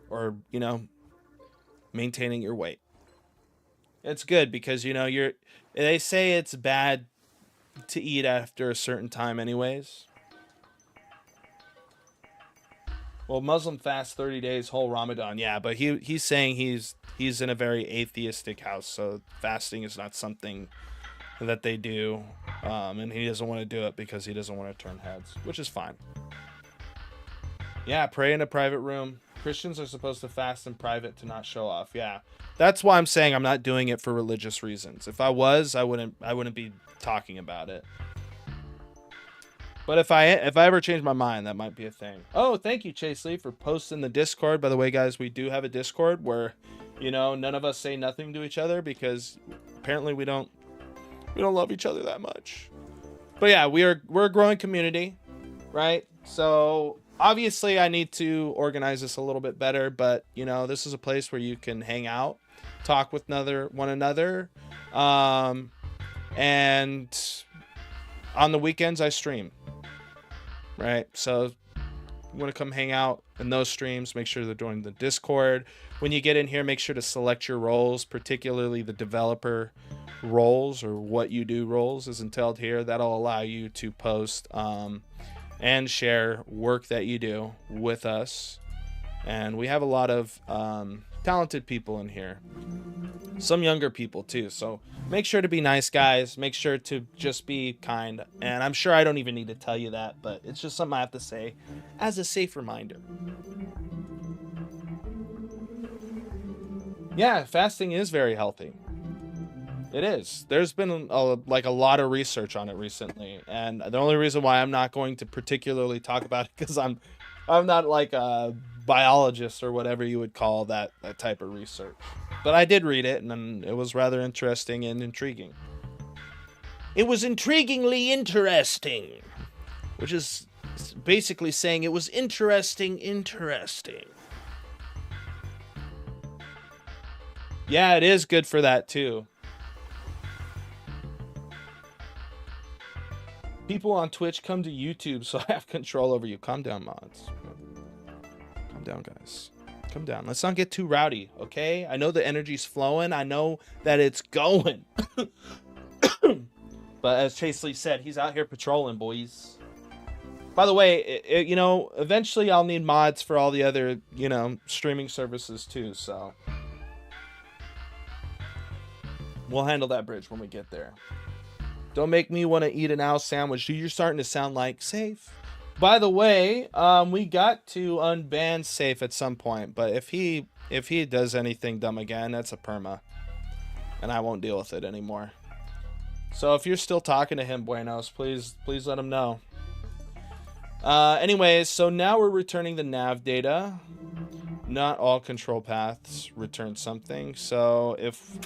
Or, maintaining your weight. It's good because, they say it's bad to eat after a certain time anyways. Well, Muslim fast 30 days whole Ramadan. Yeah, but he's saying he's in a very atheistic house, so fasting is not something that they do, and he doesn't want to do it because he doesn't want to turn heads, which is fine. Yeah, pray in a private room. Christians are supposed to fast in private to not show off. Yeah, that's why I'm saying I'm not doing it for religious reasons. If I was, I wouldn't be talking about it. But if I ever change my mind, that might be a thing. Oh, thank you, Chase Lee, for posting the Discord. By the way, guys, we do have a Discord where, none of us say nothing to each other because apparently we don't love each other that much. But yeah, we're a growing community, right? So obviously I need to organize this a little bit better, but this is a place where you can hang out, talk with one another, and on the weekends I stream. Right, so you want to come hang out in those streams, make sure they're joining the Discord. When you get in here, make sure to select your roles, particularly the developer roles or what you do roles is entailed here. That'll allow you to post and share work that you do with us. And we have a lot of talented people in here. Some younger people too, so make sure to be nice, guys. Make sure to just be kind. And I'm sure I don't even need to tell you that, but it's just something I have to say as a safe reminder. Yeah, fasting is very healthy. It is. There's been a lot of research on it recently, and the only reason why I'm not going to particularly talk about it because I'm not like a biologist or whatever you would call that type of research. But I did read it, and it was rather interesting and intriguing. It was intriguingly interesting, which is basically saying it was interesting. Yeah, it is good for that too. People on Twitch come to YouTube, so I have control over you. Calm down, mods. Calm down, guys. Come down. Let's not get too rowdy, okay? I know the energy's flowing. I know that it's going. But as Chase Lee said, he's out here patrolling, boys. By the way, eventually I'll need mods for all the other, streaming services too, so we'll handle that bridge when we get there. Don't make me want to eat an owl sandwich. Dude, you're starting to sound like safe. By the way, we got to unban Safe at some point, but if he does anything dumb again, that's a perma, and I won't deal with it anymore. So if you're still talking to him, Buenos, please let him know. Anyways, so now we're returning the nav data. Not all control paths return something, so if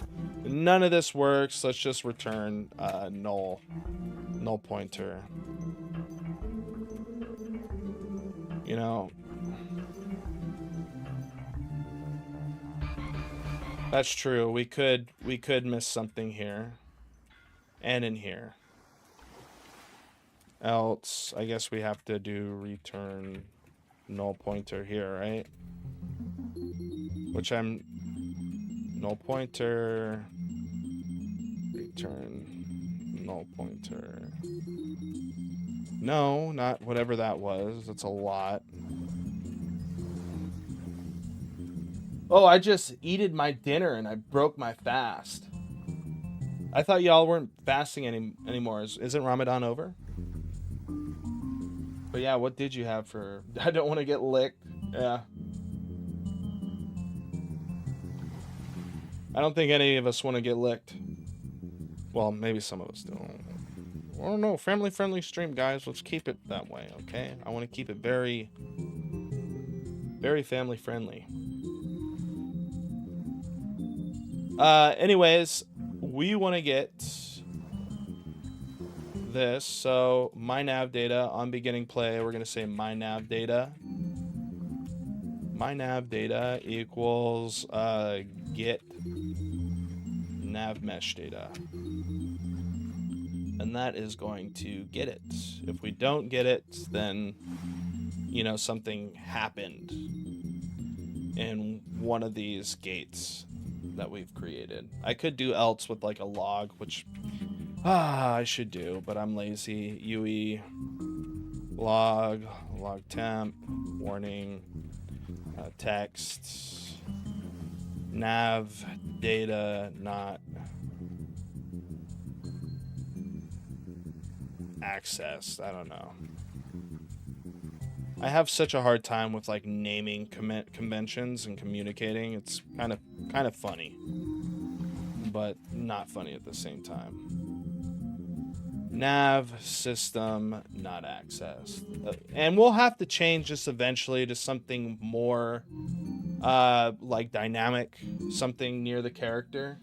none of this works, let's just return null pointer. You know, that's true. We could miss something here and in here. Else, I guess we have to do return null pointer here, right? Which I'm null pointer, return null pointer. No, not whatever that was. That's a lot. Oh, I just eated my dinner and I broke my fast. I thought y'all weren't fasting anymore. Isn't Ramadan over? But yeah, what did you have for... I don't want to get licked. Yeah. I don't think any of us want to get licked. Well, maybe some of us do. I don't know. Family-friendly stream, guys. Let's keep it that way, okay? I want to keep it very, very family-friendly. Anyways, we want to get this. So, my nav data on beginning play, we're going to say my nav data. My nav data equals get nav mesh data. And that is going to get it. If we don't get it, then, you know, something happened in one of these gates that we've created. I could do else with like a log, which I should do, but I'm lazy. UE log temp, warning, text, nav data not accessed. I don't know. I have such a hard time with like naming conventions and communicating. It's kind of funny, but not funny at the same time. Nav system not accessed, and we'll have to change this eventually to something more like dynamic, something near the character.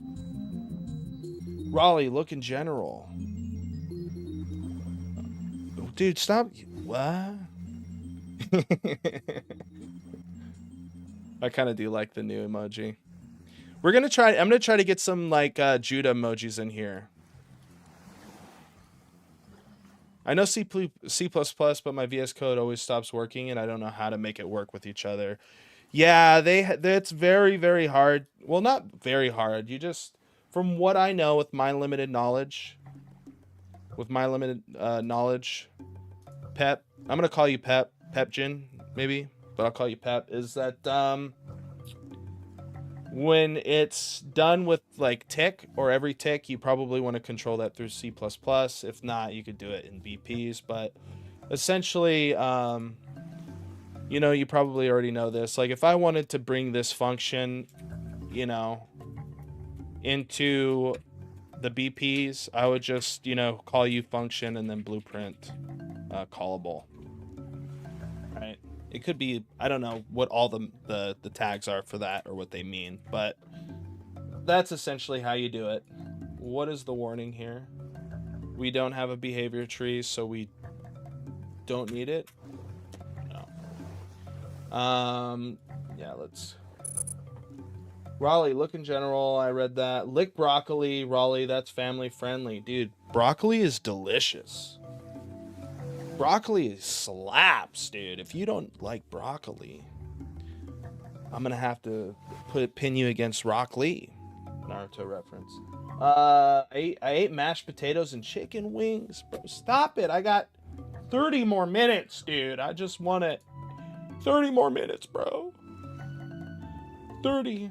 Raleigh, look in general. Dude, stop. What? I kind of do like the new emoji. I'm gonna try to get some like Judah emojis in here. I know C++, but my VS Code always stops working, and I don't know how to make it work with each other. Yeah, it's very, very hard. Well, not very hard. You just, from what I know with my limited knowledge, Pep, I'm going to call you Pepjin, maybe, but I'll call you Pep, is that when it's done with like tick or every tick, you probably want to control that through C++. If not, you could do it in VPs, but essentially, you know, you probably already know this. Like if I wanted to bring this function, you know, into the BPs, I would just, you know, call you function and then blueprint callable. Right? It could be, I don't know what all the tags are for that or what they mean, but that's essentially how you do it. What is the warning here? We don't have a behavior tree, so we don't need it. No. Yeah, let's... Raleigh, look in general. I read that. Lick broccoli, Raleigh, that's family friendly. Dude, broccoli is delicious. Broccoli slaps, dude. If you don't like broccoli, I'm gonna have to pin you against Rock Lee. Naruto reference. I ate mashed potatoes and chicken wings. Bro, stop it. I got 30 more minutes, dude. I just want it. 30 more minutes, bro. 30.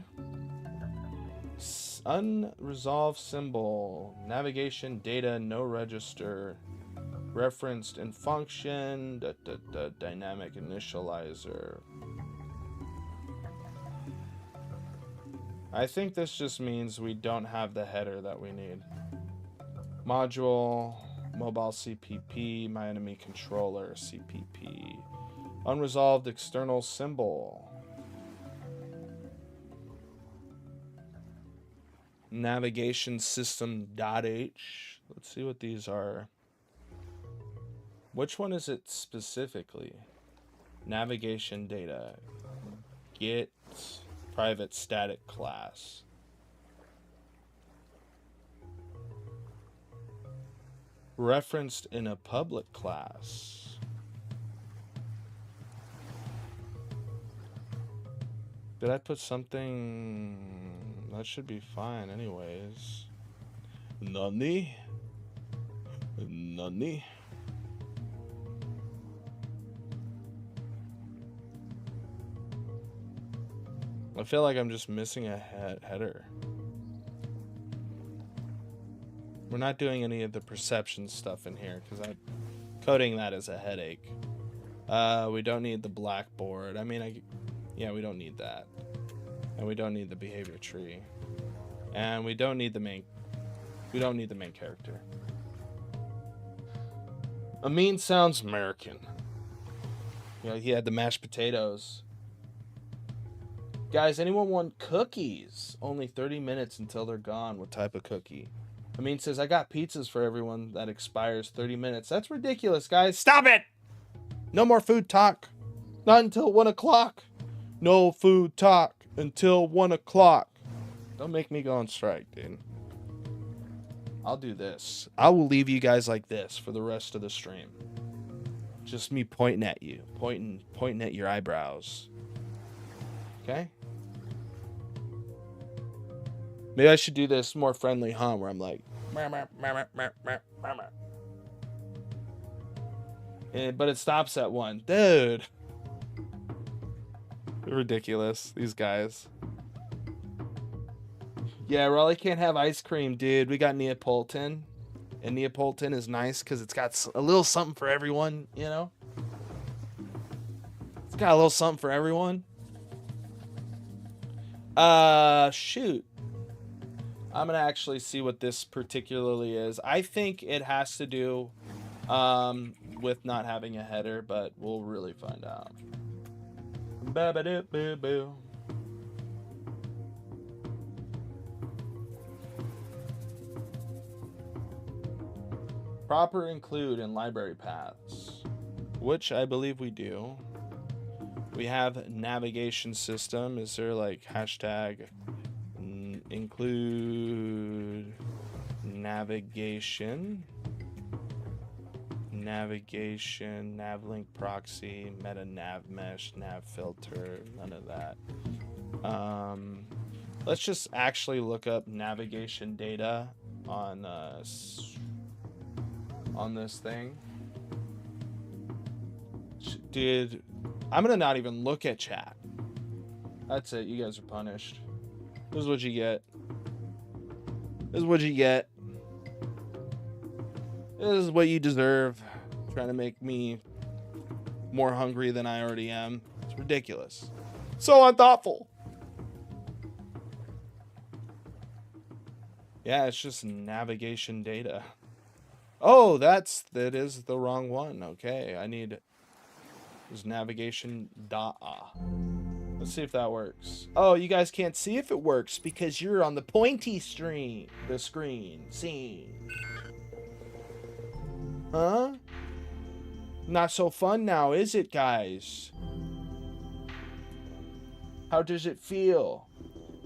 Unresolved symbol. Navigation data no register. Referenced in function, dynamic initializer. I think this just means we don't have the header that we need. Module, mobile CPP, my enemy controller, CPP. Unresolved external symbol. Navigation system .h. Let's see what these are. Which one is it specifically? Navigation data. Get private static class. Referenced in a public class. Did I put something? That should be fine anyways. Nani? Nani? I feel like I'm just missing a header. We're not doing any of the perception stuff in here because coding that is a headache. We don't need the blackboard. I mean, yeah, we don't need that. And we don't need the behavior tree. And we don't need the main character. Amin sounds American. You know, he had the mashed potatoes. Guys, anyone want cookies? Only 30 minutes until they're gone. What type of cookie? Amin says, I got pizzas for everyone that expires 30 minutes. That's ridiculous, guys. Stop it! No more food talk. Not until 1 o'clock. No food talk until 1 o'clock. Don't make me go on strike, dude. I'll do this. I will leave you guys like this for the rest of the stream. Just me pointing at you. Pointing at your eyebrows. Okay? Maybe I should do this more friendly, huh? Where I'm like... but it stops at 1. Dude. They're ridiculous, these guys. Yeah, Raleigh can't have ice cream, dude. We got Neapolitan. And Neapolitan is nice because it's got a little something for everyone, you know? It's got a little something for everyone. Shoot. I'm going to actually see what this particularly is. I think it has to do with not having a header, but we'll really find out. Ba-ba-doo-boo-boo. Proper include in library paths, which I believe we do. We have navigation system. Is there like hashtag include navigation, navlink proxy, meta nav mesh, nav filter, none of that. Let's just actually look up navigation data on this thing. Dude, I'm gonna not even look at chat. That's it. You guys are punished. This is what you get. This is what you get. This is what you deserve. Trying to make me more hungry than I already am. It's ridiculous. So unthoughtful. Yeah, it's just navigation data. Oh, that is the wrong one. Okay, I need is navigation data. Let's see if that works. Oh, you guys can't see if it works because you're on the pointy screen. The screen. Scene. Huh? Not so fun now, is it, guys? How does it feel?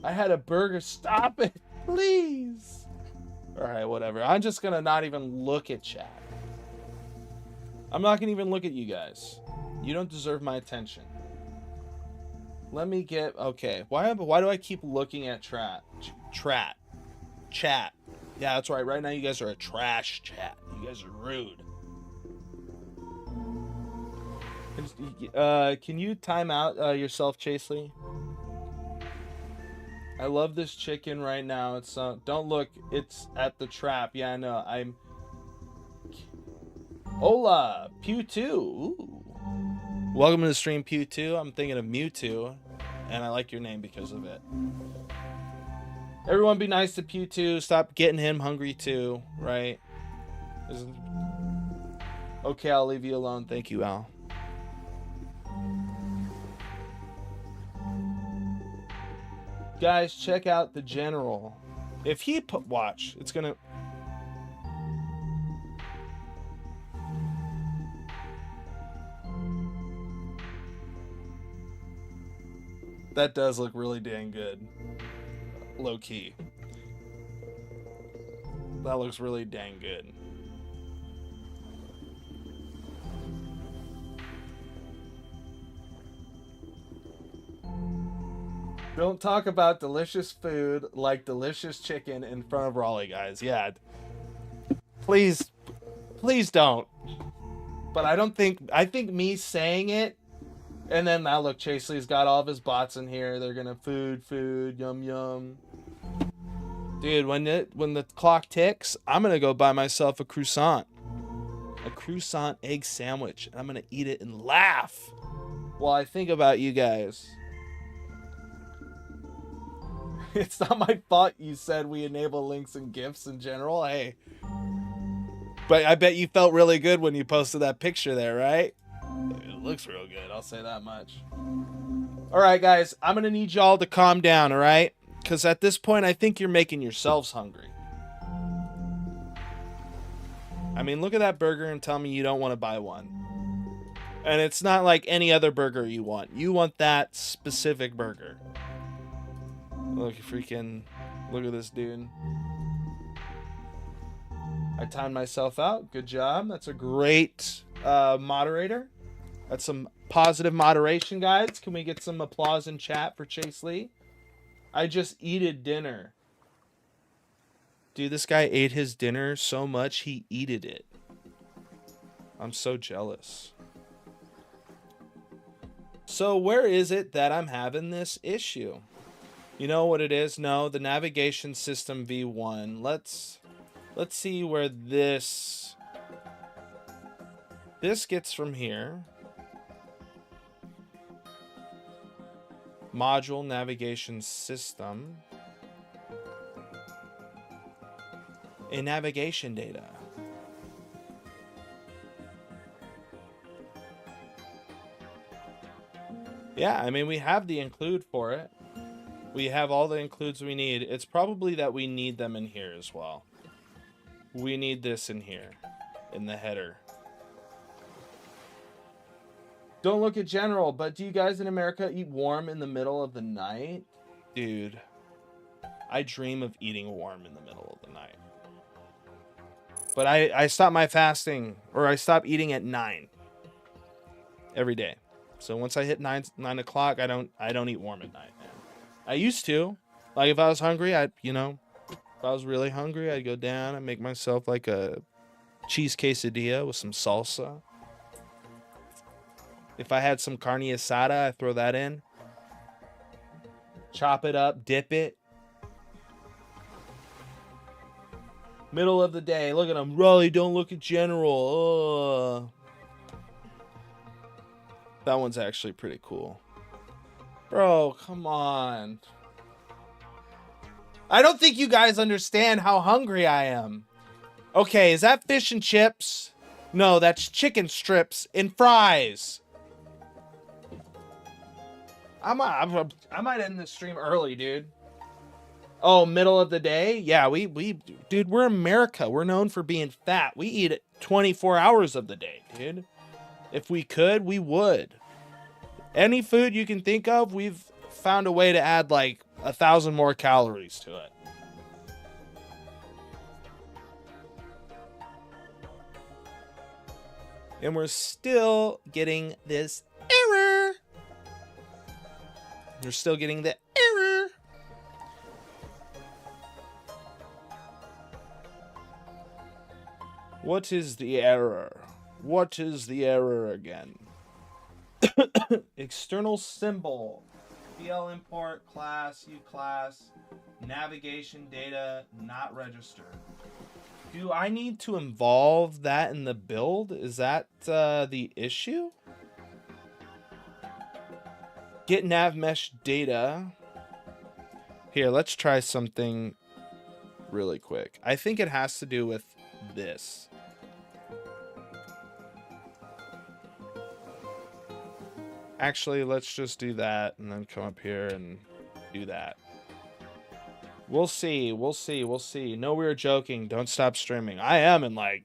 I had a burger. Stop it, please. All right, whatever. I'm just gonna not even look at chat. I'm not gonna even look at you guys. You don't deserve my attention. Let me get... Okay. Why do I keep looking at chat? Chat. Yeah, that's right. Right now, you guys are a trash chat. You guys are rude. Can you time out yourself, Chasely? I love this chicken right now. It's don't look. It's at the trap. Yeah, I know. Hola, Pew2. Ooh. Welcome to the stream, Pew2. I'm thinking of Mewtwo, and I like your name because of it. Everyone be nice to Pew2. Stop getting him hungry too, right? Okay, I'll leave you alone. Thank you, Al. Guys, check out the general. If he put watch, it's gonna. That does look really dang good. Low key. That looks really dang good. Don't talk about delicious food like delicious chicken in front of Raleigh, guys. Yeah. Please don't. But I think me saying it, and then now look, Chasely's got all of his bots in here. They're gonna food, yum yum. Dude, when the clock ticks, I'm gonna go buy myself a croissant egg sandwich, and I'm gonna eat it and laugh while I think about you guys. It's not my fault you said we enable links and GIFs in general. Hey, but I bet you felt really good when you posted that picture there, right? It looks real good, I'll say that much. All right, guys, I'm gonna need y'all to calm down, all right? Because at this point, I think you're making yourselves hungry. I mean, look at that burger and tell me you don't want to buy one. And it's not like any other burger you want. You want that specific burger. Look, look at this dude. I timed myself out. Good job. That's a great moderator. That's some positive moderation, guys. Can we get some applause in chat for Chase Lee? I just eated dinner. Dude, this guy ate his dinner so much he eated it. I'm so jealous. So where is it that I'm having this issue? You know what it is? No, the navigation system V1. Let's see where this gets from here. Module navigation system. In navigation data. Yeah, I mean, we have the include for it. We have all the includes we need. It's probably that we need them in here as well. We need this in here, in the header. Don't look at general, but do you guys in America eat warm in the middle of the night? Dude, I dream of eating warm in the middle of the night. But I stop my fasting, or I stop eating at 9 every day. So once I hit 9 o'clock, I don't eat warm at night, man. I used to. Like if I was hungry, if I was really hungry, I'd go down and make myself like a cheese quesadilla with some salsa. If I had some carne asada, I throw that in. Chop it up, dip it. Middle of the day, look at him. Raleigh, don't look at general. That one's actually pretty cool. Bro, come on. I don't think you guys understand how hungry I am. Okay, is that fish and chips? No, that's chicken strips and fries. I might end the stream early, dude. Oh, middle of the day? Yeah, dude, we're America. We're known for being fat. We eat it 24 hours of the day, dude. If we could, we would. Any food you can think of, we've found a way to add like 1,000 more calories to it. And we're still getting this error. We're still getting the error. What is the error? What is the error again? External symbol. PL import, class, U class, navigation data, not registered. Do I need to involve that in the build? Is that the issue? Get nav mesh data. Here, let's try something really quick. I think it has to do with this. Actually, let's just do that and then come up here and do that. We'll see. We'll see. We'll see. No, we were joking. Don't stop streaming. I am in like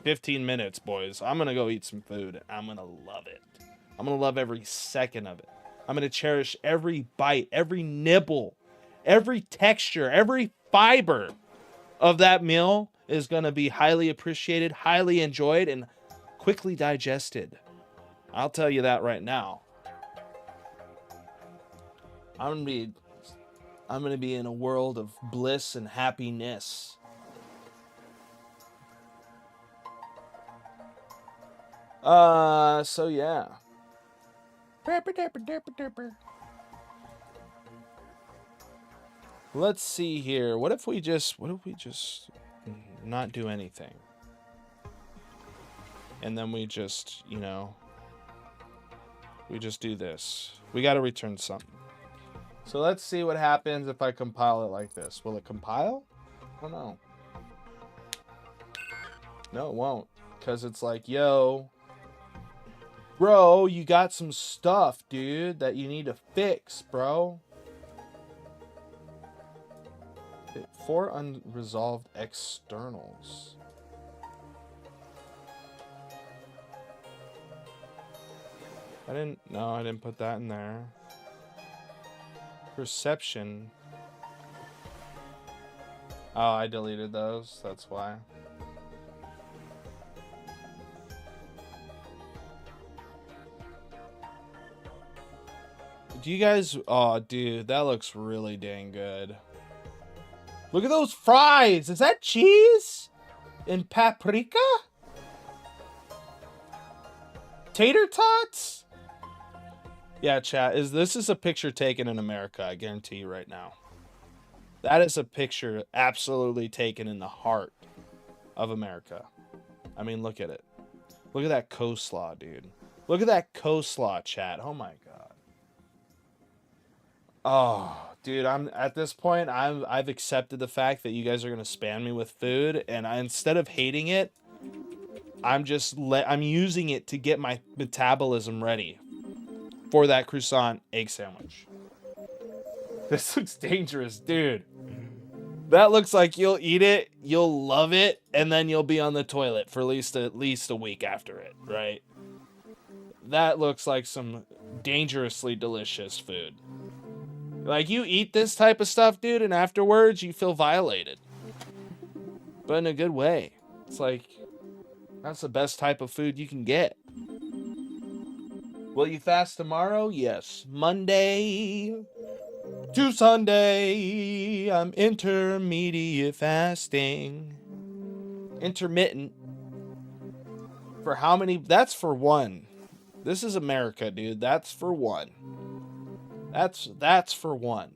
15 minutes, boys. I'm going to go eat some food. I'm going to love it. I'm going to love every second of it. I'm going to cherish every bite, every nibble, every texture, every fiber of that meal is going to be highly appreciated, highly enjoyed, and quickly digested. I'll tell you that right now. I'm going to be in a world of bliss and happiness. So yeah. Let's see here. What if we just not do anything? And then we just, you know, we just do this. We got to return something. So let's see what happens if I compile it like this. Will it compile? I don't know. No, it won't. Because it's like, yo, bro, you got some stuff, dude, that you need to fix, bro. 4 unresolved externals. I didn't put that in there. Perception. Oh, I deleted those. That's why. Do you guys... Oh, dude, that looks really dang good. Look at those fries. Is that cheese? And paprika? Tater tots? Yeah, chat. This is a picture taken in America, I guarantee you right now. That is a picture absolutely taken in the heart of America. I mean, look at it. Look at that coleslaw, dude. Look at that coleslaw, chat. Oh my god. Oh, dude, I'm at this point, I've accepted the fact that you guys are gonna spam me with food, and instead of hating it, I'm using it to get my metabolism ready for that croissant egg sandwich. This looks dangerous, dude. That looks like you'll eat it, you'll love it, and then you'll be on the toilet for at least a week after it, right? That looks like some dangerously delicious food. Like, you eat this type of stuff, dude, and afterwards you feel violated. But in a good way. It's like, that's the best type of food you can get. Will you fast tomorrow? Yes. Monday to Sunday, I'm intermediate fasting. Intermittent. For how many? That's for one. This is America, dude. That's for one. That's for one.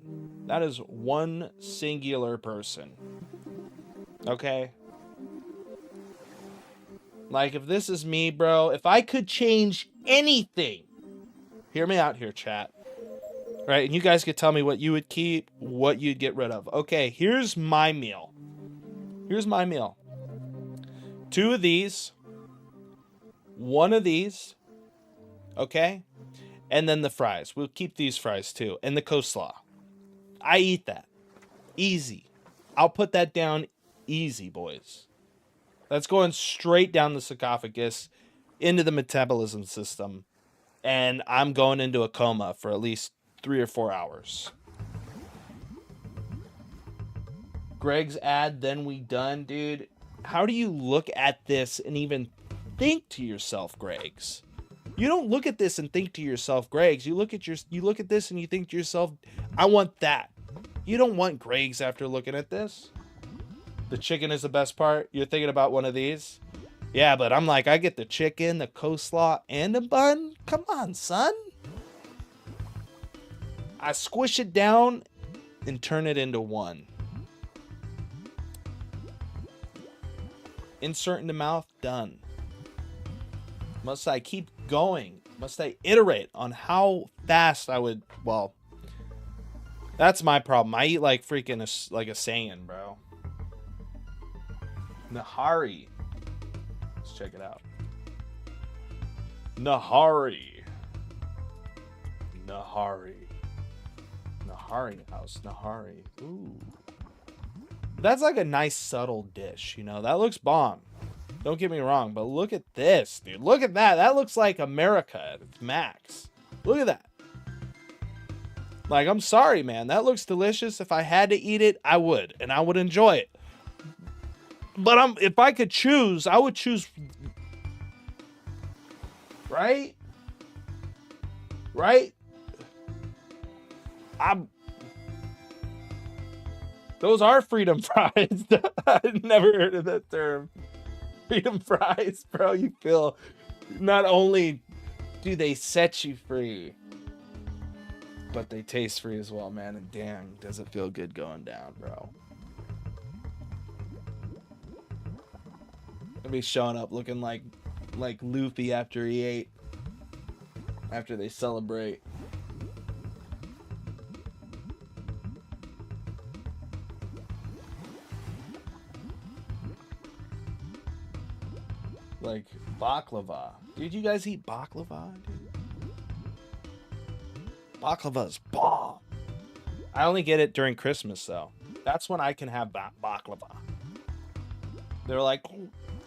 That is one singular person. Okay? Like, if this is me, bro, if I could change anything, hear me out here, chat. Right? And you guys could tell me what you would keep, what you'd get rid of. Okay, here's my meal. Here's my meal. 2 of these. 1 of these. Okay? And then the fries. We'll keep these fries too. And the coleslaw. I eat that. Easy. I'll put that down easy, boys. That's going straight down the sarcophagus into the metabolism system. And I'm going into a coma for at least 3 or 4 hours. Greg's ad, then we done, dude. How do you look at this and even think to yourself, Greg's? You don't look at this and think to yourself, Greg's. You look at this and you think to yourself, I want that. You don't want Greg's after looking at this. The chicken is the best part. You're thinking about one of these. Yeah, but I'm like, I get the chicken, the coleslaw, and a bun. Come on, son. I squish it down and turn it into one. Insert in the mouth, done. Must I keep going? Must I iterate on how fast I would, well, that's my problem. I eat like freaking like a Saiyan, bro. Nahari. Let's check it out. Nahari. Nahari. Nahari house. Nahari. Ooh. That's like a nice subtle dish, you know? That looks bomb. Don't get me wrong, but look at this, dude. Look at that. That looks like America at its max. Look at that. Like, I'm sorry, man. That looks delicious. If I had to eat it, I would. And I would enjoy it. But if I could choose, I would choose... Right? Right? Those are freedom fries. I've never heard of that term. Freedom fries, bro. You feel... Not only do they set you free, but they taste free as well, man. And damn, does it feel good going down, bro. I'll be showing up looking like Luffy after he ate. After they celebrate. Like baklava. Dude, you guys eat baklava, dude? Baklava's bomb. I only get it during Christmas, though. That's when I can have baklava. They're like,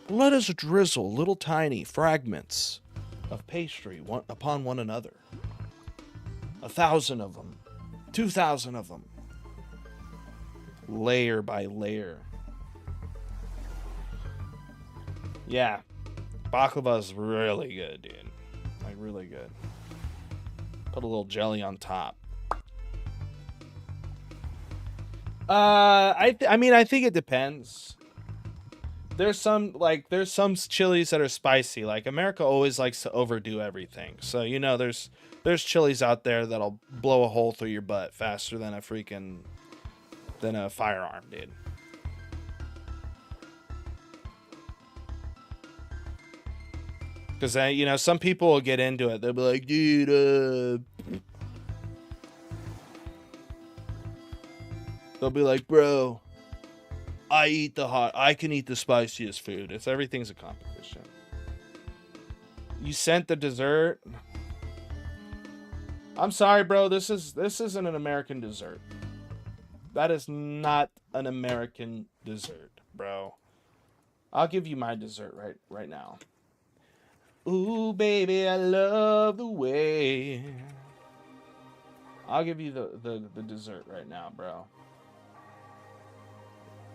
let us drizzle little tiny fragments of pastry upon one another. 1,000 of them. 2,000 of them. Layer by layer. Yeah. Baklava's really good, dude. Like, really good. Put a little jelly on top. I mean, I think it depends. There's some chilies that are spicy. Like, America always likes to overdo everything. So, you know, there's chilies out there that'll blow a hole through your butt faster than a firearm, dude. Because, you know, some people will get into it. They'll be like, dude, they'll be like, bro, I can eat the spiciest food. Everything's a competition. You sent the dessert. I'm sorry, bro. This isn't an American dessert. That is not an American dessert, bro. I'll give you my dessert right now. Ooh, baby, I love the way. I'll give you the dessert right now, bro.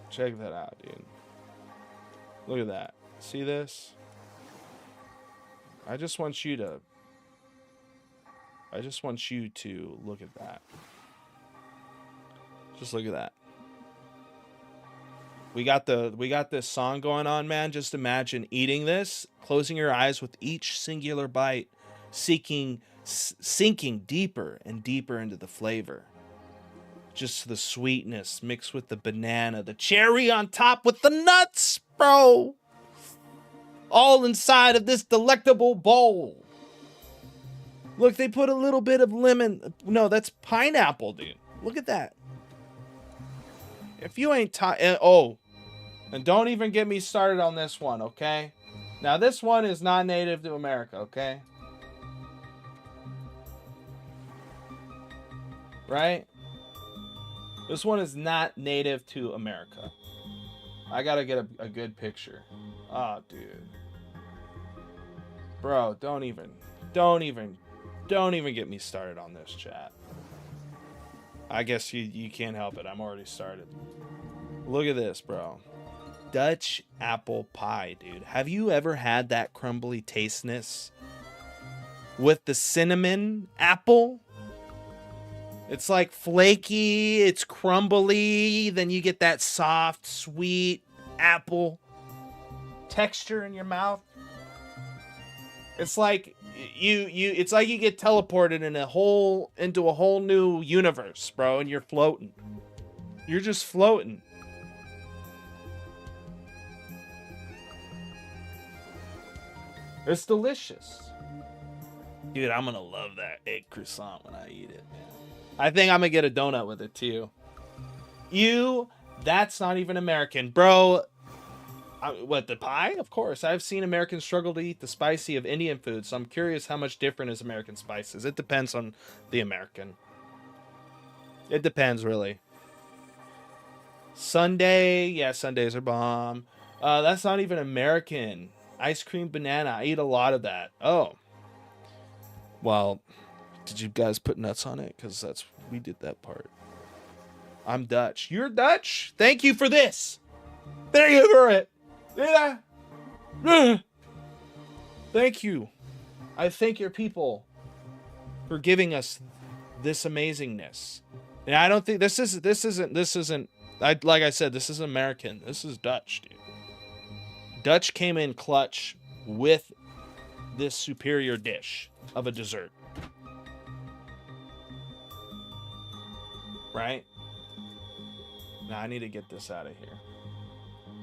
Check that out, dude. Look at that. See this? I just want you to look at that. Just look at that. We got this song going on, man. Just imagine eating this, closing your eyes with each singular bite, sinking deeper and deeper into the flavor. Just the sweetness mixed with the banana, the cherry on top with the nuts, bro. All inside of this delectable bowl. Look, they put a little bit of lemon. No, that's pineapple, dude. Look at that. If you ain't and don't even get me started on this one, okay? Now, this one is not native to America, okay? Right? This one is not native to America. I gotta get a good picture. Oh, dude. Bro, don't even get me started on this, chat. I guess you can't help it. I'm already started. Look at this, bro. Dutch apple pie, dude. Have you ever had that crumbly tasteness with the cinnamon apple? It's like flaky, it's crumbly, then you get that soft, sweet apple texture in your mouth. It's like it's like you get teleported into a whole new universe, bro, and you're floating. You're just floating. It's delicious. Dude, I'm gonna love that egg croissant when I eat it, man. I think I'm gonna get a donut with it too. That's not even American. Bro, what, the pie? Of course. I've seen Americans struggle to eat the spicy of Indian food, so I'm curious how much different is American spices. It depends on the American. It depends, really. Sundae, yeah, Sundays are bomb. That's not even American. Ice cream banana. I eat a lot of that. Oh. Well, did you guys put nuts on it? Because we did that part. I'm Dutch. You're Dutch? Thank you for this. Thank you for it. Yeah. Thank you. I thank your people for giving us this amazingness. And I don't think this isn't like I said, this is American. This is Dutch, dude. Dutch came in clutch with this superior dish of a dessert. Right? Now I need to get this out of here.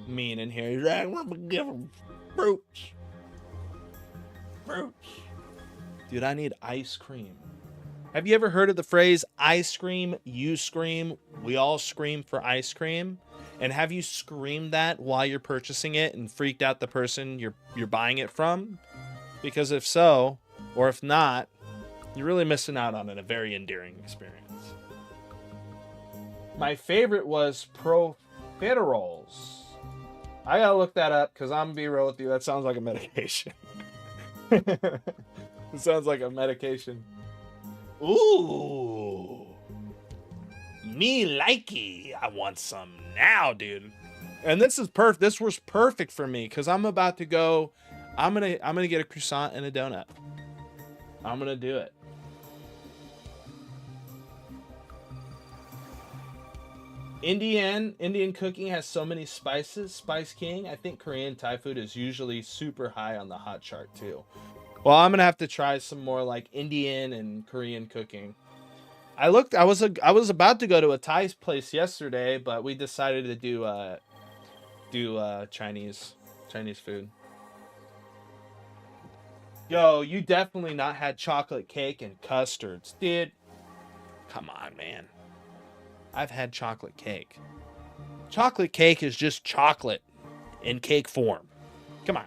Mean in here. He's like, I'm gonna give him fruits. Fruits. Dude, I need ice cream. Have you ever heard of the phrase, I scream, you scream, we all scream for ice cream? And have you screamed that while you're purchasing it and freaked out the person you're buying it from? Because if so, or if not, you're really missing out on a very endearing experience. My favorite was profiteroles. I gotta look that up because I'm gonna be real with you. That sounds like a medication. It sounds like a medication. Ooh. Me likey. I want some now, dude. And this is perfect. This was perfect for me because I'm about to go. I'm gonna get a croissant and a donut. I'm gonna do it. Indian cooking has so many spices. Spice King. I think Korean Thai food is usually super high on the hot chart too. Well, I'm gonna have to try some more like Indian and Korean cooking. I was about to go to a Thai place yesterday, but we decided to do Chinese food. Yo, you definitely not had chocolate cake and custards, dude. Come on, man. I've had chocolate cake. Chocolate cake is just chocolate in cake form. Come on.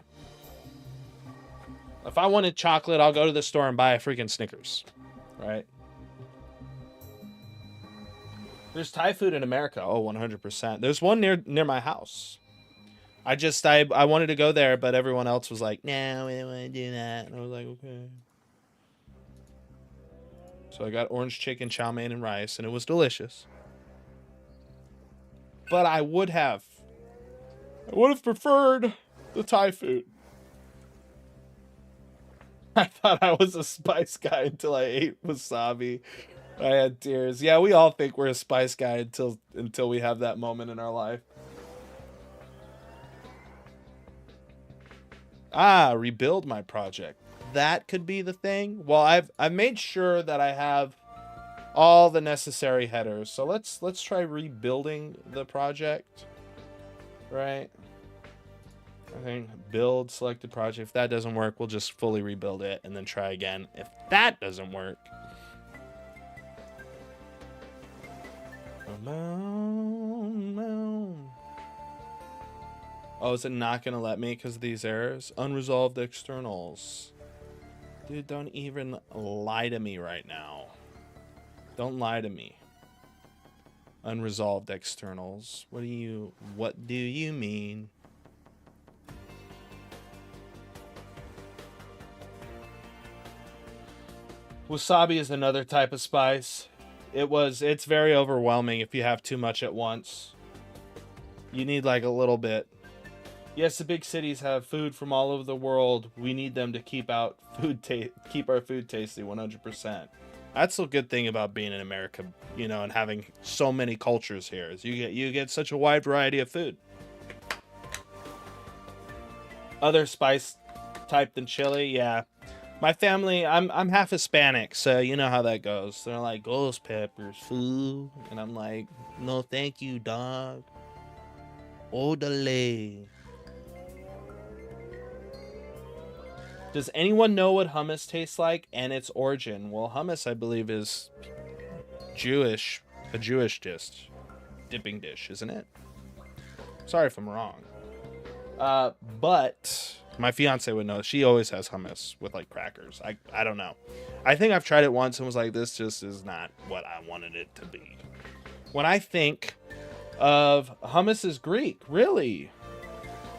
If I wanted chocolate, I'll go to the store and buy a freaking Snickers. Right? There's Thai food in America. Oh, 100%. There's one near my house. I wanted to go there, but everyone else was like, no, we don't want to do that. And I was like, okay. So I got orange chicken, chow mein, and rice, and it was delicious. But I would have preferred the Thai food. I thought I was a spice guy until I ate wasabi. I had tears. Yeah, we all think we're a spice guy until we have that moment in our life. Rebuild my project. That could be the thing. Well, I've made sure that I have all the necessary headers. So let's try rebuilding the project. Right? I think build selected project. If that doesn't work, we'll just fully rebuild it and then try again. If that doesn't work, oh, is it not gonna let me because of these errors? Unresolved externals. Dude, don't even lie to me right now. Don't lie to me. Unresolved externals. What do you mean? Wasabi is another type of spice. It's very overwhelming if you have too much at once. You need like a little bit. Yes, the big cities have food from all over the world. We need them to keep our food tasty 100%. That's the good thing about being in America, and having so many cultures here is you get such a wide variety of food. Other spice type than chili, yeah. My family, I'm half Hispanic, so you know how that goes. They're like, ghost peppers, food. And I'm like, no, thank you, dog. Odale. Does anyone know what hummus tastes like and its origin? Well, hummus, I believe, is Jewish, a Jewish dish, dipping dish, isn't it? Sorry if I'm wrong. But my fiance would know. She always has hummus with like crackers. I don't know. I think I've tried it once and was like, this just is not what I wanted it to be. When I think of hummus is Greek, really?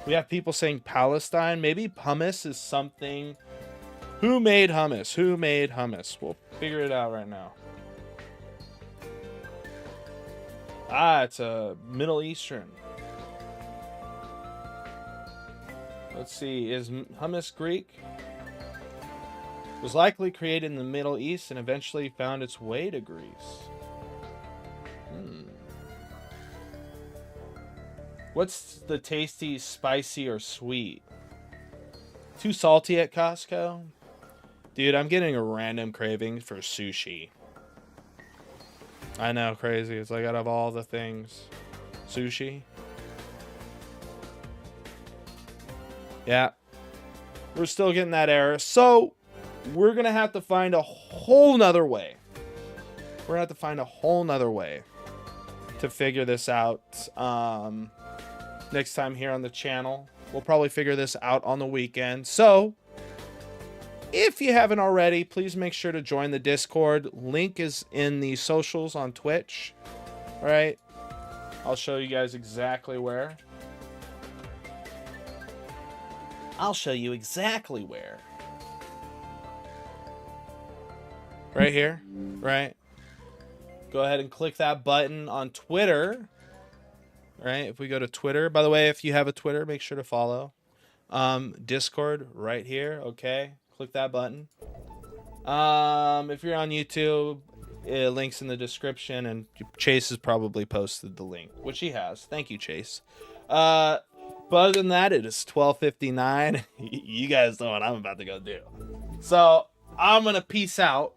We have people saying Palestine. Maybe hummus is something. Who made hummus? Who made hummus? We'll figure it out right now. It's a Middle Eastern. Let's see. Is hummus Greek? It was likely created in the Middle East and eventually found its way to Greece. What's the tasty, spicy, or sweet? Too salty at Costco? Dude, I'm getting a random craving for sushi. I know, crazy. It's like out of all the things. Sushi? Yeah. We're still getting that error. So, we're going to have to find a whole nother way. We're going to have to find a whole nother way to figure this out. Next time here on the channel. We'll probably figure this out on the weekend. So, if you haven't already, please make sure to join the Discord. Link is in the socials on Twitch. All right. I'll show you guys exactly where. I'll show you exactly where. Right here. Right. Go ahead and click that button on Twitter. Right, if we go to Twitter, by the way, if you have a Twitter, make sure to follow. Discord right here, okay? Click that button. If you're on YouTube, links in the description, and Chase has probably posted the link, which he has. Thank you, Chase. But other than that, it is 12:59. You guys know what I'm about to go do. So I'm gonna peace out,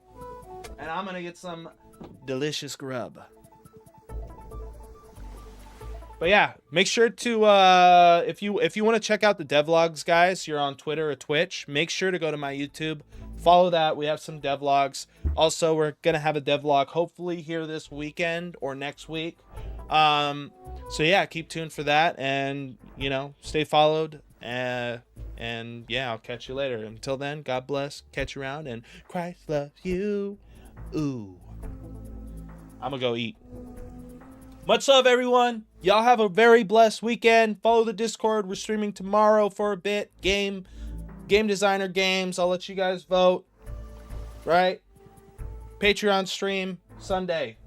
and I'm gonna get some delicious grub. But yeah, make sure to if you want to check out the devlogs, guys, you're on Twitter or Twitch, make sure to go to my YouTube. Follow that. We have some devlogs. Also, we're gonna have a devlog hopefully here this weekend or next week. So yeah, keep tuned for that, and you know, stay followed. And yeah, I'll catch you later. Until then, God bless. Catch you around, and Christ loves you. Ooh, I'm gonna go eat. Much love, everyone. Y'all have a very blessed weekend. Follow the Discord. We're streaming tomorrow for a bit. Game designer games. I'll let you guys vote. Right? Patreon stream Sunday.